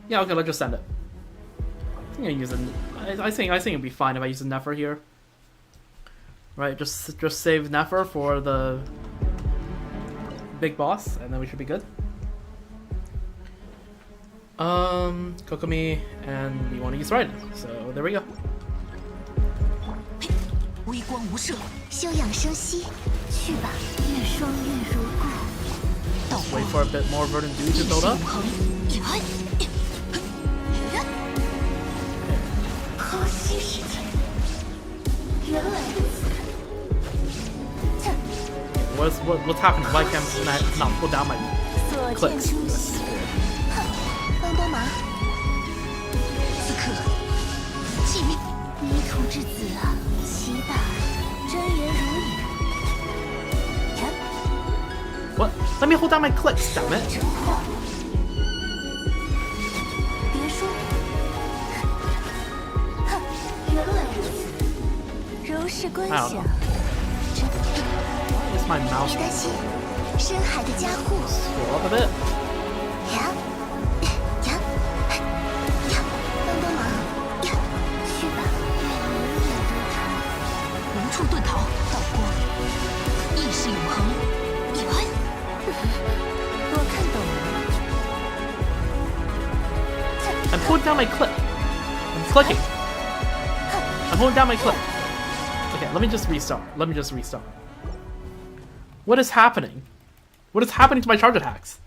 Yeah, okay, let's just send it. I think I use it. I think it'd be fine if I use the Nefer here. Right, just save Nefer for the big boss, and then we should be good. Kokomi, and we want to use Raiden, so there we go. 微光无射，休养生息，去吧，月双月如故。道 Wait for a bit more Verdant Dew to build up. 可惜时间，原来如此。 What's happening? Why can't I not pull down my 所见 clicks? 初息，帮帮忙！此刻，寂灭。迷途之子啊，奇大，真言如影。 What? Let me hold down my clicks, damn it! 真话，别说。哼，原来如此。如是观想，真。 Why is my mouse 别担心，深海的加护。 scroll up a bit? 呀呀呀！帮帮忙！呀，去吧，永远都长。无处遁逃，道光，意识永恒。我看懂了。 I'm pulling down my clip. I'm clicking. I'm holding down my clip. Okay, let me just restart. What is happening? What is happening to my charge attacks?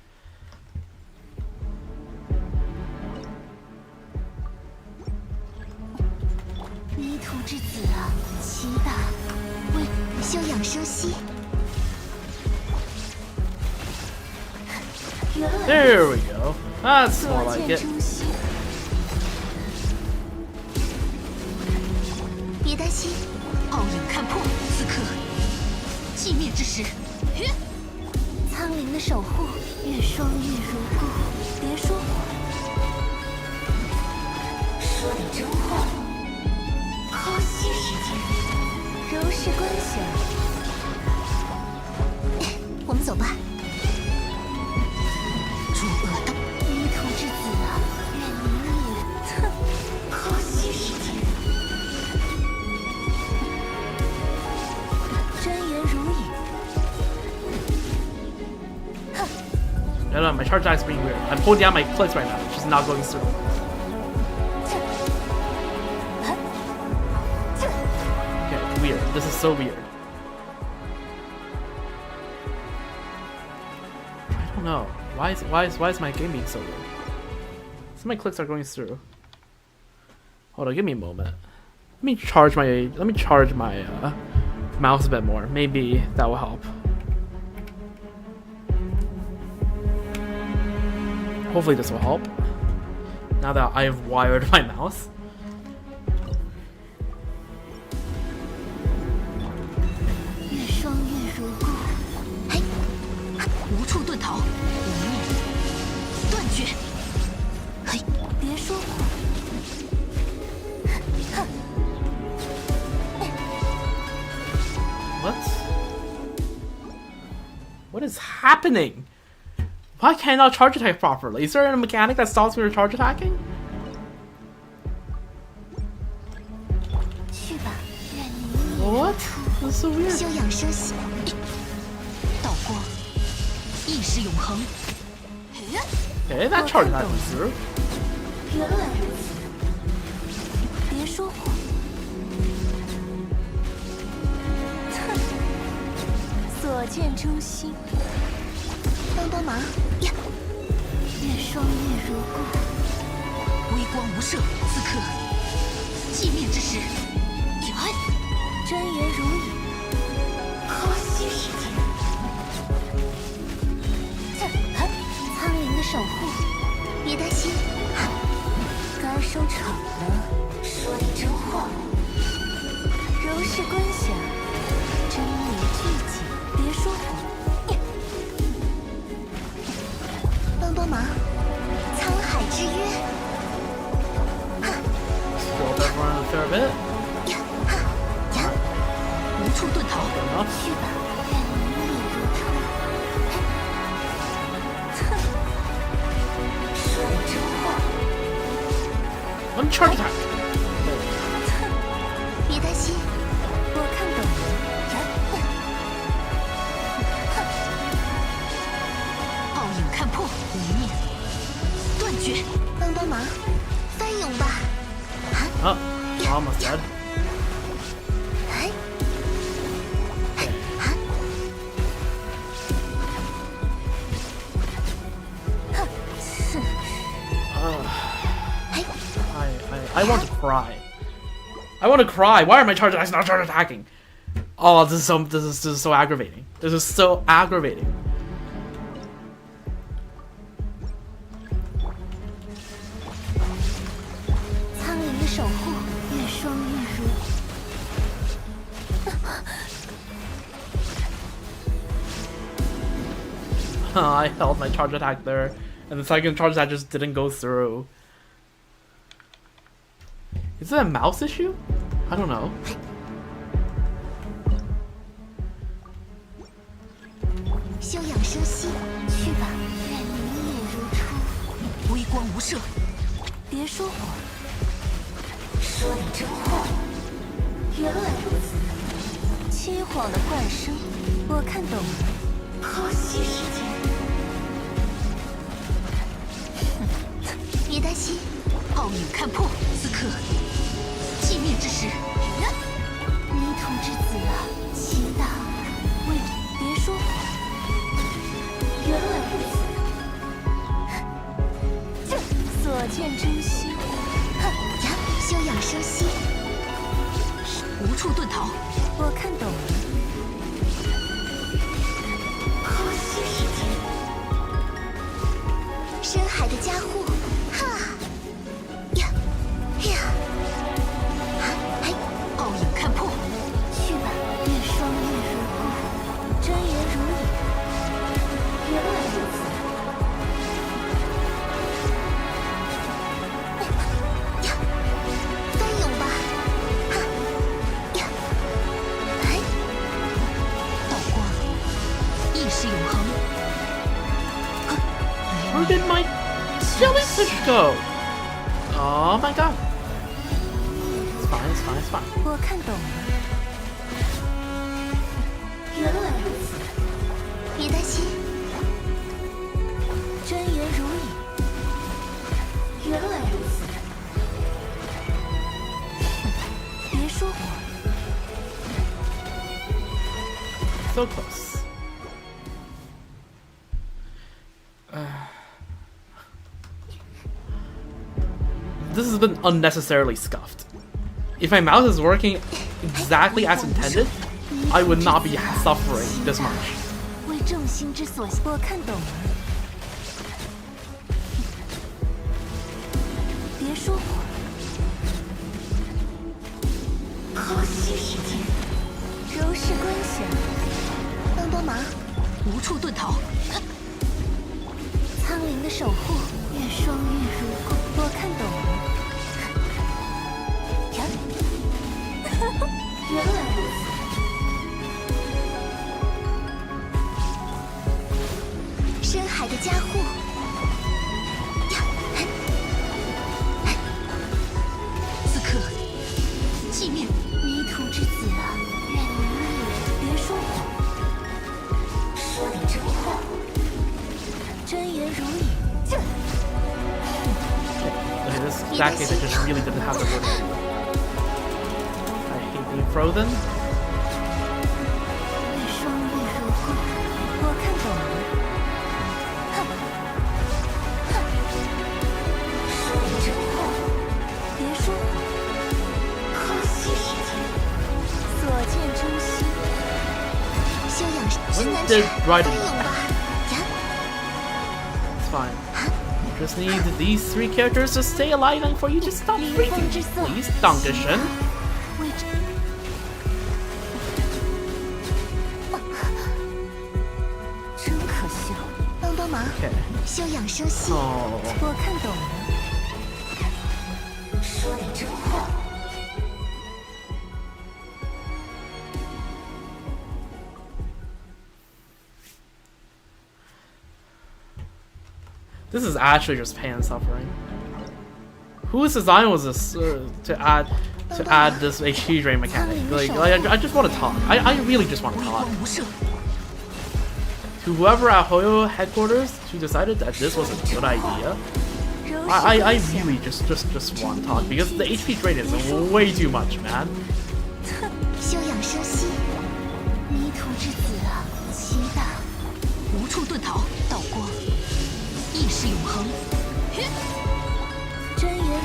There we go. That's more like it. 别担心，傲影看破，此刻寂灭之时。苍灵的守护，月双月如故。别说谎，说点真话。可惜时间，如是观想。我们走吧。诸恶道，迷途之子啊，愿你也。哼，可惜时间。真言如影。 No, my charge attack's being weird. I'm holding down my clicks right now. It's just not going through. Okay, weird. This is so weird. I don't know. Why is my game being so weird? Some of my clicks are going through. Hold on, give me a moment. Let me charge my mouse a bit more. Maybe that will help. Hopefully this will help. Now that I have wired my mouse. 月双月如故，嘿，无处遁逃，无命 What? What is happening? Why can't I charge attack properly? Is there a mechanic that stops me from charge attacking? 去吧，愿你 What? That's so weird. 休养生息。道光，意识永恒。 Okay, that charge attack was through. 原来如此，别说谎。哼，所见中心。帮帮忙呀！愿双月如故。微光无射，此刻寂灭之时。真言如影，呼吸时间。苍灵的守护，别担心。该收场了，说点真话。柔氏观想，真理聚集，别说谎。帮帮忙，沧海之约。 Spoiled everyone a fair bit. 无处遁逃。 去吧，愿明丽如初。哼，说点真话。 One charge attack. 别担心，我看懂了。暴影看破，一念断绝。帮帮忙，翻涌吧。 Oh, almost dead. 哎， I want to cry. I want to cry. Why are my charge attacks not charge attacking? Oh, this is so aggravating. This is so aggravating. 苍灵的守护，愿双月如。I held my charge attack there, and the second charge attack just didn't go through. Is it a mouse issue? I don't know. 休养生息，去吧，愿明月如初。微光无射。别说谎，说点真话。原来如此，凄惶的幻声，我看懂了。呼吸时间。别担心，暴影看破，此刻寂灭之时。迷途之子啊，祈祷，为别说谎。原来如此，所见真心。哼呀，休养生息。无处遁逃。我看懂了。呼吸时间。深海的加护，哈呀呀，哎，暴影看破。去吧，愿双月如故，真言如影。原来如此。呀，翻涌吧，哈呀，哎，道光，意识永恒。 Where did my jellyfish go? Oh my god. It's fine, it's fine, it's fine. 我看懂了。原来如此，别担心。真言如影。原来如此。别说谎。 So close. This has been unnecessarily scuffed. If my mouse is working exactly as intended, I would not be suffering this much. 为众星之所，我看懂了。别说谎。呼吸时间。柔氏观想，帮帮忙。无处遁逃。苍灵的守护，愿双月如故。我看懂了。呀，原来如此。that case, I just really didn't have the word. I hate being frozen. 越霜越如故，我看懂了。哼，哼，说的真话，别说，可惜时间，所见珍惜。修养是难吃，翻涌吧，呀。It's fine. Just need these 3 characters to stay alive and for you to stop freaking. Please, Dankeschön. 真可笑，帮帮忙， Okay. 休养生息。 Oh. 我看懂了，说的真话。 This is actually just pain and suffering. Whose design was this to add this HP drain mechanic? Like I just want to talk. I really just want to talk. To whoever at Hoyo headquarters who decided that this was a good idea, I really just want to talk because the HP drain is way too much, man. 休养生息，迷途之子啊，期待。无处遁逃，道光，意识永恒。真言如影。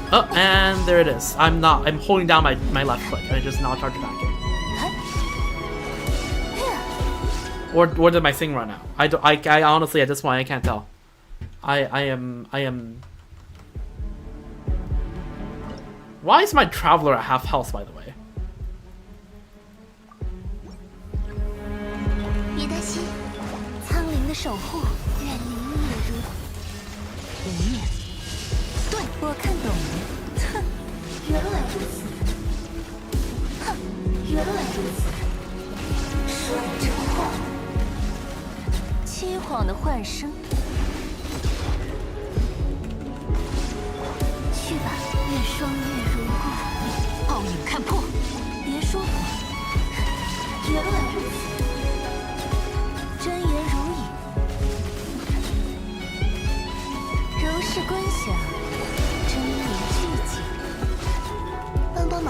Oh, and there it is. I'm holding down my left click and it just not charged back in. Or did my thing run out? I honestly at this point I can't tell. I am. Why is my traveler at half health, by the way? 别担心，苍灵的守护，愿灵也如无念。对，我看懂了。哼，原来如此。哼，原来如此。说的真话。凄惶的幻声。去吧，越霜越如故。暴影看破。别说谎。原来如此。 真言如影，柔氏观想，真言俱景。帮帮忙！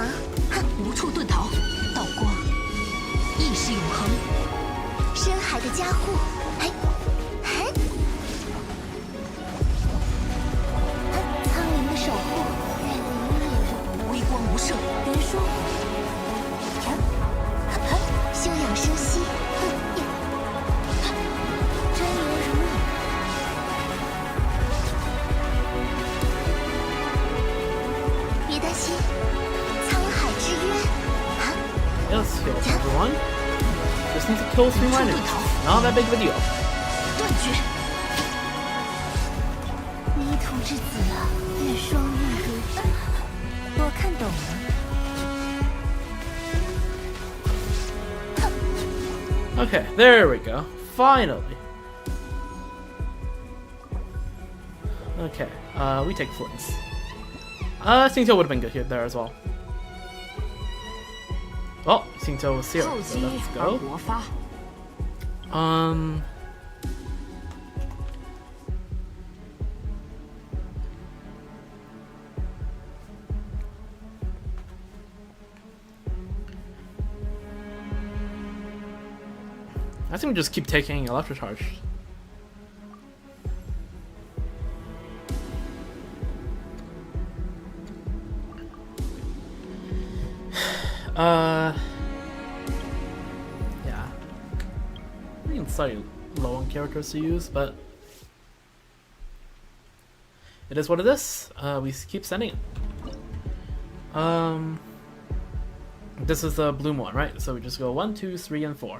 哼，无处遁逃，道光，意识永恒。深海的加护，哎，哎，苍灵的守护，愿灵也如微光无射。别说谎。休养生息。真言如影。别担心，沧海之渊。啊！ Yes, heal everyone. Just need to kill 3 enemies. Not that big of a deal. 断绝。迷途之子啊，越霜越如故。我看懂了。 Okay, there we go. Finally. Okay, we take flints. Xingqiu would have been good here there as well. Oh, Xingqiu was here, 厚 so 积 let's 而 go. 薄发。 I think we just keep taking electric charge. Yeah. I think it's slightly low on characters to use, but it is what it is. We keep sending it. This is the bloom one, right? So we just go 1, 2, 3, and 4.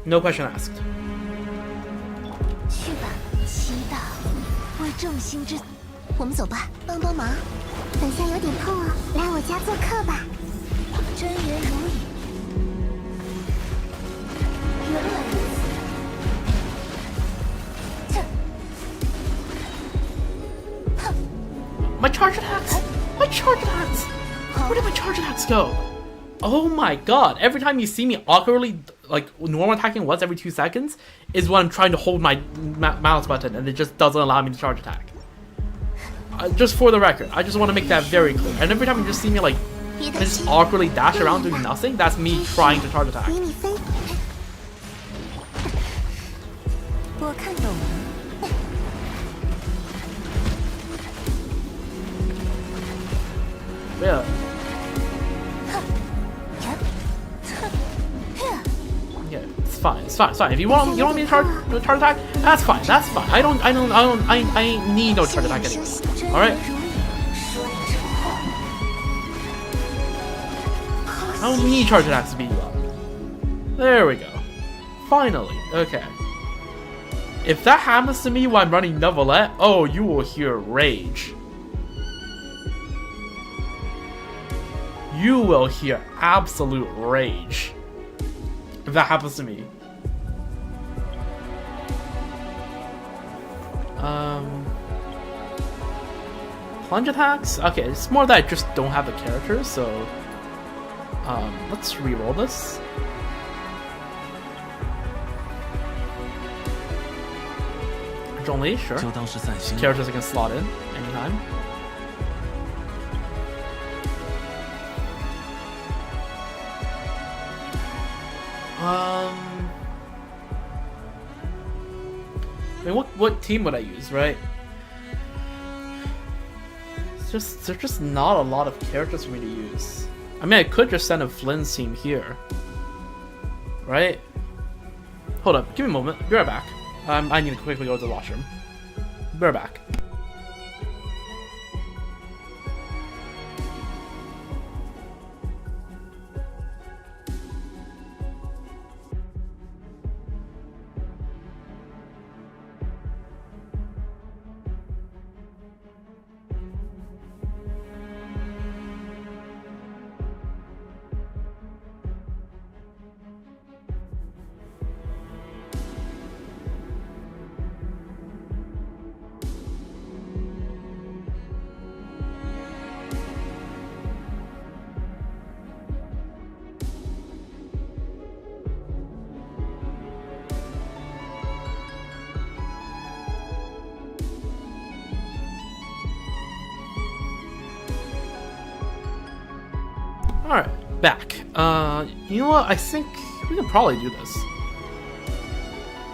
No question asked. 去吧，祈祷，为众星之，我们走吧，帮帮忙。等下有点痛哦，来我家做客吧。真言如影，原来如此。My charge attacks! My charge attacks! Where did my charge attacks go? Oh my god, every time you see me awkwardly, like, normal attacking once every 2 seconds, is when I'm trying to hold my mouse button and it just doesn't allow me to charge attack. Just for the record, I just want to make that very clear. And every time you just see me, like, just awkwardly dash around doing nothing, that's me trying to charge attack. Yeah. Yeah, it's fine. It's fine. If you want me to charge attack, that's fine. I need no charge attack anyway. All right. I don't need charge attacks to beat you up. There we go. Finally. Okay. If that happens to me while I'm running Novelette, oh, you will hear rage. You will hear absolute rage if that happens to me. Plunge attacks? Okay, it's more that I just don't have the characters, so let's reroll this. Only, sure. Characters I can slot in anytime. I mean, what team would I use, right? There's just not a lot of characters for me to use. I mean, I could just send a Flynn's team here, right? Hold up, give me a moment. Be right back. I need to quickly go to the washroom. Be right back. Alright, back. You know what? I think we can probably do this.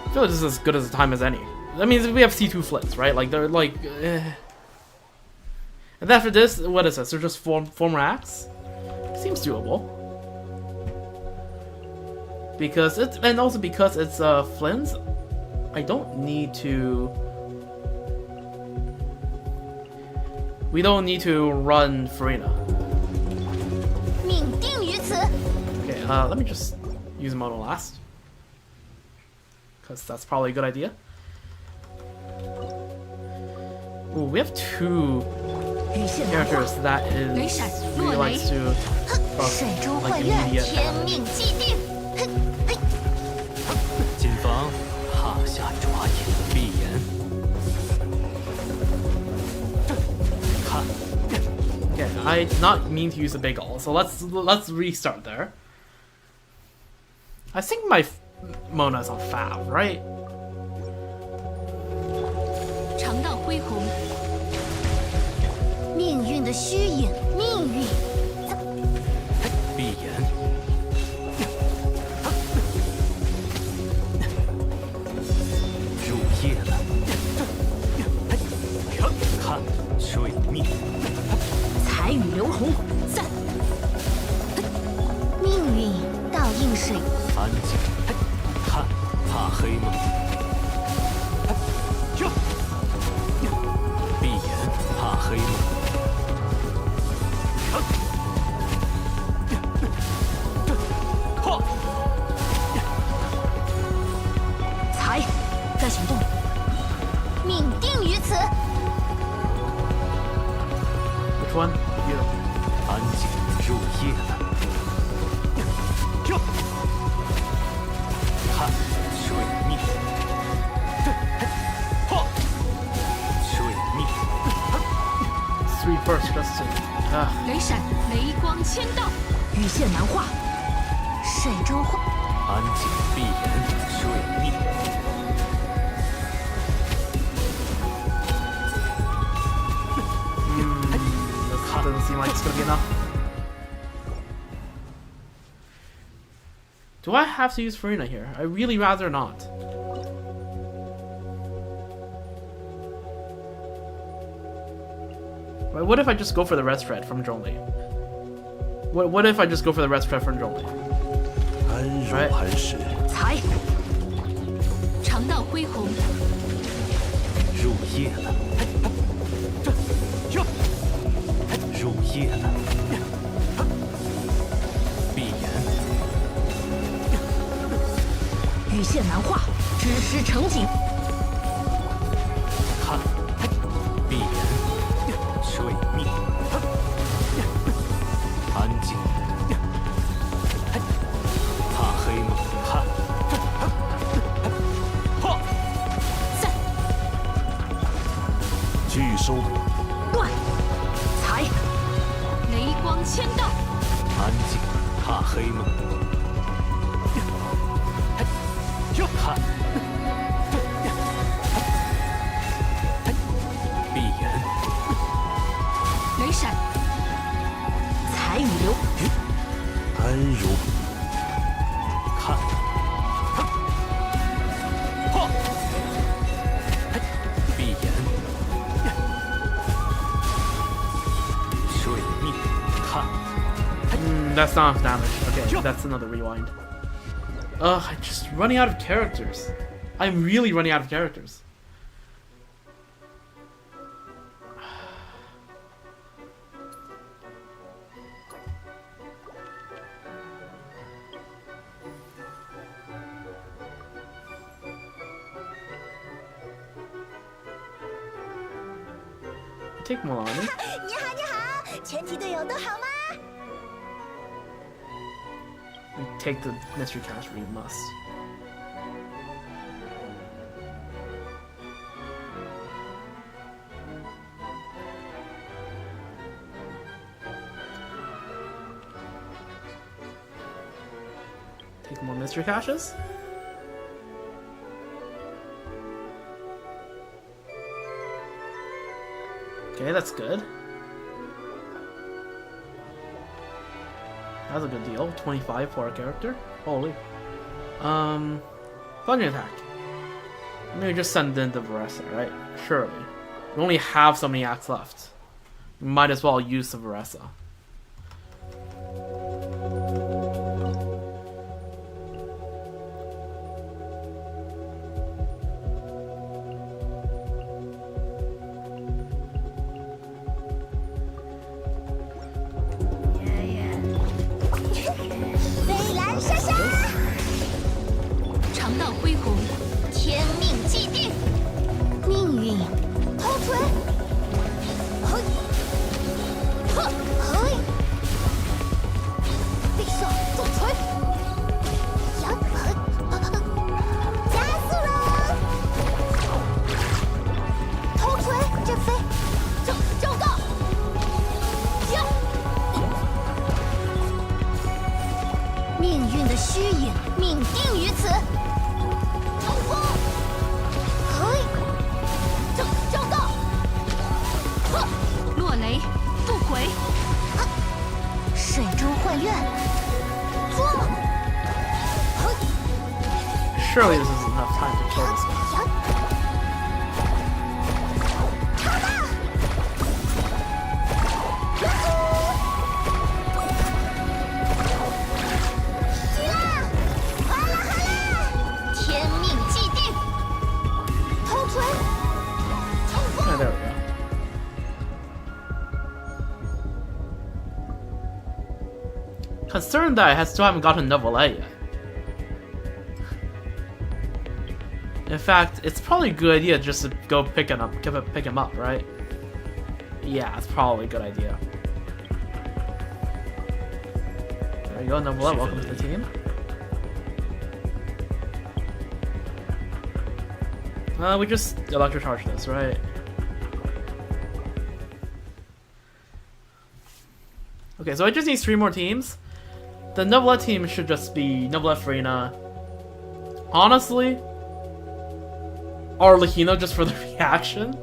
I feel like this is as good as a time as any. That means we have C2 Flits, right? Like, they're like... And after this, what is this? They're just four more acts? Seems doable. Because it's... And also because it's Flynn's, I don't need to... We don't need to run Farina. Okay, let me just use Mono last. Because that's probably a good idea. Ooh, we have 2 characters that is really likes to like immediate. 谨防帕下爪眼闭眼。看。 Okay, I did not mean to use a big ult, so let's restart there. I think my Mona's on Fab, right? 尝到恢宏，命运的虚影，命运。闭眼。入夜了。看，水逆。 彩雨流红，散。命运倒映水。安静，看，怕黑吗？闭眼，怕黑吗？才，在行动。命定于此。 Which one? You. 安静，入夜了。看，水逆。水逆。 3 first, just to. 雷闪，雷光千道。羽线难画，水中画。安静，闭眼，水逆。Doesn't seem like it's gonna be enough. Do I have to use Farina here? I really rather not. What if I just go for the red thread from Zhongli? What if I just go for the red thread from Zhongli? 安如磐石，才，长道恢宏，入夜了。入夜了。闭眼。羽线难画，知识成景。看，闭眼，水逆。安静。怕黑吗？看。在。拒收。断。才。雷光千道。安静。怕黑吗？看。闭眼。雷闪。才雨流。安如。看。闭眼。水逆。看。That's not enough damage. Okay, that's another rewind. I'm just running out of characters. I'm really running out of characters. Take Milani. 你好，你好，全体队友都好吗？ We take the mystery cache, we must. Take more mystery caches? Okay, that's good. That's a good deal. 25 for a character. Holy. Thunder attack. Maybe just send in the Varesa, right? Surely. We only have so many acts left. We might as well use the Varesa. Surely this is enough time to kill this guy. Oh, there we go. Concerned that I still haven't gotten level A yet. In fact, it's probably a good idea just to go pick him up, right? Yeah, it's probably a good idea. There you go, Nebula, welcome to the team. We just electrocharge this, right? Okay, so I just need 3 more teams. the Novelette team should just be Novelette Farina. Honestly, Arlecchino just for the reaction.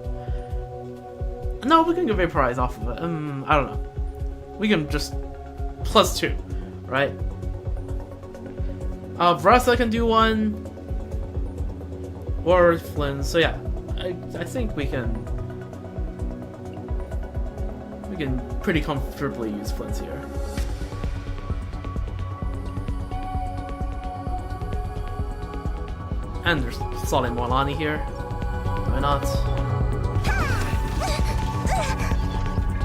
No, we can give a prize off of it. I don't know. We can just +2, right? Vrasa can do one, or Flynn. So yeah, I think we can pretty comfortably use Flynn's here. And there's Solid Molani here. Why not?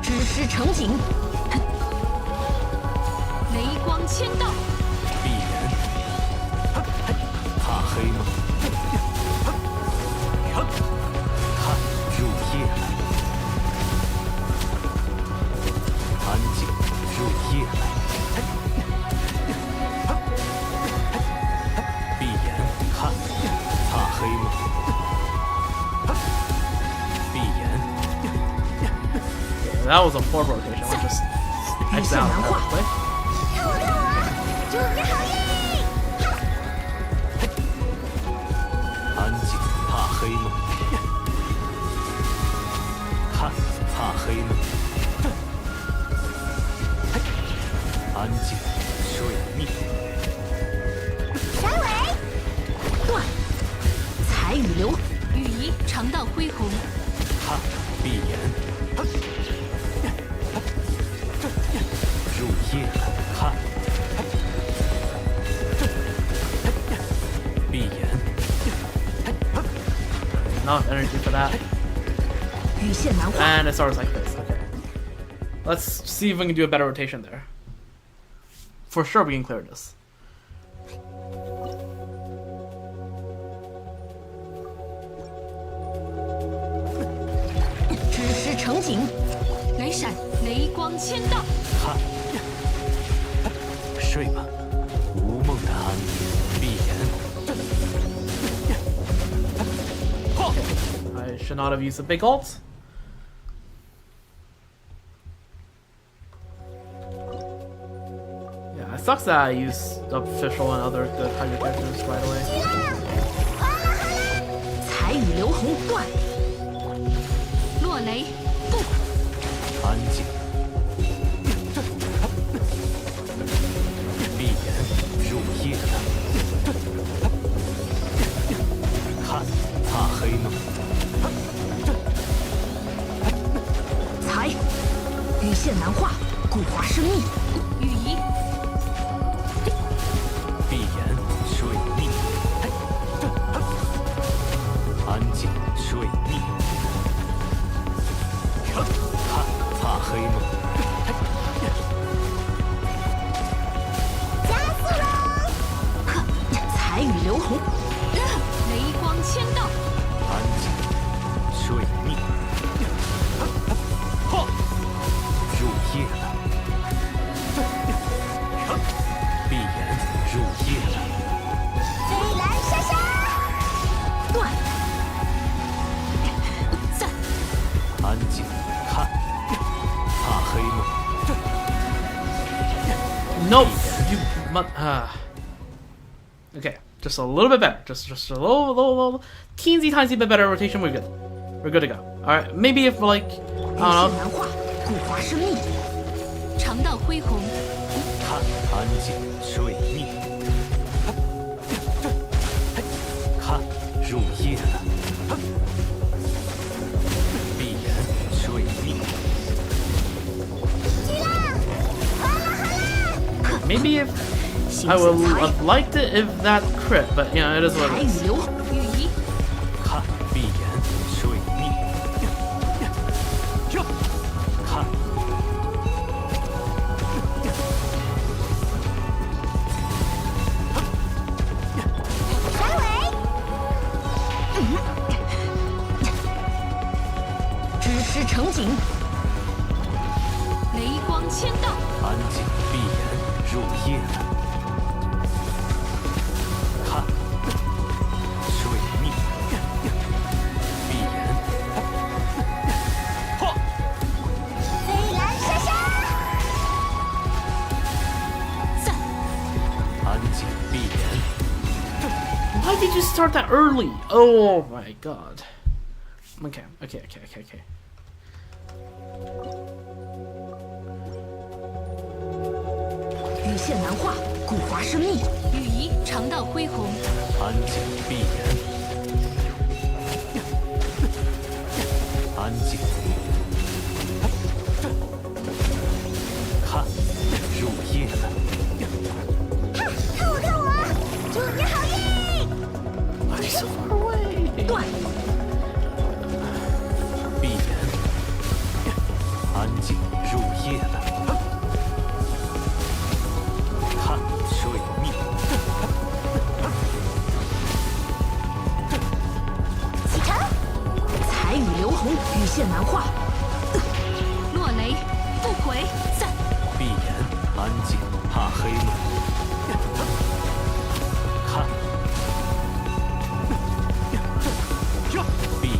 知识成景，雷光签到，闭眼，怕黑吗？看，入夜了，安静，入夜了。闭眼看，怕黑吗？闭眼。 That was a poor rotation. Let's just X out perfectly. 看我，准备好耶！安静，怕黑吗？看，怕黑吗？安静，水逆。甩尾，断，彩雨流，羽翼长到恢宏，看，闭眼。 入夜了，看，闭眼。 Enough energy for that. 羽线难画， And it starts like this. Okay. Let's see if we can do a better rotation there. For sure we can clear this. 知识成景，雷闪，雷光签到，看，睡吧，无梦的安宁，闭眼。 I should not have used the big ult. Yeah, it sucks that I used the official and other good Hydra characters right away. 彩雨流红断，落雷不，安静，闭眼，入夜了。看，怕黑吗？ 彩，羽线难画，古华生密，羽翼，闭眼，水逆。安静，水逆。看，怕黑吗？ 加速喽！呵，彩雨流红，雷光签到，安静，水逆。入夜了。闭眼，入夜了。飞蓝莎莎，断，散，安静，看，怕黑吗？ Nope. You Okay, just a little bit better. Just a little teensy tiny bit better rotation. We're good. We're good to go. All right. Maybe if like 羽 I 线 don't know. 难画，古华生密，长到恢宏，看，安静，水逆。看，入夜了。闭眼，水逆。 Maybe if 行 I 星 would 彩， have liked it if that crit, but you know it is what 彩 it 雨 is. 流羽翼，看，闭眼，水逆。看，甩尾，知识成景，雷光签到，安静，闭眼，入夜了。看，水逆。闭眼。飞蓝莎莎，散， Why did you start that early? Oh my god. Okay. 羽线难画，古华生密。羽仪尝到恢宏。安静，闭眼。安静。看，入夜了。看我！祝你好运！ Why so far away? 断。闭眼。安静，入夜了。看，水逆。启程。彩雨流红，羽线难画。落雷，不回，散。闭眼，安静，怕黑吗？看，闭眼，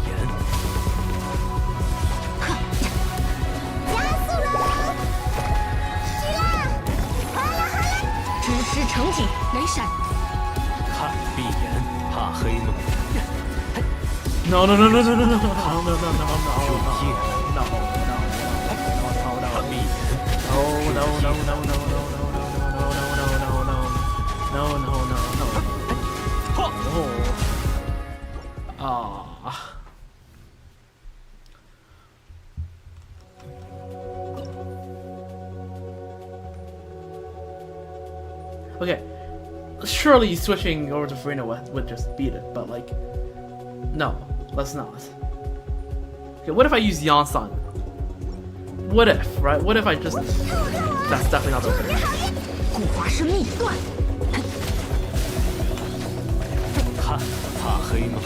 加速了！去啦！好了！知师成景，雷闪。看，闭眼，怕黑吗？ No. 入夜，No. 闭眼， Okay, surely switching over to Farina would just beat it, but like, no, let's not. Okay, what if I use Yansan? What if, right? What if I just... That's definitely not okay. 古华生密断。看，怕黑吗？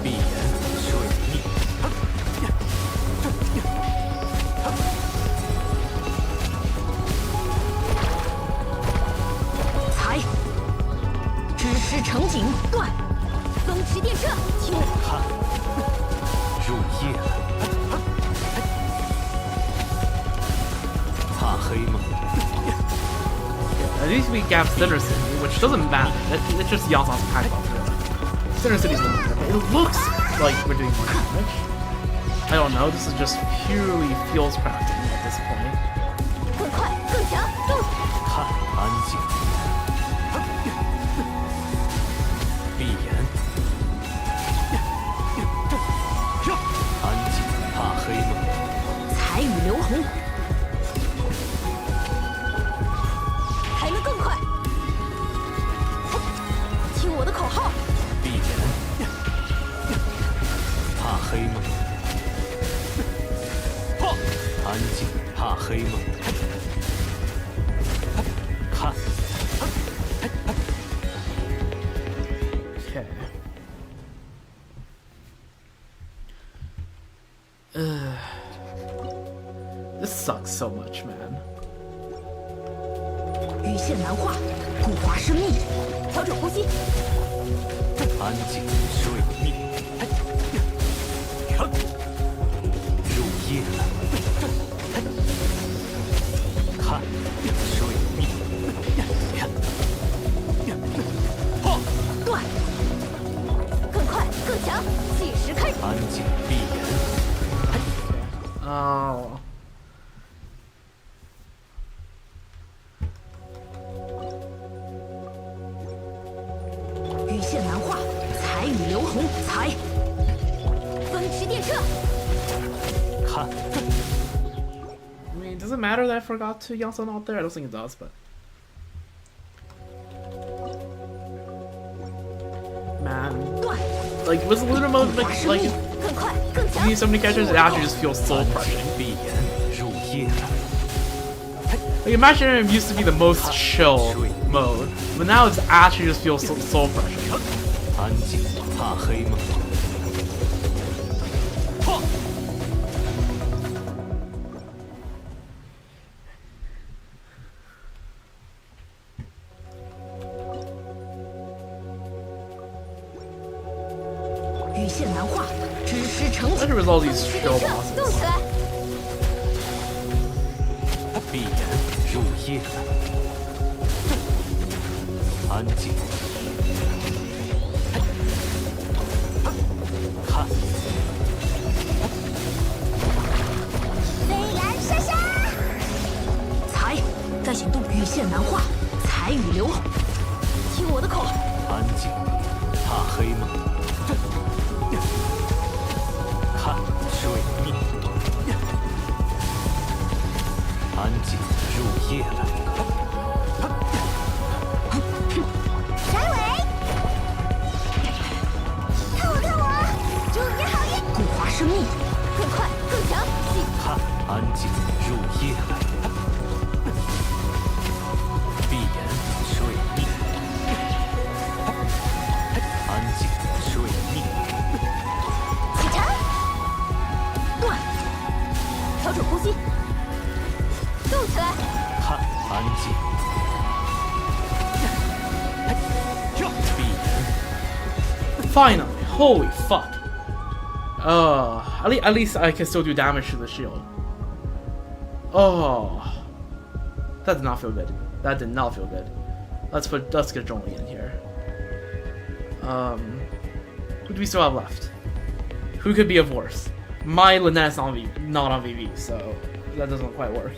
闭眼，水逆。才。知师成景断。风驰电掣，听我。看，入夜了。怕黑吗？ At least we have Center City, which doesn't matter. It's just Yansan's attack buff. Center City's the one. It looks like we're doing more damage. I don't know, this is just purely feels crafting at this point. 更快，更强，动！看，安静。闭眼。安静，怕黑吗？彩雨流红。还能更快！听我的口号！闭眼。怕黑吗？安静，怕黑吗？看， Okay. This sucks so much, man. 羽线难画，古华生密。调整呼吸。安静，水逆。入夜了。看，水逆。断。更快，更强，计时开始。安静，闭眼。 Oh. 羽线难画，彩雨流红，彩。风驰电掣。看， I mean, does it matter that I forgot to Yansan out there? I don't think it does, but... Man. 断。 Like, with Lunar mode, like 更快，更 you 强。 need so many characters, it actually just feels soul 安静 crushing. 闭眼，入夜了。 Like, Imaginarium used to be the most chill mode, but now it actually just feels soul crushing. 安静，怕黑吗？羽线难画，知师成景。 Especially with all these 风驰 show 电掣，动 bosses. 起来！闭眼，入夜了。安安静。看，飞蓝莎莎，财，该行动羽线难画，财与流。听我的口。安静。怕黑吗？看，水逆。安静，入夜了。甩尾，看我看我，祝你好运。古华生命，更快更强，看，安静，入夜了。闭眼，水逆。安静，水逆。启程，断，调整呼吸，动起来。看，安静。闭眼。 Finally, holy fuck. At least I can still do damage to the shield. Oh, that did not feel good. That did not feel good. Let's get Jolie in here. Who do we still have left? Who could be of worse? My Lynette's not on VV, so that doesn't quite work.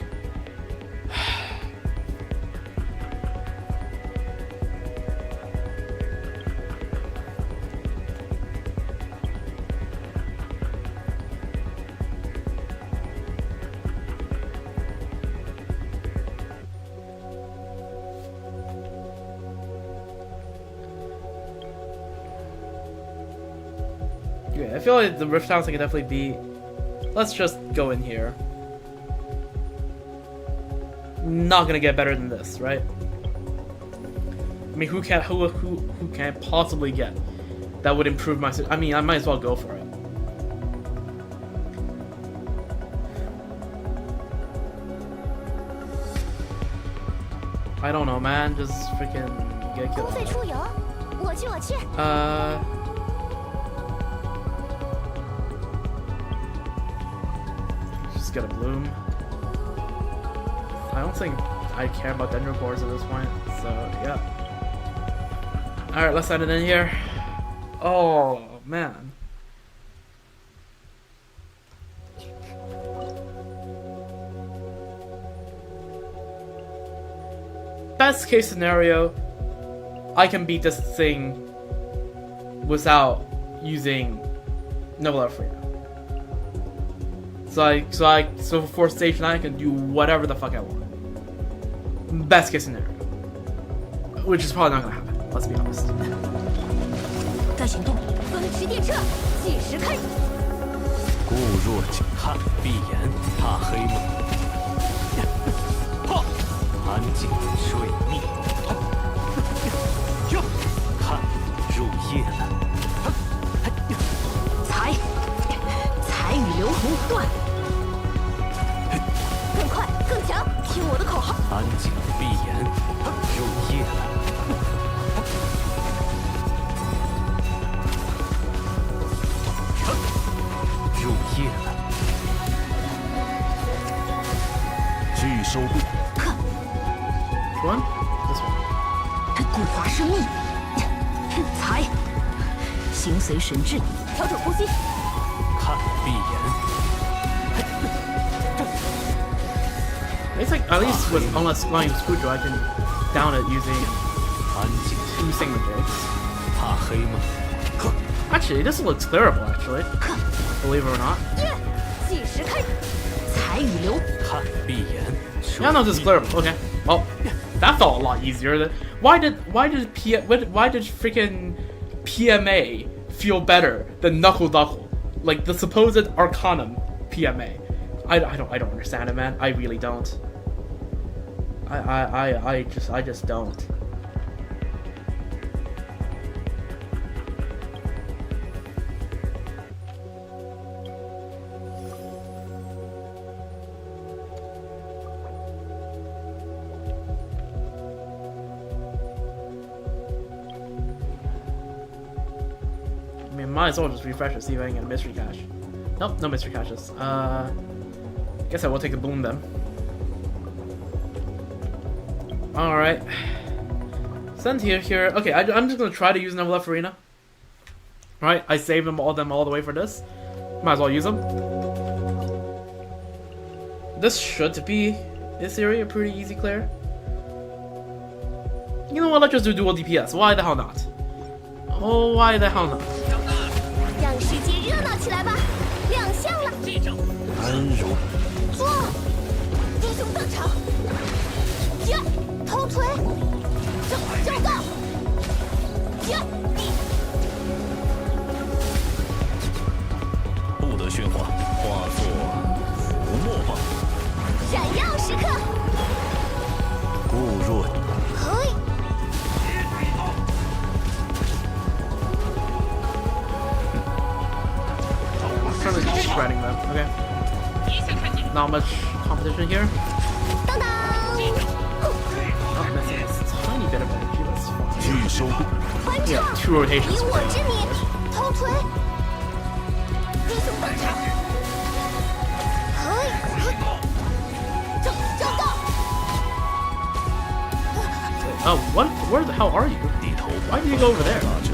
Yeah, I feel like the Rift House I could definitely beat. Let's just go in here. Not gonna get better than this, right? I mean, who can possibly get that would improve my? I mean, I might as well go for it. I don't know, man. Just freaking get 公 killed. 费出游，我去我去。 Just get a bloom. I don't think I care about Dendrocores at this point, so yeah. Alright, let's end it in here. Oh, man. Best case scenario, I can beat this thing without using Noble Level Freedom. So for stage 9 I can do whatever the fuck I want. Best case scenario. Which is probably not gonna happen, let's be honest. 该行动。风驰电掣，计时开始。固若金看，闭眼，怕黑吗？安静，水逆。看，入夜了。财与流同断。更快更强，听我的口号。安静，闭眼，入夜了。入夜了。拒收步。 Which one? This one. 古华生命，财，形随神智。调整呼吸，看，闭眼。 It's like, at least with unless flying Screwdriver, I can down it using 安静， 2 Sigma-Jigs. 怕黑吗？ Actually, this looks clearable, actually. Believe it or not. 计时开始。财与流。看，闭眼。 Yeah, no, this is clearable. Okay. Well, that felt a lot easier. Why did freaking PMA feel better than Knuckle Knuckle? Like the supposed Arcanum PMA. I don't understand it, man. I really don't. I just don't. I mean, might as well just refresh it, see if I can get a mystery cache. Nope, no mystery caches. Guess I will take the boom then. Alright. Send here. Okay, I'm just gonna try to use Level Up Arena. Right, I saved them all the way for this. Might as well use them. This should be, in theory, a pretty easy clear. You know what? Let's just do dual DPS. Why the hell not? Oh, why the hell not? 让世界热闹起来吧！亮相了，安如做，英雄登场，耶，头锤，正道，耶，不得喧哗，化作浮沫吧。闪耀时刻，固若嘿， Trying to keep shredding them. Okay. Not much competition here. 当当， Not missing a tiny bit of energy. That's fine. 巨收，欢 Yeah, 唱， two rotations. 以我之名，头锤，英雄登场，嘿，正道， Oh, what? Where the hell are you? 低头 Why did you go over there? 大者，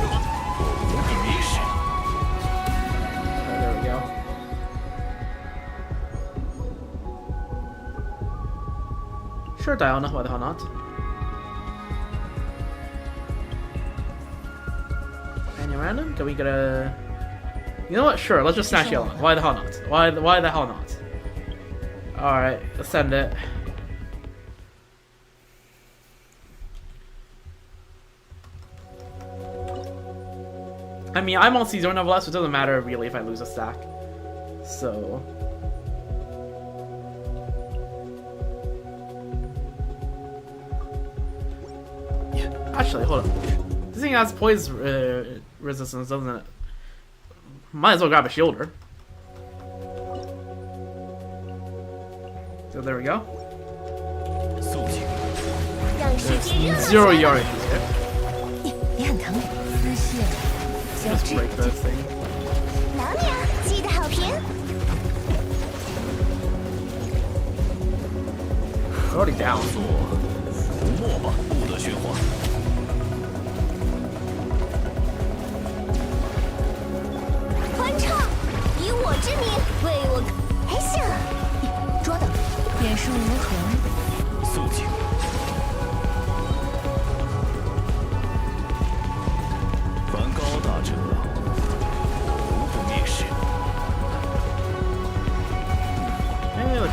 我无不迷失。 There we go. Sure, Diana. Why the hell not? Any random? Can we get a? You know what? Sure. Let's just snatch yellow. Why the hell not? Why the hell not? All right. Let's send it. I mean, I'm on Sojourn nevertheless, so it doesn't matter really if I lose a stack. So. Actually, hold on. This thing has poison resistance, doesn't it? Might as well grab a shielder. So there we go. 肃静，让世界热闹起 Zero 来 yard 吧！ issues here. 你很疼，丝线，小 Just 智 break this thing. 老娘记得好评， It's already down. 做浮沫吧，不得喧哗。欢唱，以我之名为我，还行，捉等，眼术如何？肃静，凡高大者，我无不蔑视。 Hey, look,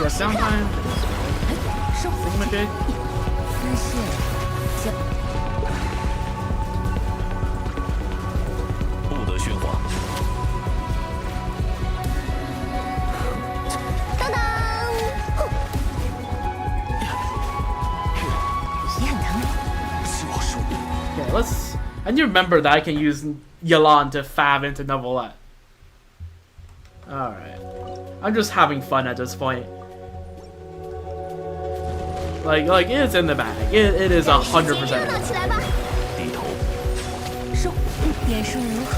just downtime. 收 Sigma Jade. 丝线，小不得喧哗，当当，呼，你很疼，是我输。 Okay, let's. I need to remember that I can use Yelan to fab into Novelette. Alright. I'm just having fun at this point. Like it's in the bag. It is 让世界 100%. 热闹起来吧！低头，收，眼术如何？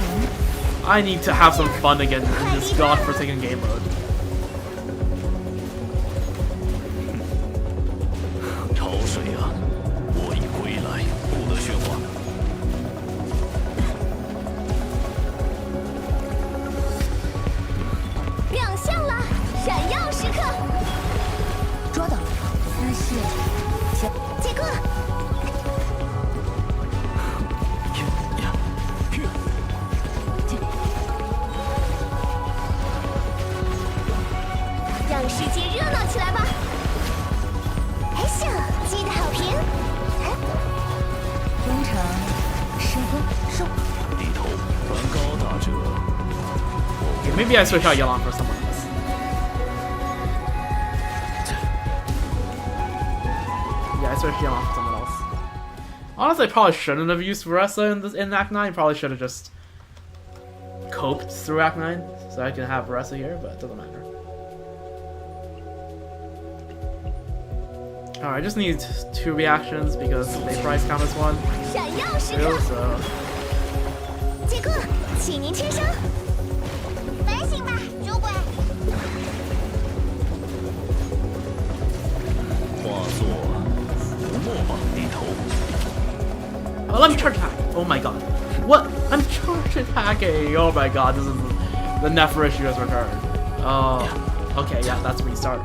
I need to have some fun again in this godforsaken game mode. 潮水啊，我已归来，不得喧哗。亮相了，闪耀时刻，捉等，丝线，小杰克，让世界热闹起来吧！还行，记得好评，工程，施工，收，低头，凡高大者， Okay, maybe I switch out Yelan for someone else. Yeah, I switched Yelan for someone else. Honestly, I probably shouldn't have used Varessa in Act 9. Probably should have just coped through Act 9 so I can have Varessa here, but it doesn't matter. Alright, I just need 2 reactions because they price count as 1. 闪耀时刻， So, 杰克，请您签声。反省吧，主管。化作浮沫吧，低头。let me charge attack. Oh my god. What? I'm charge attacking. Oh my god, this is the Nephra issue has returned. Oh, okay, yeah, that's restart.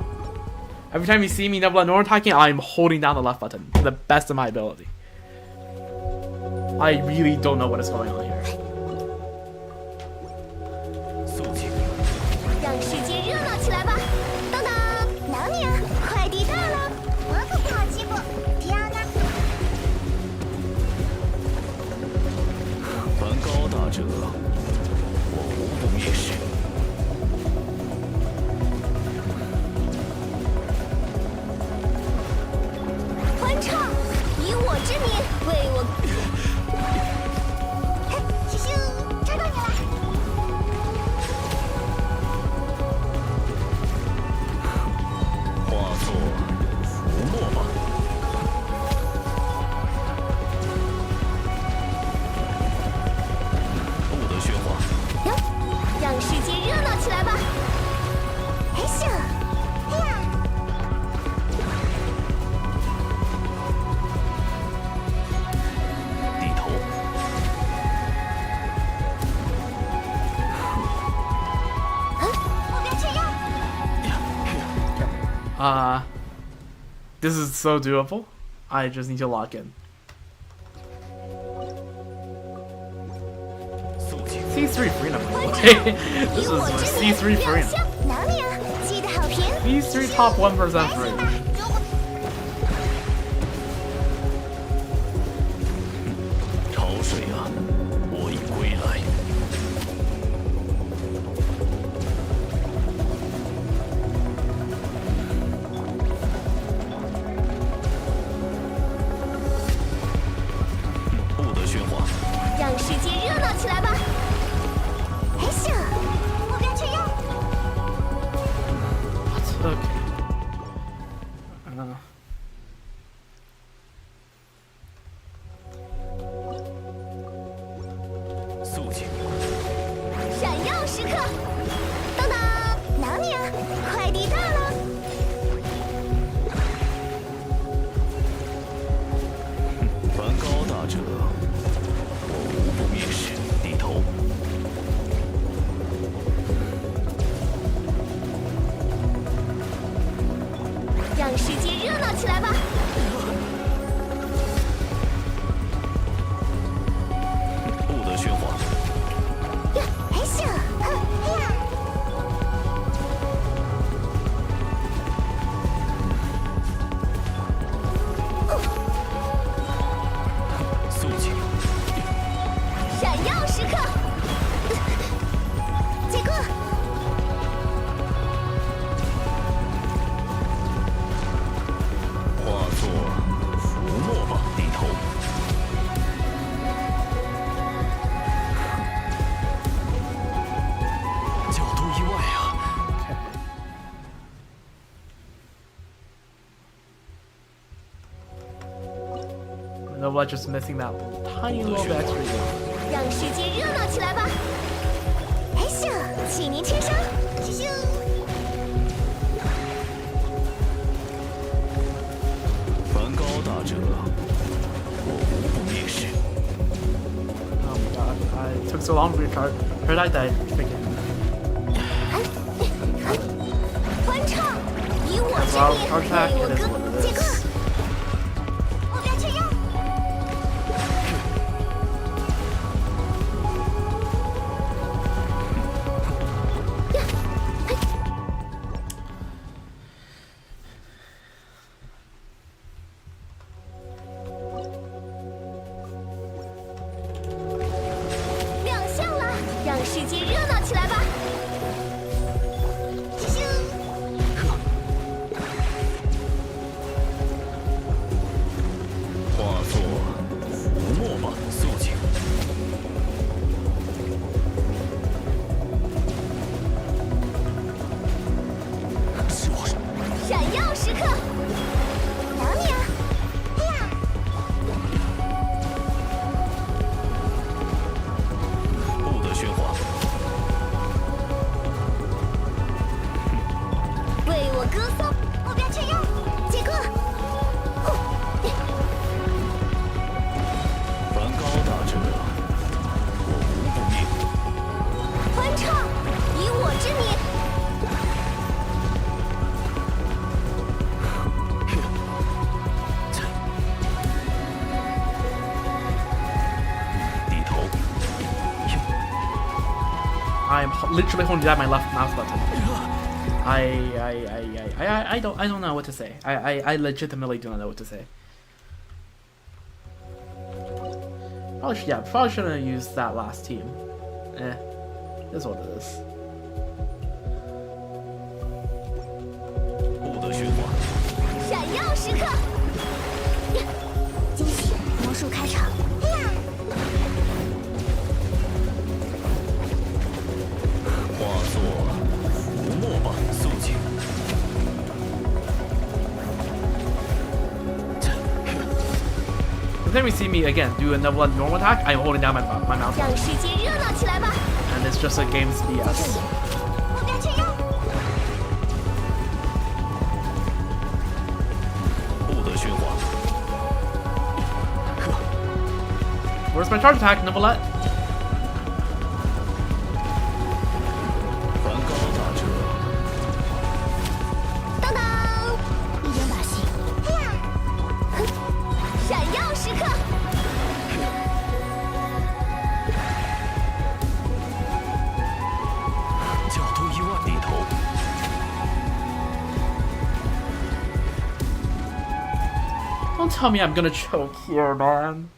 Every time you see me Nebula Nor attacking, I'm holding down the left button to the best of my ability. I really don't know what is going on here. 让世界热闹起来吧！等等，哪里啊？快递到了，我可不好欺负。迪安娜，凡高大者，我无不蔑视。欢唱，以我之名为我。咻咻，抓到你了！化作浮沫吧。不得喧哗。哟，让世界热闹起来吧！哎咻，哎呀！低头。目标确认。 This is so doable. I just need to lock in. 肃静。 C3 Freedom. Okay, this is C3 Freedom. 哪里啊？记得好评。C3 top 1% free. 潮水啊，我已归来。不得喧哗。让世界热闹起来吧！哎咻，目标确认。 Okay. Nova just missing that tiny little bit extra. 让世界热闹起来吧！哎咻，启您轻声，咻咻。凡高大者，我无不蔑视。 Oh my god, I took so long for your card. Her I died. Freaking. 欢唱，以我之名为我歌，杰克。 高 literally holding down my left mouse button. I don't know what to say. I legitimately do not know what to say. Probably shouldn't have used that last team. It is what it is. 不得喧哗。闪耀时刻，惊喜魔术开场。化作浮沫吧，肃静。The time you see me again do a double normal attack, I'm holding down my mouse. 让世界热闹起来吧！ And it's just a game's BS. 目标确认。不得喧哗。 Where's my charge attack, Novelette? 梵高大者，当当，一点把戏。哼，闪耀时刻，角度一万低头。 Don't tell me I'm gonna choke here, man.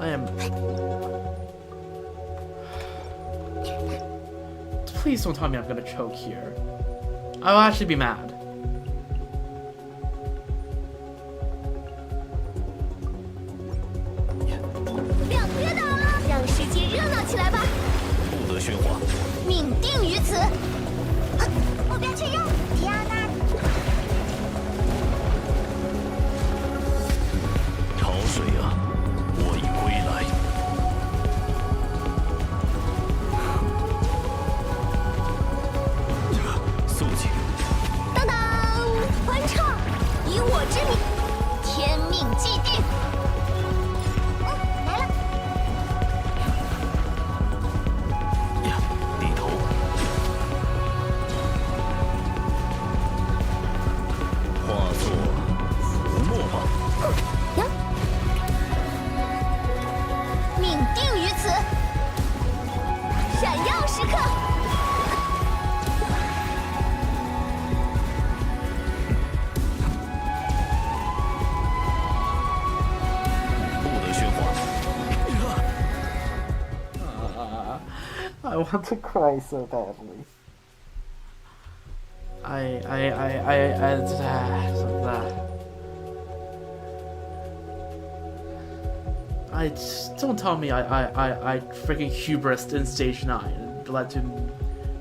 I am. Please don't tell me I'm gonna choke here. I'll actually be mad. 亮跌倒了，让世界热闹起来吧！不得喧哗。命定于此。目标确认，提奥娜。潮水啊，我已归来。肃静。当当，欢唱，以我之名，天命既定。来了。呀，低头。化作浮沫吧。呀，命定于此。闪耀时刻，不得喧哗。 I want to cry so badly. Don't tell me I freaking hubris in stage 9 and led to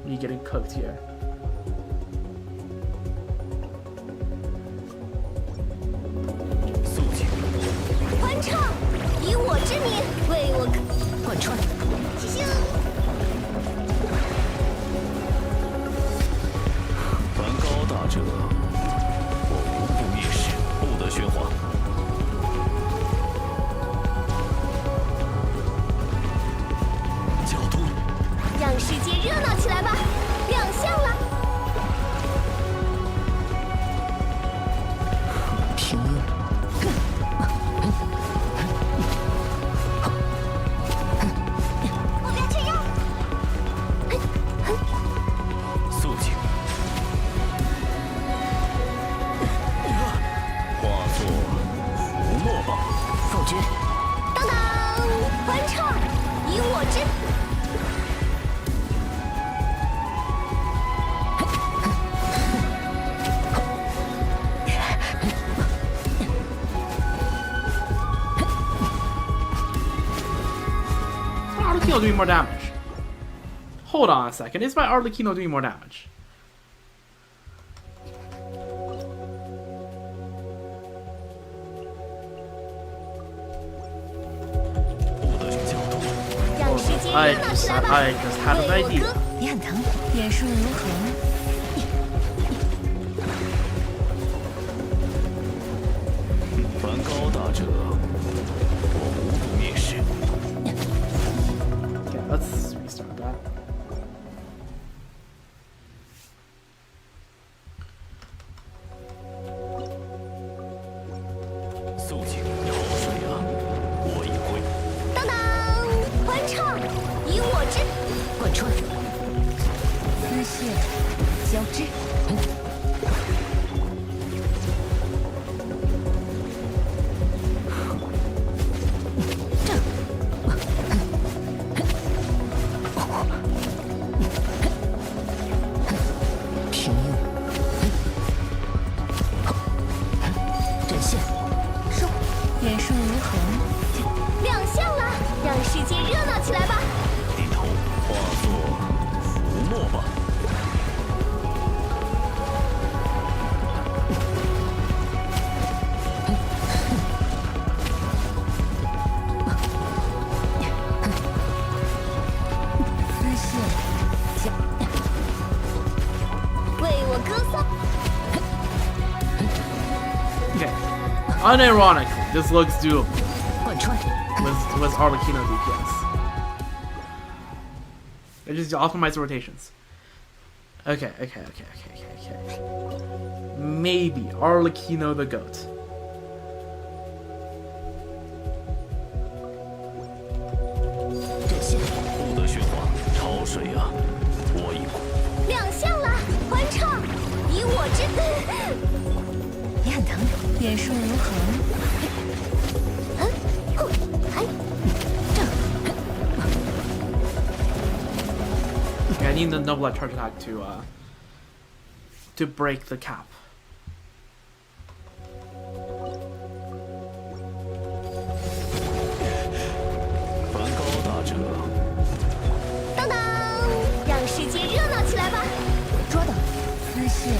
me getting cooked here. 肃静。欢唱，以我之名，为我贯穿。咻咻。梵高大者，我无不蔑视，不得喧哗。角度，让世界热闹起来吧！亮相了，平安。目标确认。肃静。化作浮沫吧。否决。当当，欢唱，以我之。Arlecchino doing more damage. Hold on a second. Is my Arlecchino doing more damage? I just had an idea. 你很疼，眼术如何？梵高大者，我无不蔑视。 Okay, let's restart that.肃静，潮水啊，我已归。当当，交织。平庸。阵线。收。远顺如恒。亮相了，让世界热闹起来吧！低头化作浮沫吧。丝线。为我歌颂。Okay. Unironically, this looks doable 贯穿。with Arlecchino DPS. They just optimize the rotations. Okay. Maybe Arlecchino the goat. 阵线。不得喧哗，潮水啊，我一股。亮相了，欢唱，以我之你很疼。远顺如恒。Okay, I need the double charge attack to break the cap. 梵高大者，当当，让世界热闹起来吧！捉到。丝线。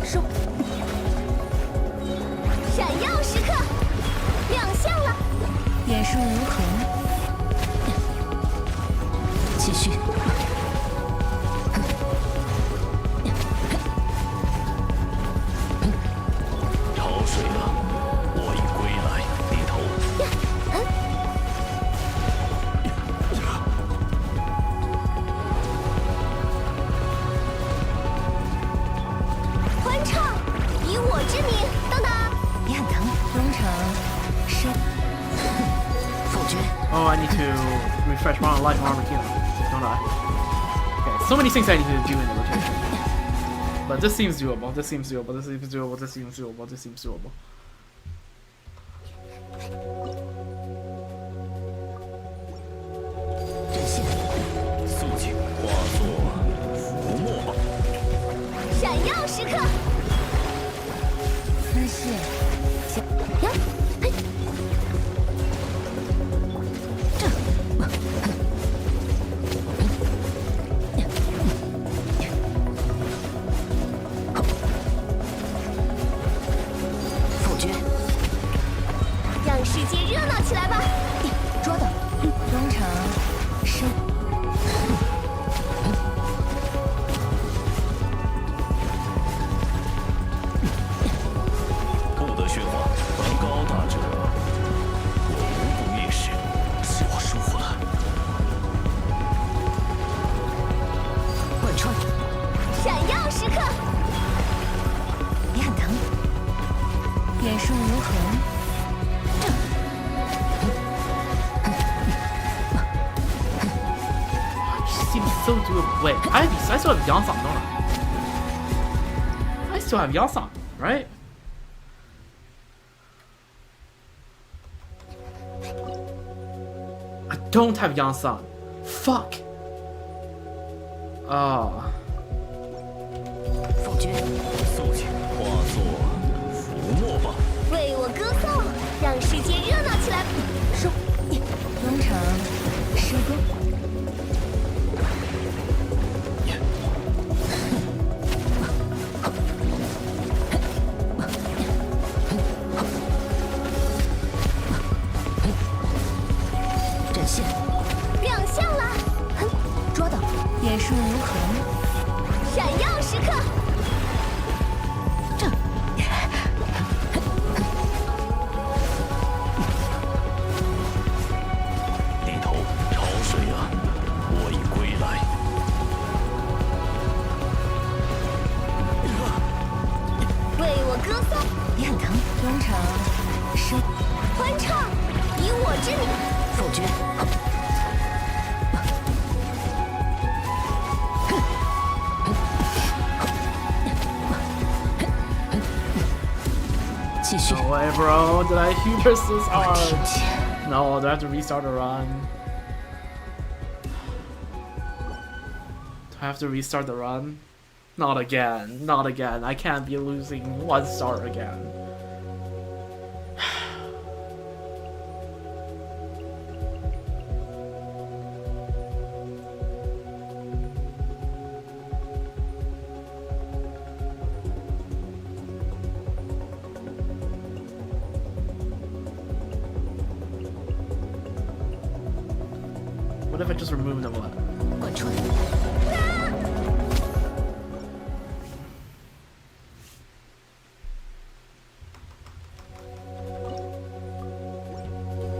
收。闪耀时刻，亮相了。远顺如恒。继续。潮水啊，我已归来，低头。欢唱，以我之名，当当。你很疼。中场。深。否决。Oh, I need to refresh my life on Arlecchino, don't I? Okay, so many things I need to do in the rotation. But this seems doable. This seems doable. This seems doable. This seems doable. This seems doable. 阵线。肃静化作浮沫吧。闪耀时刻，丝线。呀，嘿，否决。让世界热闹起来吧！捉到。中场。深。不得喧哗，梵高大者，我无不蔑视。是我疏忽了。贯穿。闪耀时刻，你很疼。远顺如恒。Seems so doable. Wait, I still have Yansan, don't I? I still have Yansan, right? I don't have Yansan. Fuck. Ah. 否决。肃静化作浮沫吧。为我歌颂，让世界热闹起来！收。中场。深耕。阵线。亮相了，捉到。远顺如恒。闪耀时刻，低头，潮水啊，我已归来。为忠诚，生，欢唱，以我之名。否决。继续。 No way, bro. Did I hubris this 我 hard? 听见。 No, do I have to restart the run? Do I have to restart the run? Not again. Not again. I can't be losing 1 star again. What if I just remove them all? 贯穿。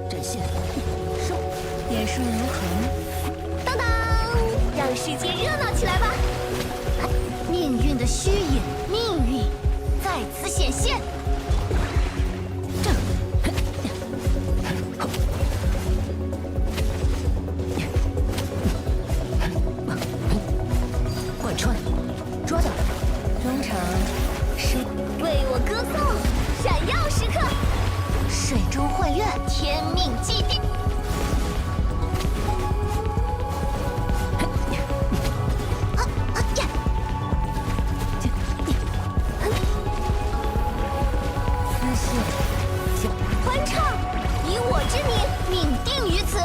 展现。收。眼顺如恒。当当，让世界热闹起来吧！命运的虚影，命运在此显现。正。贯穿。抓到。忠诚。生。为我歌颂，闪耀时刻。水中幻月。天命既定。丝线。欢唱，以我之名，命定于此。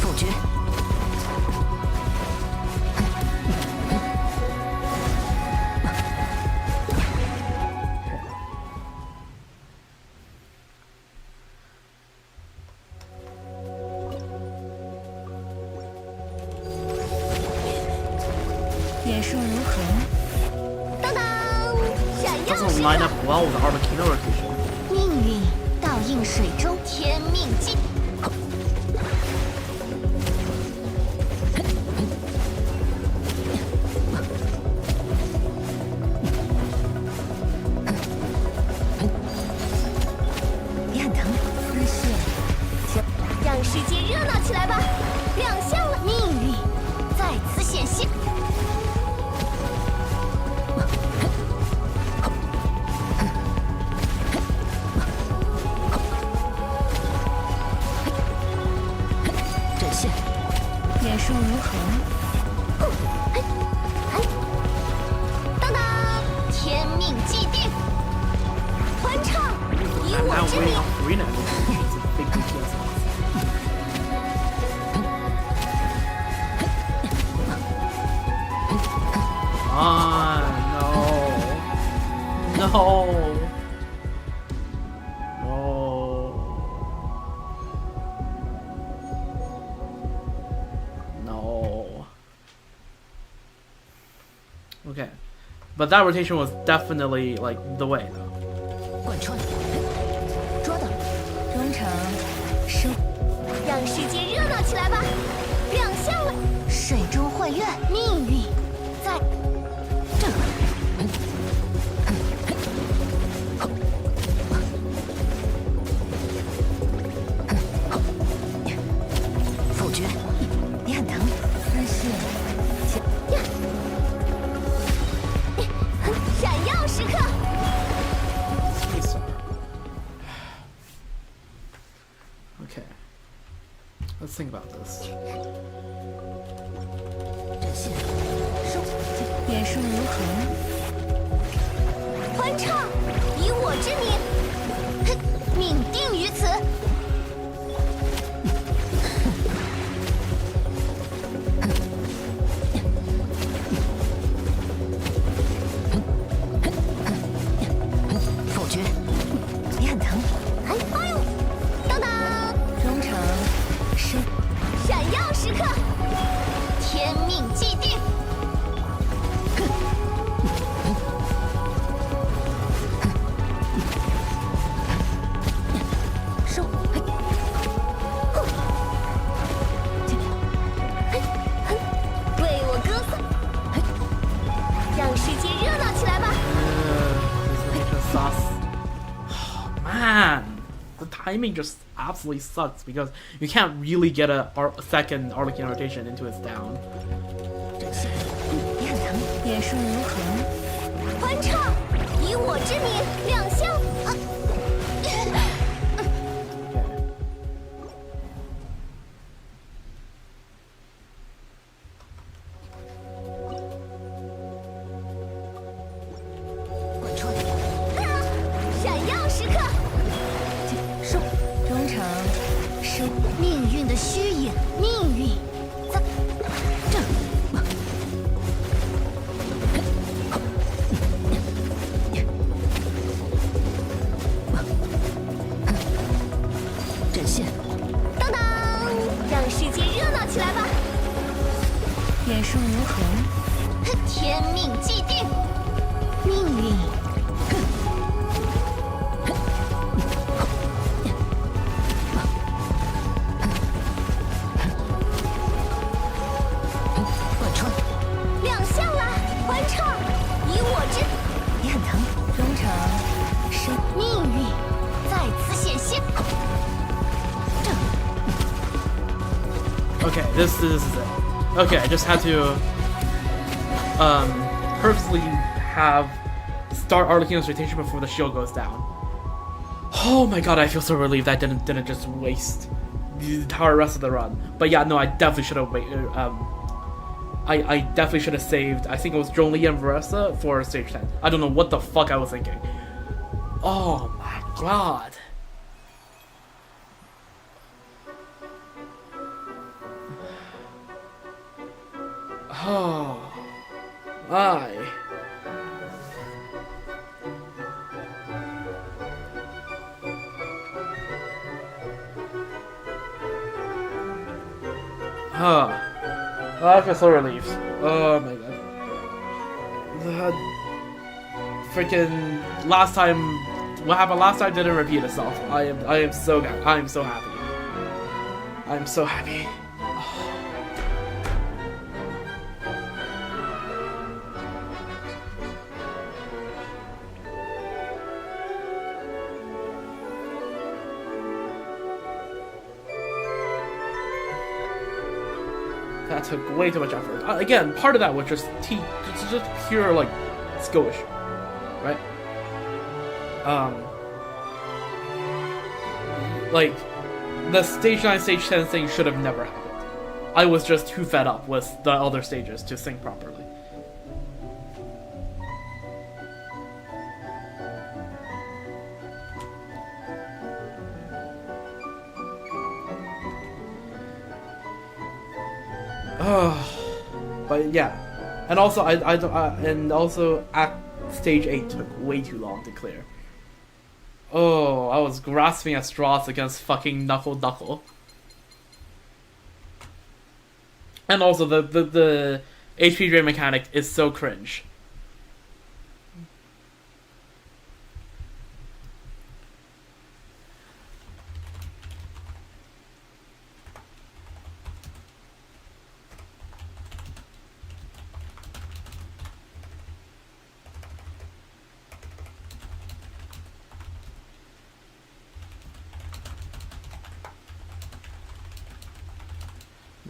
否决。眼顺如恒。当当，闪耀 Doesn't 时 line 刻 up。well with the Arlecchino rotation. 命运倒映水中，天命既。你很疼。丝线。让世界热闹起来吧！亮相了，命运在此显现。展现。眼顺如恒。当当，天命既定。欢唱，以 I'm 我 now 之 waiting 名。 on Karina. She's a big DPS loss. No. No. No. Okay. But that rotation was definitely like the way though. 贯穿。抓到。忠诚。生。让世界热闹起来吧！亮相了，水中幻月。命运在。正。否决。你很疼。丝线。闪耀时刻。 Okay. Let's think about this. 展现。收。眼顺如恒。欢唱，以我之名，命定于此。否决。你很疼。哎呦，当当，忠诚。生。闪耀时刻，天命既定。收。为 timing just absolutely sucks because you can't really get a second Arlequin rotation into his down. 也很疼，眼术如何？欢唱，以我之名亮相。贯穿，闪耀时刻，收，中场，收，命运的虚影，命运，这。 展现，当当，让世界热闹起来吧！眼术如何？天命既定，命运，贯穿，亮相了！欢唱，以我之也很疼。中场，收，命运在此显现。 Okay, this is it. Okay, I just had to purposely have start Arlequin's rotation before the shield goes down. Oh my god, I feel so relieved that didn't just waste the entire rest of the run. But yeah, no, I definitely should have waited. I definitely should have saved. I think it was Zhongli and Veressa for stage 10. I don't know what the fuck I was thinking. Oh my god. Oh, my. I feel so relieved. Oh my god. Freaking last time, what happened last time didn't repeat itself. I am so happy. I'm so happy. That took way too much effort. Again, part of that was just pure like skillish, right? Like the stage 9, stage 10 thing should have never happened. I was just too fed up with the other stages to sing properly. But yeah, and also and also at stage 8 took way too long to clear. Oh, I was grasping at straws against fucking Knuckle. And also the HP drain mechanic is so cringe.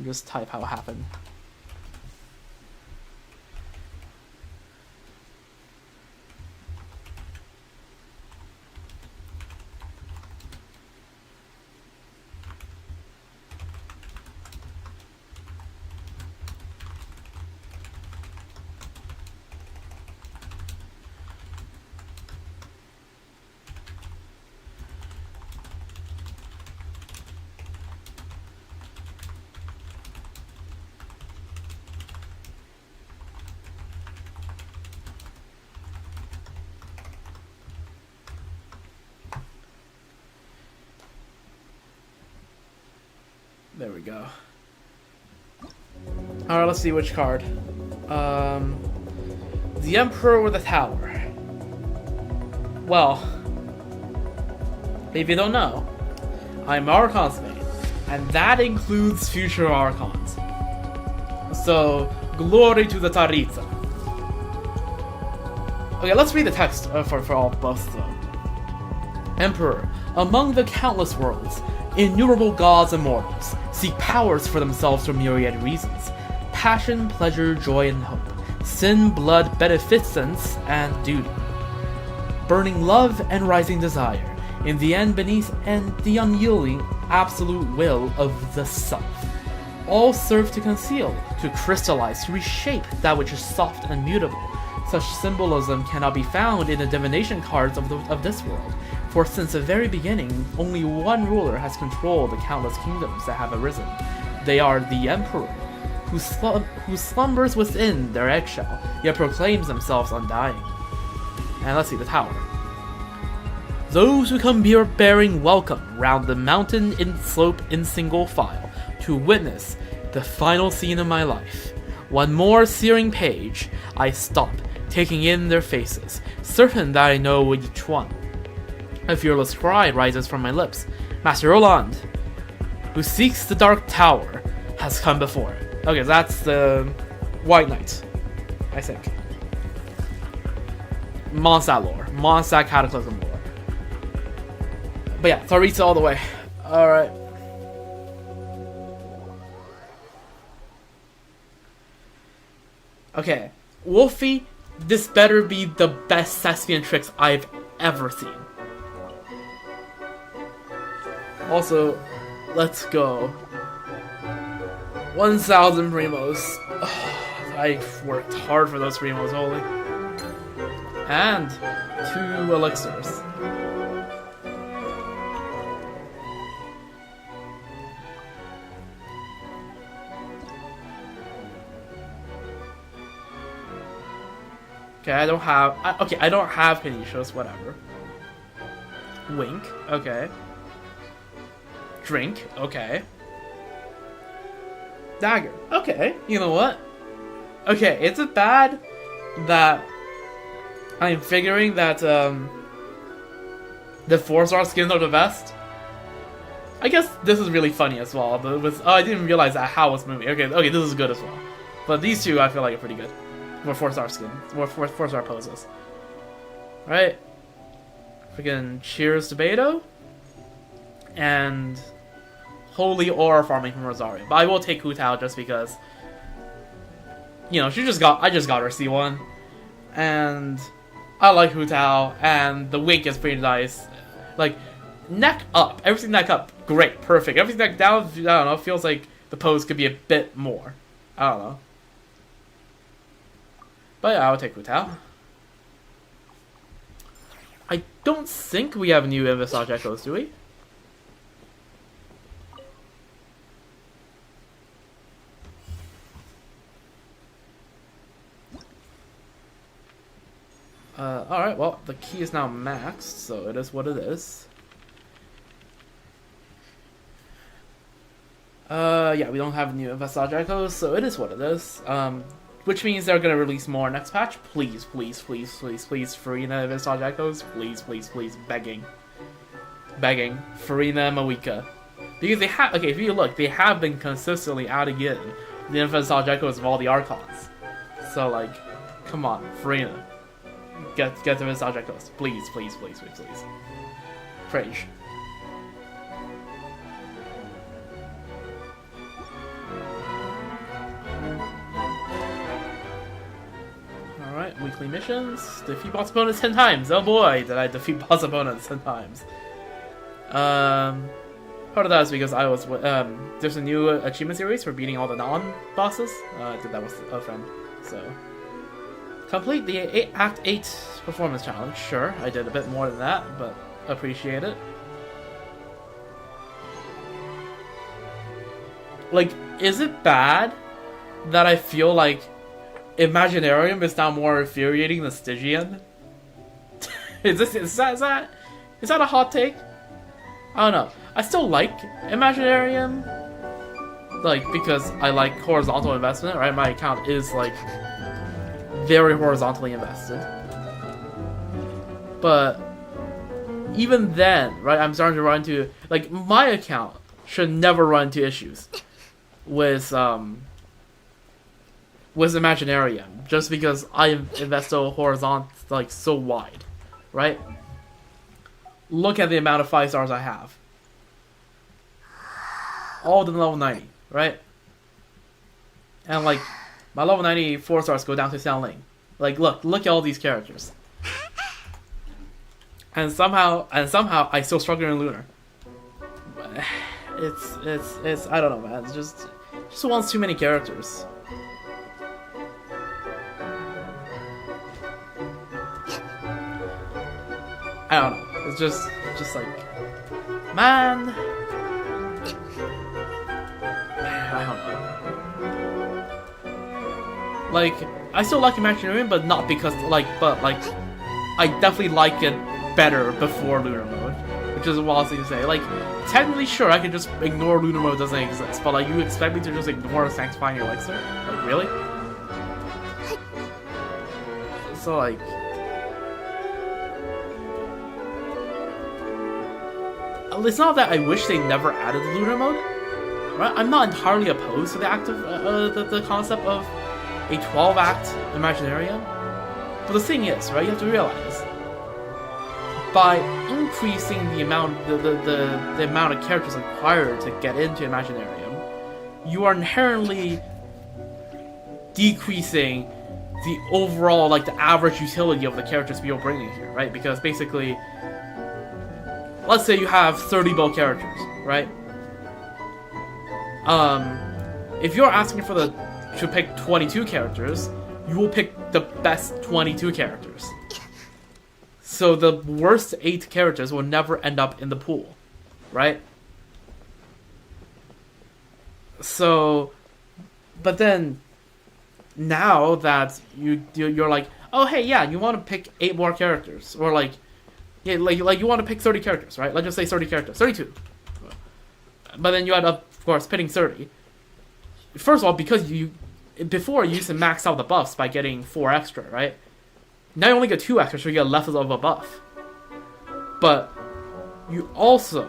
Just type how it happened. There we go. Alright, let's see which card. The Emperor with the Tower. Well, if you don't know, I'm Archon's main, and that includes future Archons. So, glory to the Taritza. Okay, let's read the text for all both of them. Emperor, among the countless worlds, innumerable gods and mortals seek powers for themselves for myriad reasons. Passion, pleasure, joy, and hope. Sin, blood, beneficence, and duty. Burning love and rising desire. In the end, beneath and the unyielding absolute will of the self. All serve to conceal, to crystallize, to reshape that which is soft and mutable. Such symbolism cannot be found in the divination cards of this world, for since the very beginning, only one ruler has controlled the countless kingdoms that have arisen. They are the Emperor, who slumbers within their eggshell, yet proclaims themselves undying. And let's see, the tower. Those who come here bearing welcome round the mountain in slope in single file, to witness the final scene of my life. One more searing page, I stop, taking in their faces, certain that I know each one. A fearless cry rises from my lips. Master Roland, who seeks the Dark Tower, has come before. Okay, that's the White Knight, I think. Mondstadt lore. Mondstadt Cataclysm lore. But yeah, Tharitza all the way. Alright. Okay. Wolfie, this better be the best Thespian tricks I've ever seen. Also, let's go. 1,000 primos. I worked hard for those primos, holy. And 2 elixirs. Okay, I don't have Canisius, whatever. Wink, okay. Drink, okay. Dagger, okay. You know what? Okay, is it bad that I'm figuring that the 4-star skins are the best? I guess this is really funny as well, but it was, I didn't realize that how it's moving. Okay, this is good as well. But these two I feel like are pretty good. More 4-star skins, more 4-star poses. Right? Freaking cheers to Beto. And holy aura farming from Rosario. But I will take Hu Tao just because, you know, I just got her C1. And I like Hu Tao, and the wink is pretty nice. Like, neck up. Everything neck up, great, perfect. Everything neck down, I don't know, feels like the pose could be a bit more. I don't know. But yeah, I would take Hu Tao. I don't think we have new Envisage Echoes, do we? Alright, well, the key is now maxed, so it is what it is. Yeah, we don't have new Envisage Echoes, so it is what it is. Which means they're gonna release more next patch. Please, please, please, please, please, Farina Envisage Echoes. Please, please, please, begging. Begging. Farina Mawika. Because they have, okay, if you look, they have been consistently adding in the Envisage Echoes of all the Archons. So, like, come on, Farina. Get the Envisage Echoes. Please, please, please, please, please. Praise. Alright, weekly missions. Defeat boss opponents 10 times. Oh boy, did I defeat boss opponents 10 times. Part of that is because I was, there's a new achievement series for beating all the non-bosses. I did that with a friend, so. Complete the Act 8 performance challenge. Sure, I did a bit more than that, but appreciate it. Like, is it bad that I feel like Imaginarium is now more infuriating than Stygian? is that a hot take? I don't know. I still like Imaginarium, like, because I like horizontal investment, right? My account is like very horizontally invested. But even then, right, I'm starting to run into, like, my account should never run into issues with Imaginarium, just because I invest so horizontal, like, so wide, right? look at the amount of 5 stars I have. All of them level 90, right? And like, my level 90 4 stars go down to Xiangling. Like, look at all these characters. And somehow I still struggle in Lunar. It's I don't know, man. It's just wants too many characters. I don't know. It's just like, man. I don't know. Like, I still like Imaginarium, but not because but I definitely like it better before Lunar Mode, which is a wild thing to say. Like, technically, sure, I could just ignore Lunar Mode doesn't exist, but like, you expect me to just ignore Sanctifying Elixir? Like, really? So like, it's not that I wish they never added Lunar Mode, right? I'm not entirely opposed to the the concept of a 12-act Imaginarium, but the thing is, right? You have to realize, by increasing the amount the amount of characters required to get into Imaginarium, you are inherently decreasing the overall, like, the average utility of the characters you're bringing here, right? Because basically, let's say you have 30 bow characters, right? If you're asking to pick 22 characters, you will pick the best 22 characters. So the worst 8 characters will never end up in the pool, right? So, but then, now that you're like, oh hey, yeah, you want to pick 8 more characters, or like, yeah, like you want to pick 30 characters, right? Let's just say 30 characters, 32. But then you end up, of course, picking 30. First of all, because before you used to max out the buffs by getting 4 extra, right? Now you only get 2 extra, so you get less of a buff. But you also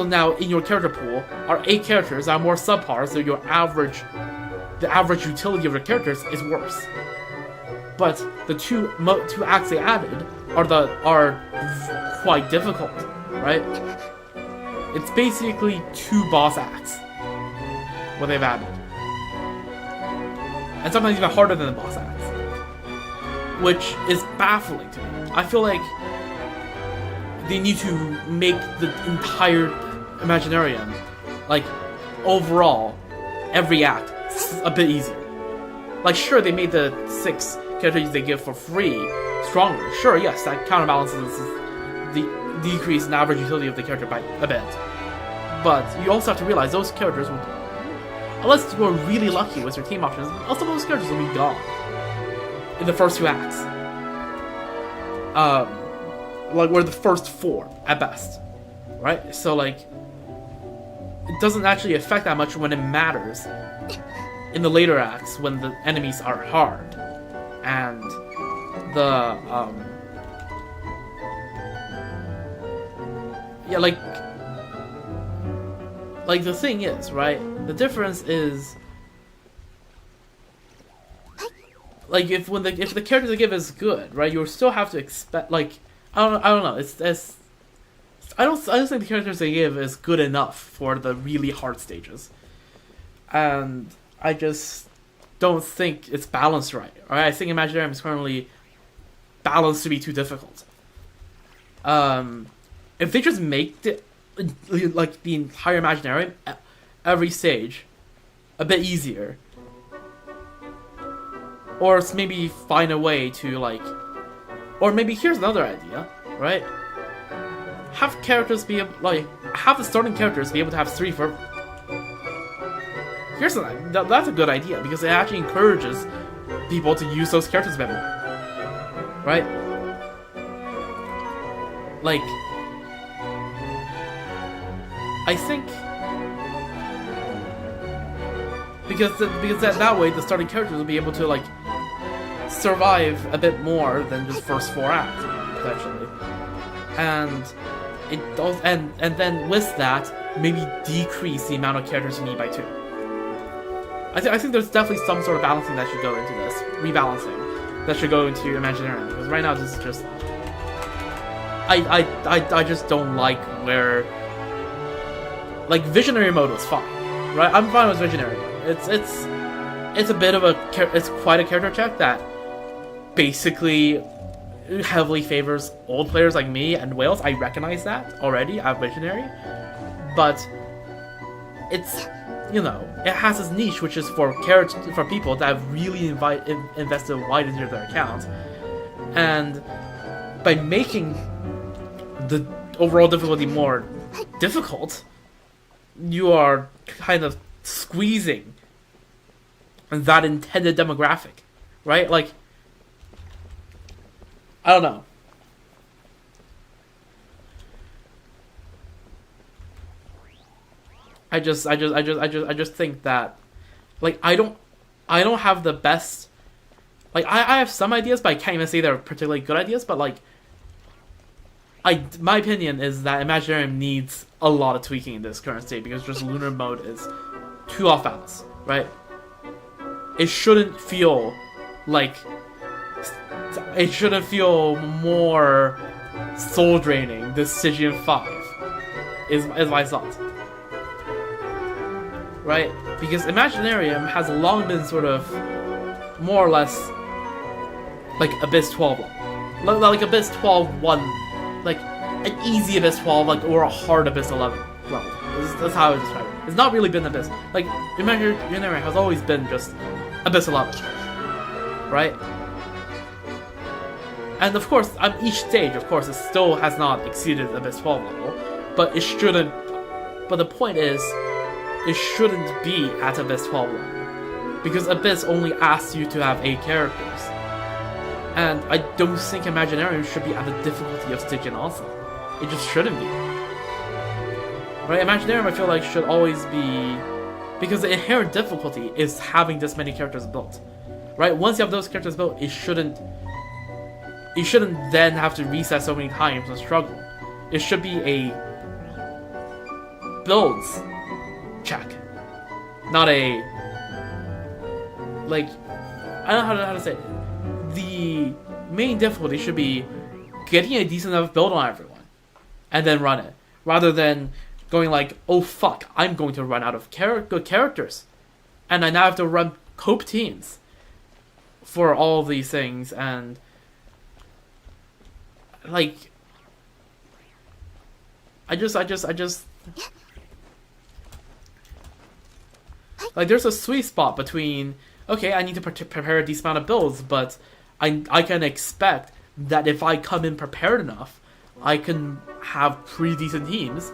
now in your character pool are 8 characters that are more subpar, so the average utility of your characters is worse. But the two acts they added are quite difficult, right? It's basically 2 boss acts what they've added, and sometimes even harder than the boss acts, which is baffling to me. I feel like they need to make the entire Imaginarium, like, overall, every act, a bit easier. Like, sure, they made the 6 characters they give for free stronger. Sure, yes, that counterbalances the decrease in average utility of the character by a bit. But you also have to realize those characters will, unless you are really lucky with your team options, most of those characters will be gone in the first 2 acts. Like, we're the first 4 at best, right? So like, it doesn't actually affect that much when it matters in the later acts when the enemies are hard and the yeah, like the thing is, right? The difference is, like, if the character they give is good, right? You still have to expect, like, I don't know. I don't think the characters they give is good enough for the really hard stages, and I just don't think it's balanced right. Alright, I think Imaginarium is currently balanced to be too difficult. If they just make the entire Imaginarium, every stage, a bit easier, or maybe find a way to, like, or maybe here's another idea, right? Have characters be able, like, have the starting characters be able to have 3 for. That's a good idea, because it actually encourages people to use those characters a bit more, right? Like, I think because that way the starting characters will be able to, like, survive a bit more than just first 4 acts potentially, and it does, and then with that maybe decrease the amount of characters you need by 2. I think there's definitely some sort of balancing that should go into this, rebalancing that should go into Imaginarium, because right now this is just I just don't like where, like, visionary mode was fine, right? I'm fine with visionary mode. It's a bit of it's quite a character check that basically heavily favors old players like me and Wales. I recognize that already. I have visionary, but it's, you know, it has its niche, which is for people that have really invested wide into their account, and by making the overall difficulty more difficult, you are kind of squeezing that intended demographic, right? Like, I don't know. I just think that, like, I don't have the best, like, I have some ideas, but I can't even say they're particularly good ideas, but, like, my opinion is that Imaginarium needs a lot of tweaking in this current state, because just lunar mode is too off balance, right? It shouldn't feel like, it shouldn't feel more soul draining this Stygian 5 is my thought, right? Because Imaginarium has long been sort of more or less like Abyss 12 level, like Abyss 12 1, like an easy Abyss 12, like, or a hard Abyss 11 level. That's how I would describe it. It's not really been Abyss. Like, Imaginarium has always been just Abyss 11, right? And of course, on each stage, of course, it still has not exceeded Abyss 12 level, but it shouldn't. But the point is, it shouldn't be at Abyss 12 level, because Abyss only asks you to have 8 characters, and I don't think Imaginarium should be at the difficulty of Stygian Onslaught. It just shouldn't be. Right? Imaginarium, I feel like, should always be, because the inherent difficulty is having this many characters built. Right? Once you have those characters built, it shouldn't then have to reset so many times and struggle. It should be a builds check, not a, like, I don't know how to say it. The main difficulty should be getting a decent enough build on everyone and then run it, rather than going like, oh fuck, I'm going to run out of good characters, and I now have to run cope teams for all of these things. And like, I just like, there's a sweet spot between, okay, I need to prepare a decent amount of builds, but I can expect that if I come in prepared enough, I can have pretty decent teams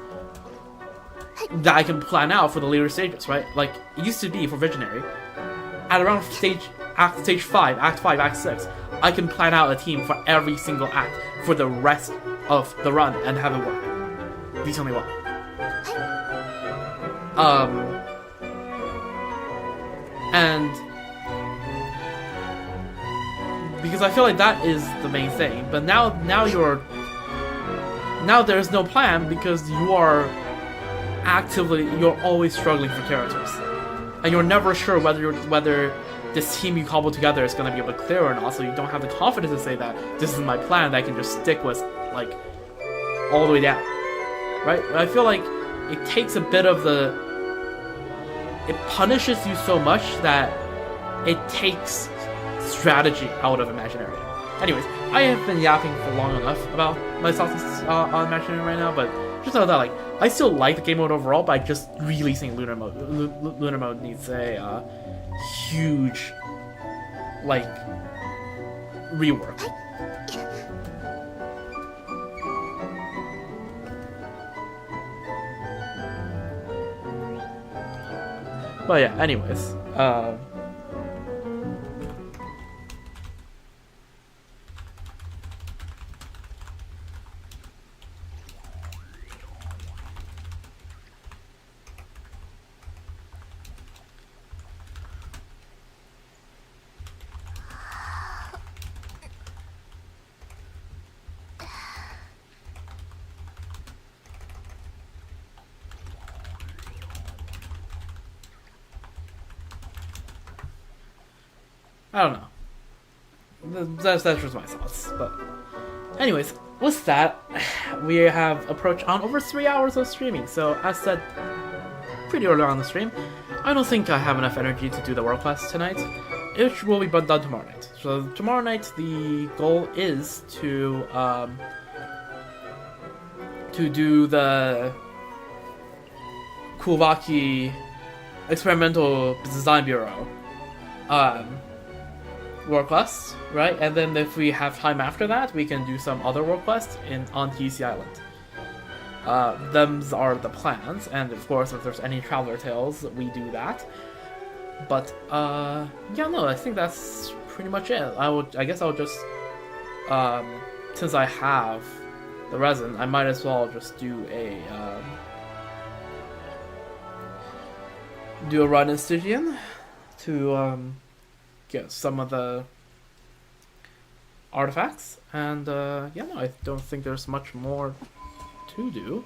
that I can plan out for the later stages, right? Like, it used to be for Visionary, at around stage 5, Act 5, Act 6, I can plan out a team for every single act for the rest of the run and have it work decently well. And because I feel like that is the main thing, but now there's no plan, because you're always struggling for characters, and you're never sure whether this team you cobble together is going to be able to clear or not, so you don't have the confidence to say that this is my plan that I can just stick with, like, all the way down, right? I feel like it takes a bit of it punishes you so much that it takes strategy out of Imaginarium. Anyways, I have been yapping for long enough about my thoughts on Imaginarium right now, but just know that, like, I still like the game mode overall, but I just really think Lunar mode needs a huge, like, rework. But yeah, anyways, I don't know. That's just my thoughts. But anyways, with that, we have approached on over 3 hours of streaming. So as said pretty early on the stream, I don't think I have enough energy to do the world quest tonight. It will be done tomorrow night. So tomorrow night, the goal is to do the Kuvaki Experimental Design Bureau world quest, right? And then if we have time after that, we can do some other world quests on TC Island. Them's are the plans, and of course, if there's any Traveler Tales, we do that. But yeah, no, I think that's pretty much it. I guess I'll just since I have the resin, I might as well just do a run in Stygian to get some of the artifacts, and yeah, no, I don't think there's much more to do.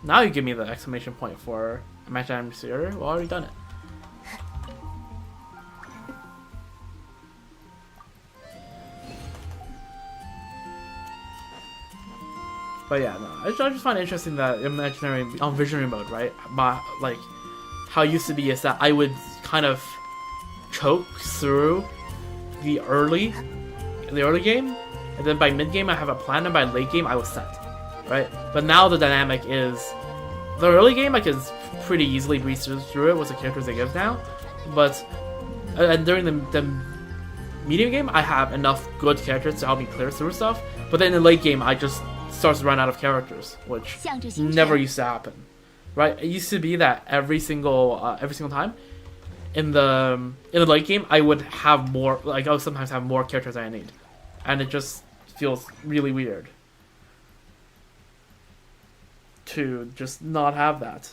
Now you give me the exclamation point for Imaginarium Seer. Well, I already done it. But yeah, no, I just find it interesting that Imaginarium on Visionary mode, right? Like, how it used to be is that I would kind of choke through the early game, and then by mid game I have a plan, and by late game I was set, right? But now the dynamic is the early game I can pretty easily breeze through it with the characters they give now, but and during the medium game I have enough good characters to help me clear through stuff, but then in the late game I just starts to run out of characters, which never used to happen, right? It used to be that every single time in the late game I would have more, like I would sometimes have more characters than I need, and it just feels really weird to just not have that.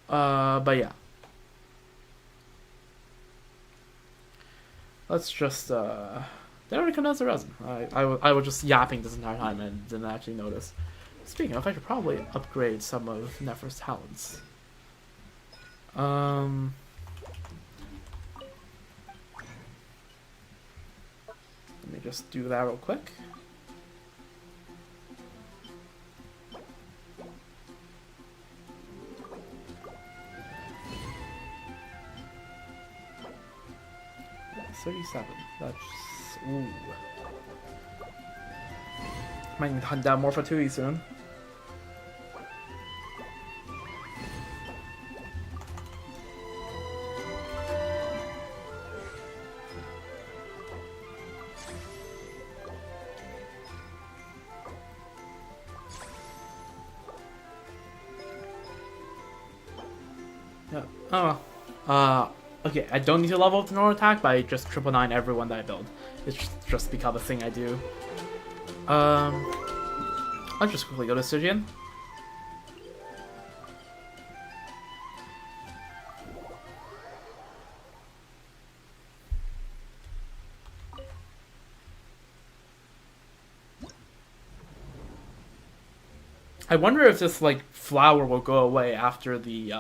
But yeah, let's just they already condensed the resin. I was just yapping this entire time and didn't actually notice. Speaking of, I should probably upgrade some of Nefer's talents. Let me just do that real quick. $37. That's ooh. Might need to hunt down more for Tui soon. Yeah. Oh. Okay, I don't need to level up the normal attack, but I just 999 everyone that I build. It's just become a thing I do. Let's just quickly go to Stygian. I wonder if this like flower will go away after the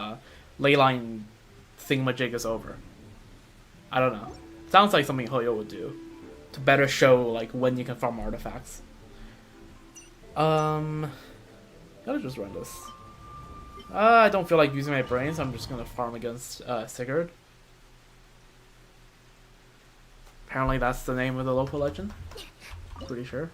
leyline thingamajig is over. I don't know. Sounds like something Hoyo would do to better show like when you can farm artifacts. Gotta just run this. I don't feel like using my brain, so I'm just gonna farm against Sigurd. Apparently that's the name of the local legend. Pretty sure.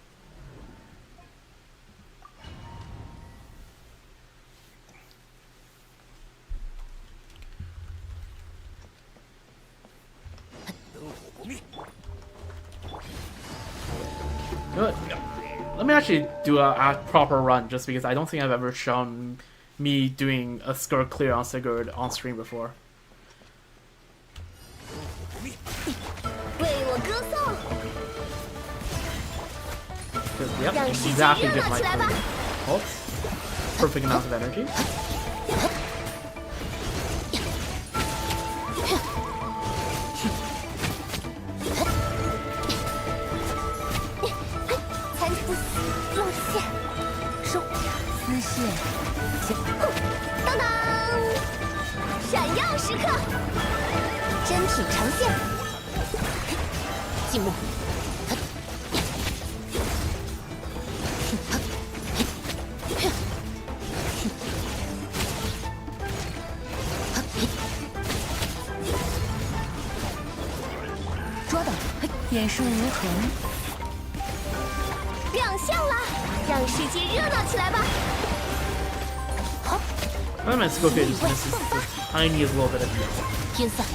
Good. Let me actually do a proper run, just because I don't think I've ever shown me doing a skirt clear on Sigurd on stream before. Yep, exactly just my pulse. Perfect amount of energy. 真品呈现。静默。捉到，眼术如虹。亮相了，让世界热闹起来吧！ I think my skill phase just misses the tiniest little bit of yellow. 天散，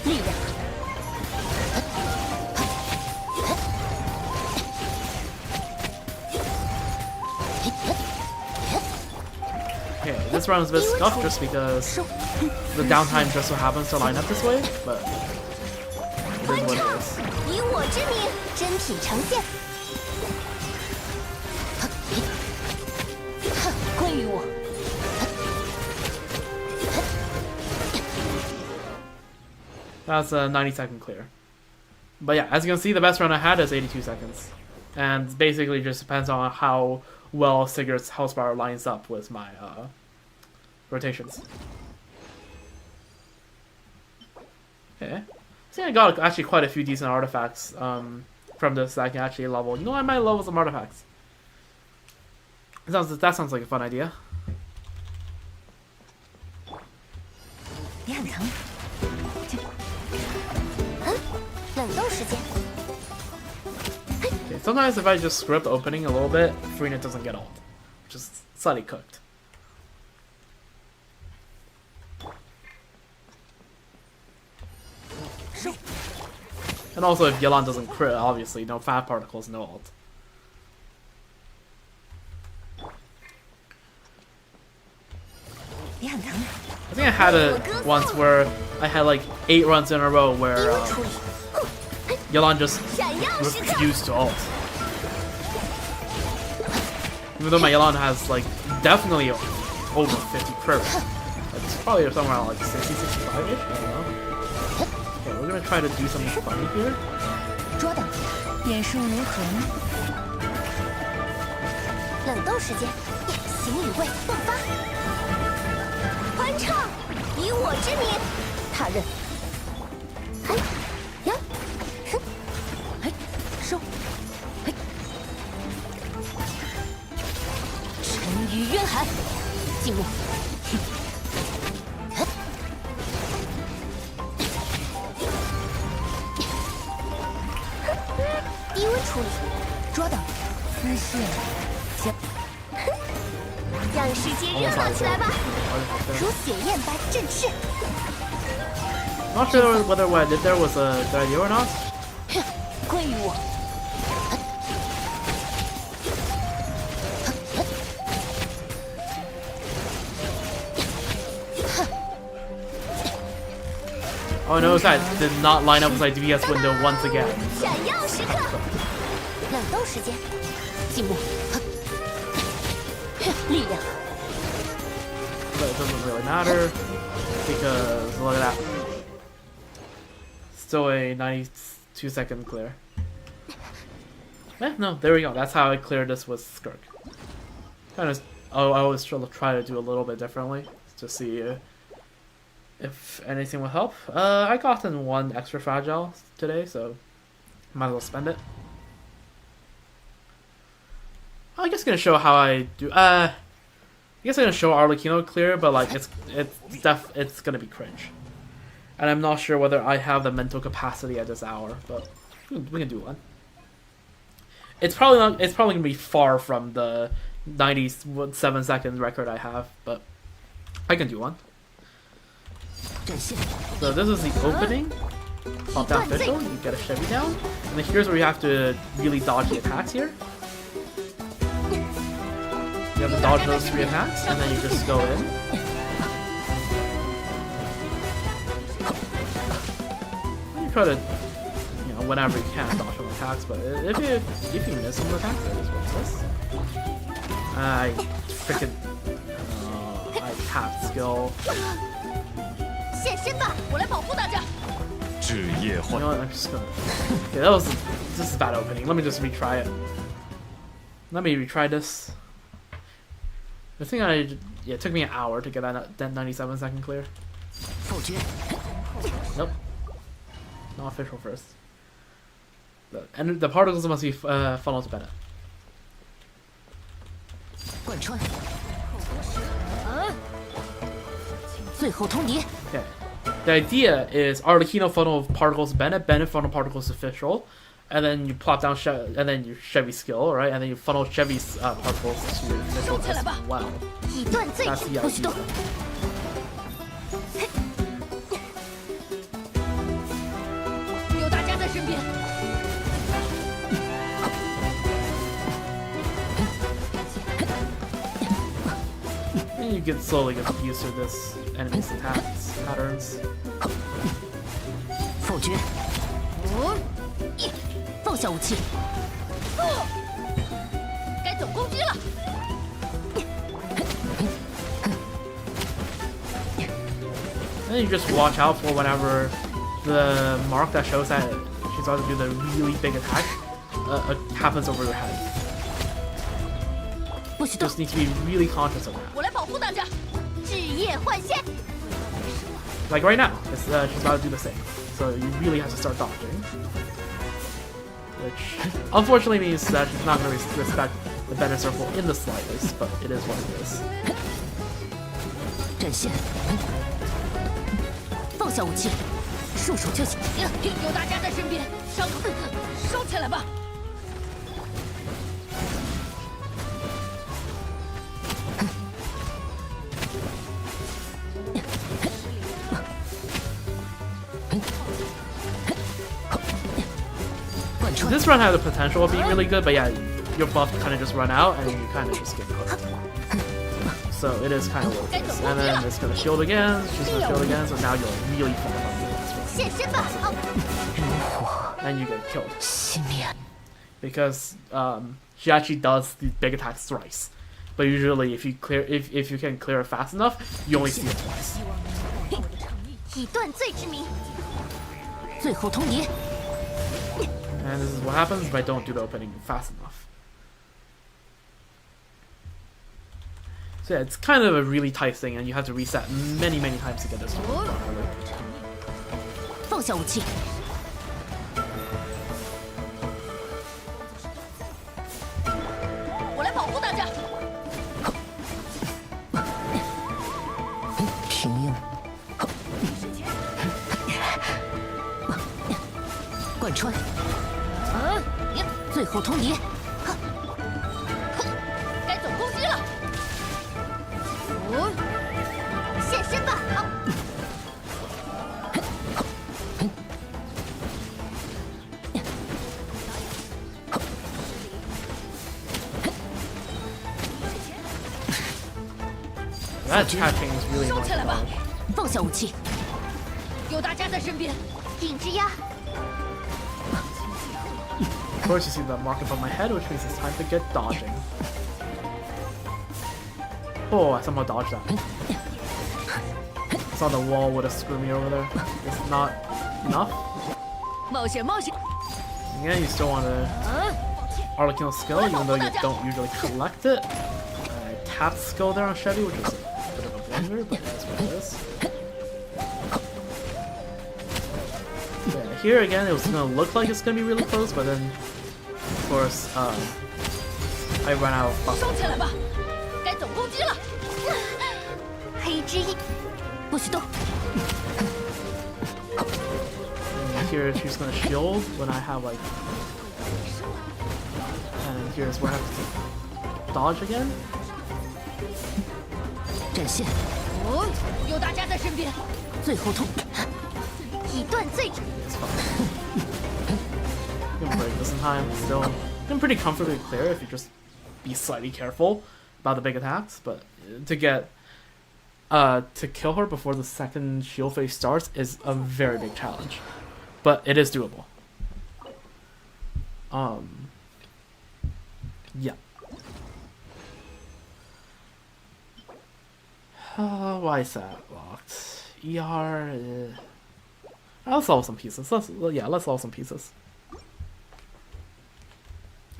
力量。 Okay, this round is a bit scuffed just because the downtime just so happens to line up this way, but it is what it is. 以我之名，真品呈现。归于我。 That's a 90-second clear. But yeah, as you can see, the best run I had is 82 seconds. And basically just depends on how well Sigurd's house bar lines up with my rotations. Okay. I think I got actually quite a few decent artifacts from this that I can actually level. You know, I might level some artifacts. That sounds like a fun idea. 你很疼。 Okay, sometimes if I just screw up the opening a little bit, Freenet doesn't get ult. Just slightly cooked. And also if Yelan doesn't crit, obviously no fat particles, no ult. I think I had it once where I had like 8 runs in a row where Yelan just refused to ult. Even though my Yelan has like definitely over 50 crit. It's probably somewhere around like 60, 65-ish, I don't know. Okay, we're gonna try to do something funny here. 捉到，眼术如虹。冷冻时间，形与味迸发。欢唱，以我之名，踏刃。哎，呀，哼，哎，收。哎，沉鱼渊海，静默。低温处理，捉到，姿势，行。让世界热闹起来吧！如血焰般振翅。 Not sure whether what I did there was a good idea or not. 归于我。 Oh no, that did not line up with my DPS window once again. 闪耀时刻，冷冻时间，静默。力量。 But it doesn't really matter because look at that. Still a 92-second clear. No, there we go. That's how I cleared this with Skirk. Kind of. Oh, I always try to do a little bit differently to see if anything will help. I gotten 1 extra fragile today, so might as well spend it. I guess gonna show how I do. I guess I'm gonna show Arlecchino clear, but like it's gonna be cringe, and I'm not sure whether I have the mental capacity at this hour, but we can do one. It's probably not. It's probably gonna be far from the 97-second record I have, but I can do one. So this is the opening. Pop down Fischl, you get a Chevy down, and then here's where you have to really dodge the attacks here. You have to dodge those 3 attacks, and then you just go in. You try to, whenever you can, dodge some attacks, but if you miss some attacks, that is what it is. I freaking... I tapped skill. 现身吧，我来保护大家。 You know what, I'm just gonna... Okay, this is bad opening. Let me just retry it. Let me retry this. I think it took me an hour to get that 97-second clear. Nope. Not official first. And the particles must be funneled to Bennett. 贯穿。最后通牒。 Okay. The idea is Arlecchino funnel particles to Bennett, Bennett funnel particles to Fischl, and then you plop down and then you Chevy skill, right? And then you funnel Chevy's particles to Fischl as well. That's the idea. And you get slowly get used to this enemy's attacks patterns. 否决。放下武器。该总攻击了。 And you just watch out for whenever the mark that shows that she's about to do the really big attack happens over your head. You just need to be really conscious of that. 我来保护大家。置业换现。 Like right now, she's about to do the same. So you really have to start dodging. Which unfortunately means that she's not going to respect the Bennett circle in the slightest, but it is what it is. 阵线。放下武器，束手就擒。有大家在身边，伤口收起来吧。 This run had the potential of being really good, but yeah, your buff kind of just run out and you kind of just get cooked. So it is kind of what it is. And then it's gonna shield again, she's gonna shield again, so now you're really far from the last run. And you get killed. Because she actually does these big attacks thrice. But usually if you can clear it fast enough, you only see it twice. 以断罪之名，最后通牒。 And this is what happens if I don't do the opening fast enough. So yeah, it's kind of a really tight thing, and you have to reset many times to get this one. 放下武器。我来保护大家。平庸。贯穿。 最后通牒，该总攻击了。现身吧！好。That attacking is really annoying. 放下武器。有大家在身边，顶之压。 Of course, you see the mark above my head, which means it's time to get dodging. Oh, I somehow dodged that. I saw the wall would have screwed me over there. It's not enough. Again, you still want to Arlecchino skill, even though you don't usually collect it. I tapped skill there on Chevy, which is a bit of a blunder, but that's what it is. Yeah, here again, it was gonna look like it's gonna be really close, but then, of course, I ran out of buff. And here she's gonna shield when I have like, and here's where I have to dodge again. 阵线。有大家在身边，最后通。 以断罪之。 It's fine. You can break this in time. Still, you can pretty comfortably clear if you just be slightly careful about the big attacks. But to get to kill her before the second shield phase starts is a very big challenge. But it is doable. Yeah. Why is that locked? ER. Let's level some pieces. Let's level some pieces.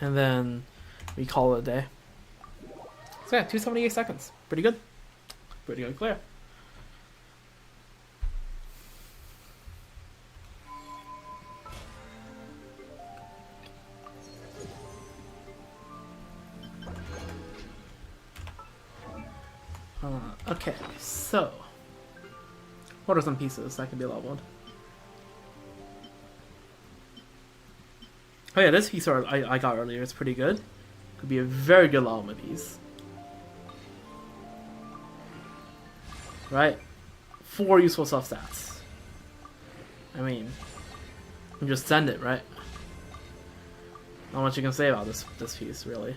And then we call it a day. So yeah, 278 seconds. Pretty good. Pretty good clear. Okay, so what are some pieces that can be leveled? Oh yeah, this piece I got earlier is pretty good. Could be a very good Llama piece. Right? 4 useful self-stats. I mean, you can just send it, right? Not much you can say about this piece, really.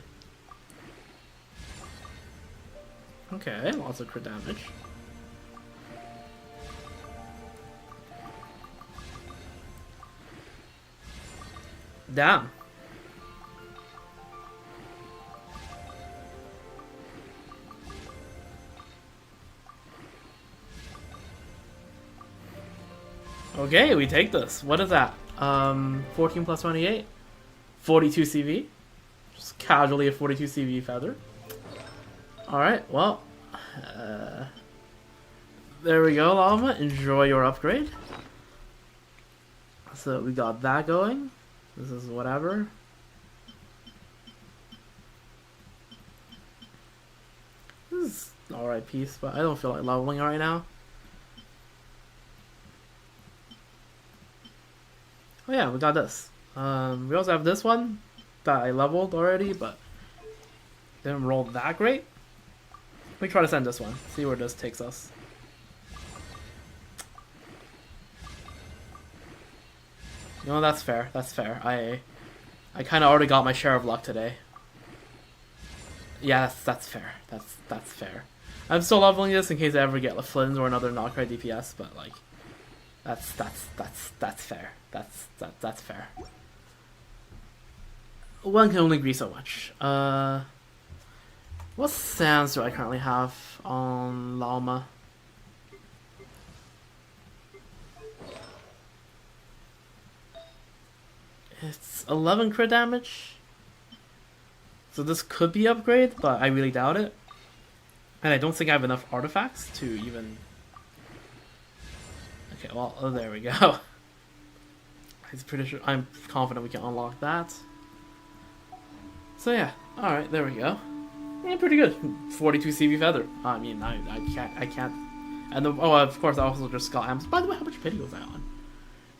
Okay, lots of crit damage. Damn. Okay, we take this. What is that? 14 plus 28? 42 CV? Just casually a 42 CV feather. Alright, well. There we go, Llama. Enjoy your upgrade. So we got that going. This is whatever. This is alright piece, but I don't feel like leveling right now. Oh yeah, we got this. We also have this one that I leveled already, but didn't roll that great. Let me try to send this one. See where this takes us. No, that's fair. That's fair. I kind of already got my share of luck today. Yeah, that's fair. That's fair. I'm still leveling this in case I ever get a Flynn's or another knockback DPS, but like, that's fair. That's fair. One can only agree so much. What sands do I currently have on Llama? It's 11 crit damage. So this could be upgrade, but I really doubt it. And I don't think I have enough artifacts to even... Okay, well, oh, there we go. I'm confident we can unlock that. So yeah, alright, there we go. Yeah, pretty good. 42 CV feather. I mean, I can't. And of course, I also just got Ams. By the way, how much pity was I on?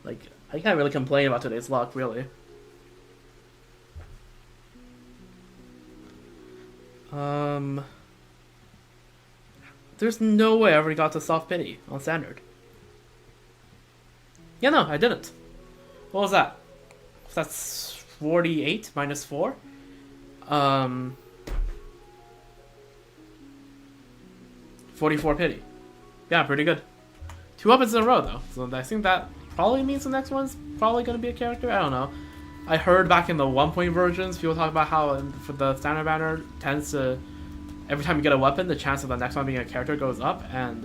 Like, I can't really complain about today's luck, really. There's no way I already got to soft pity on standard. Yeah, no, I didn't. What was that? That's 48 minus 4. 44 pity. Yeah, pretty good. 2 weapons in a row, though. So I think that probably means the next one's probably going to be a character. I don't know. I heard back in the 1-point versions, people talk about how for the standard banner tends to... Every time you get a weapon, the chance of the next one being a character goes up. And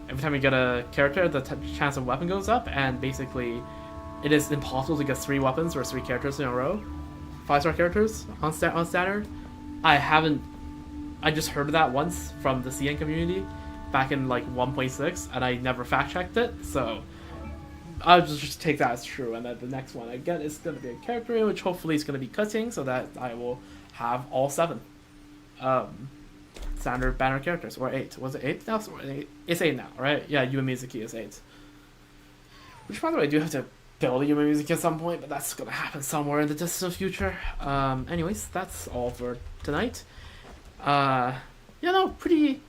every time you get a character, the chance of weapon goes up. And basically, it is impossible to get 3 weapons or 3 characters in a row. 5-star characters on standard. I just heard that once from the CN community back in like 1.6, and I never fact checked it, so I'll just take that as true. And that the next one I get is going to be a character, which hopefully is going to be cutting, so that I will have all 7 standard banner characters, or 8. Was it 8 now? It's 8 now, right? Yeah, Yuma Mizuki is 8. Which, by the way, I do have to build a Yuma Mizuki at some point, but that's going to happen somewhere in the distant future. Anyways, that's all for tonight. Pretty...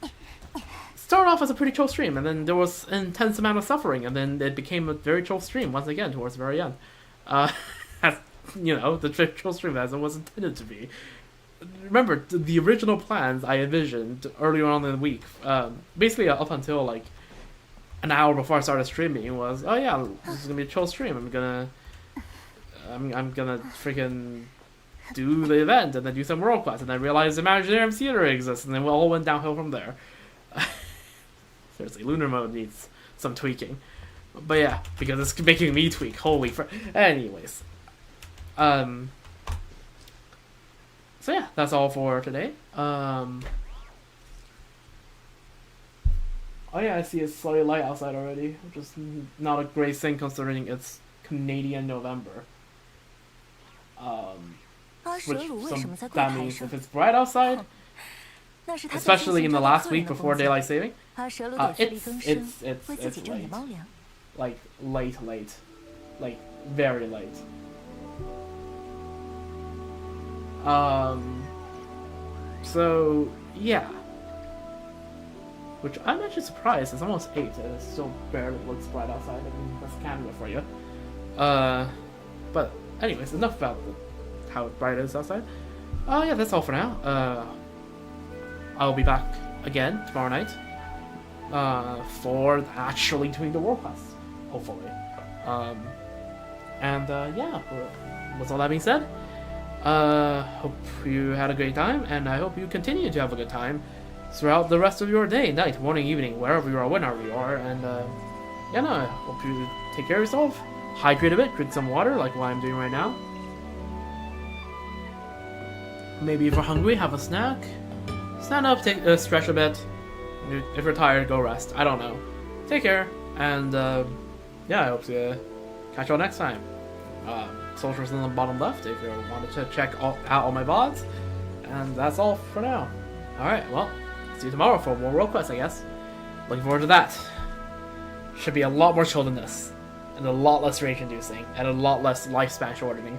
Started off as a pretty chill stream, and then there was an intense amount of suffering, and then it became a very chill stream once again towards the very end. As, the chill stream as it was intended to be. Remember, the original plans I envisioned earlier on in the week, basically up until like an hour before I started streaming, was, oh yeah, this is gonna be a chill stream. I'm gonna freaking do the event and then do some world quests, and then realize Imaginarium Theater exists, and then we all went downhill from there. Seriously, Lunar Mode needs some tweaking. But yeah, because it's making me tweak. Holy anyways. So yeah, that's all for today. Oh yeah, I see it's slightly light outside already, which is not a great thing considering it's Canadian November. That means if it's bright outside, especially in the last week before daylight saving. 阿蛇鲁得自力更生， It's 为自己挣点 late. 猫粮。 Like late, like very late. So yeah, which I'm actually surprised. It's almost 8 and it still barely looks bright outside. I mean, that's Canada for you. But anyways, enough about how bright it is outside. Yeah, that's all for now. I'll be back again tomorrow night. For actually doing the world quest, hopefully. Yeah, with all that being said, hope you had a great time, and I hope you continue to have a good time throughout the rest of your day, night, morning, evening, wherever you are, whenever you are, and yeah, no, I hope you take care of yourself, hydrate a bit, drink some water, like what I'm doing right now. Maybe if you're hungry, have a snack, stand up, stretch a bit. If you're tired, go rest. I don't know. Take care, and yeah, I hope to catch y'all next time. Socials in the bottom left if you wanted to check out all my VODs. And that's all for now. Alright, well, see you tomorrow for more World Quest, I guess. Looking forward to that. Should be a lot more chill than this. And a lot less rage inducing. And a lot less lifespan shortening.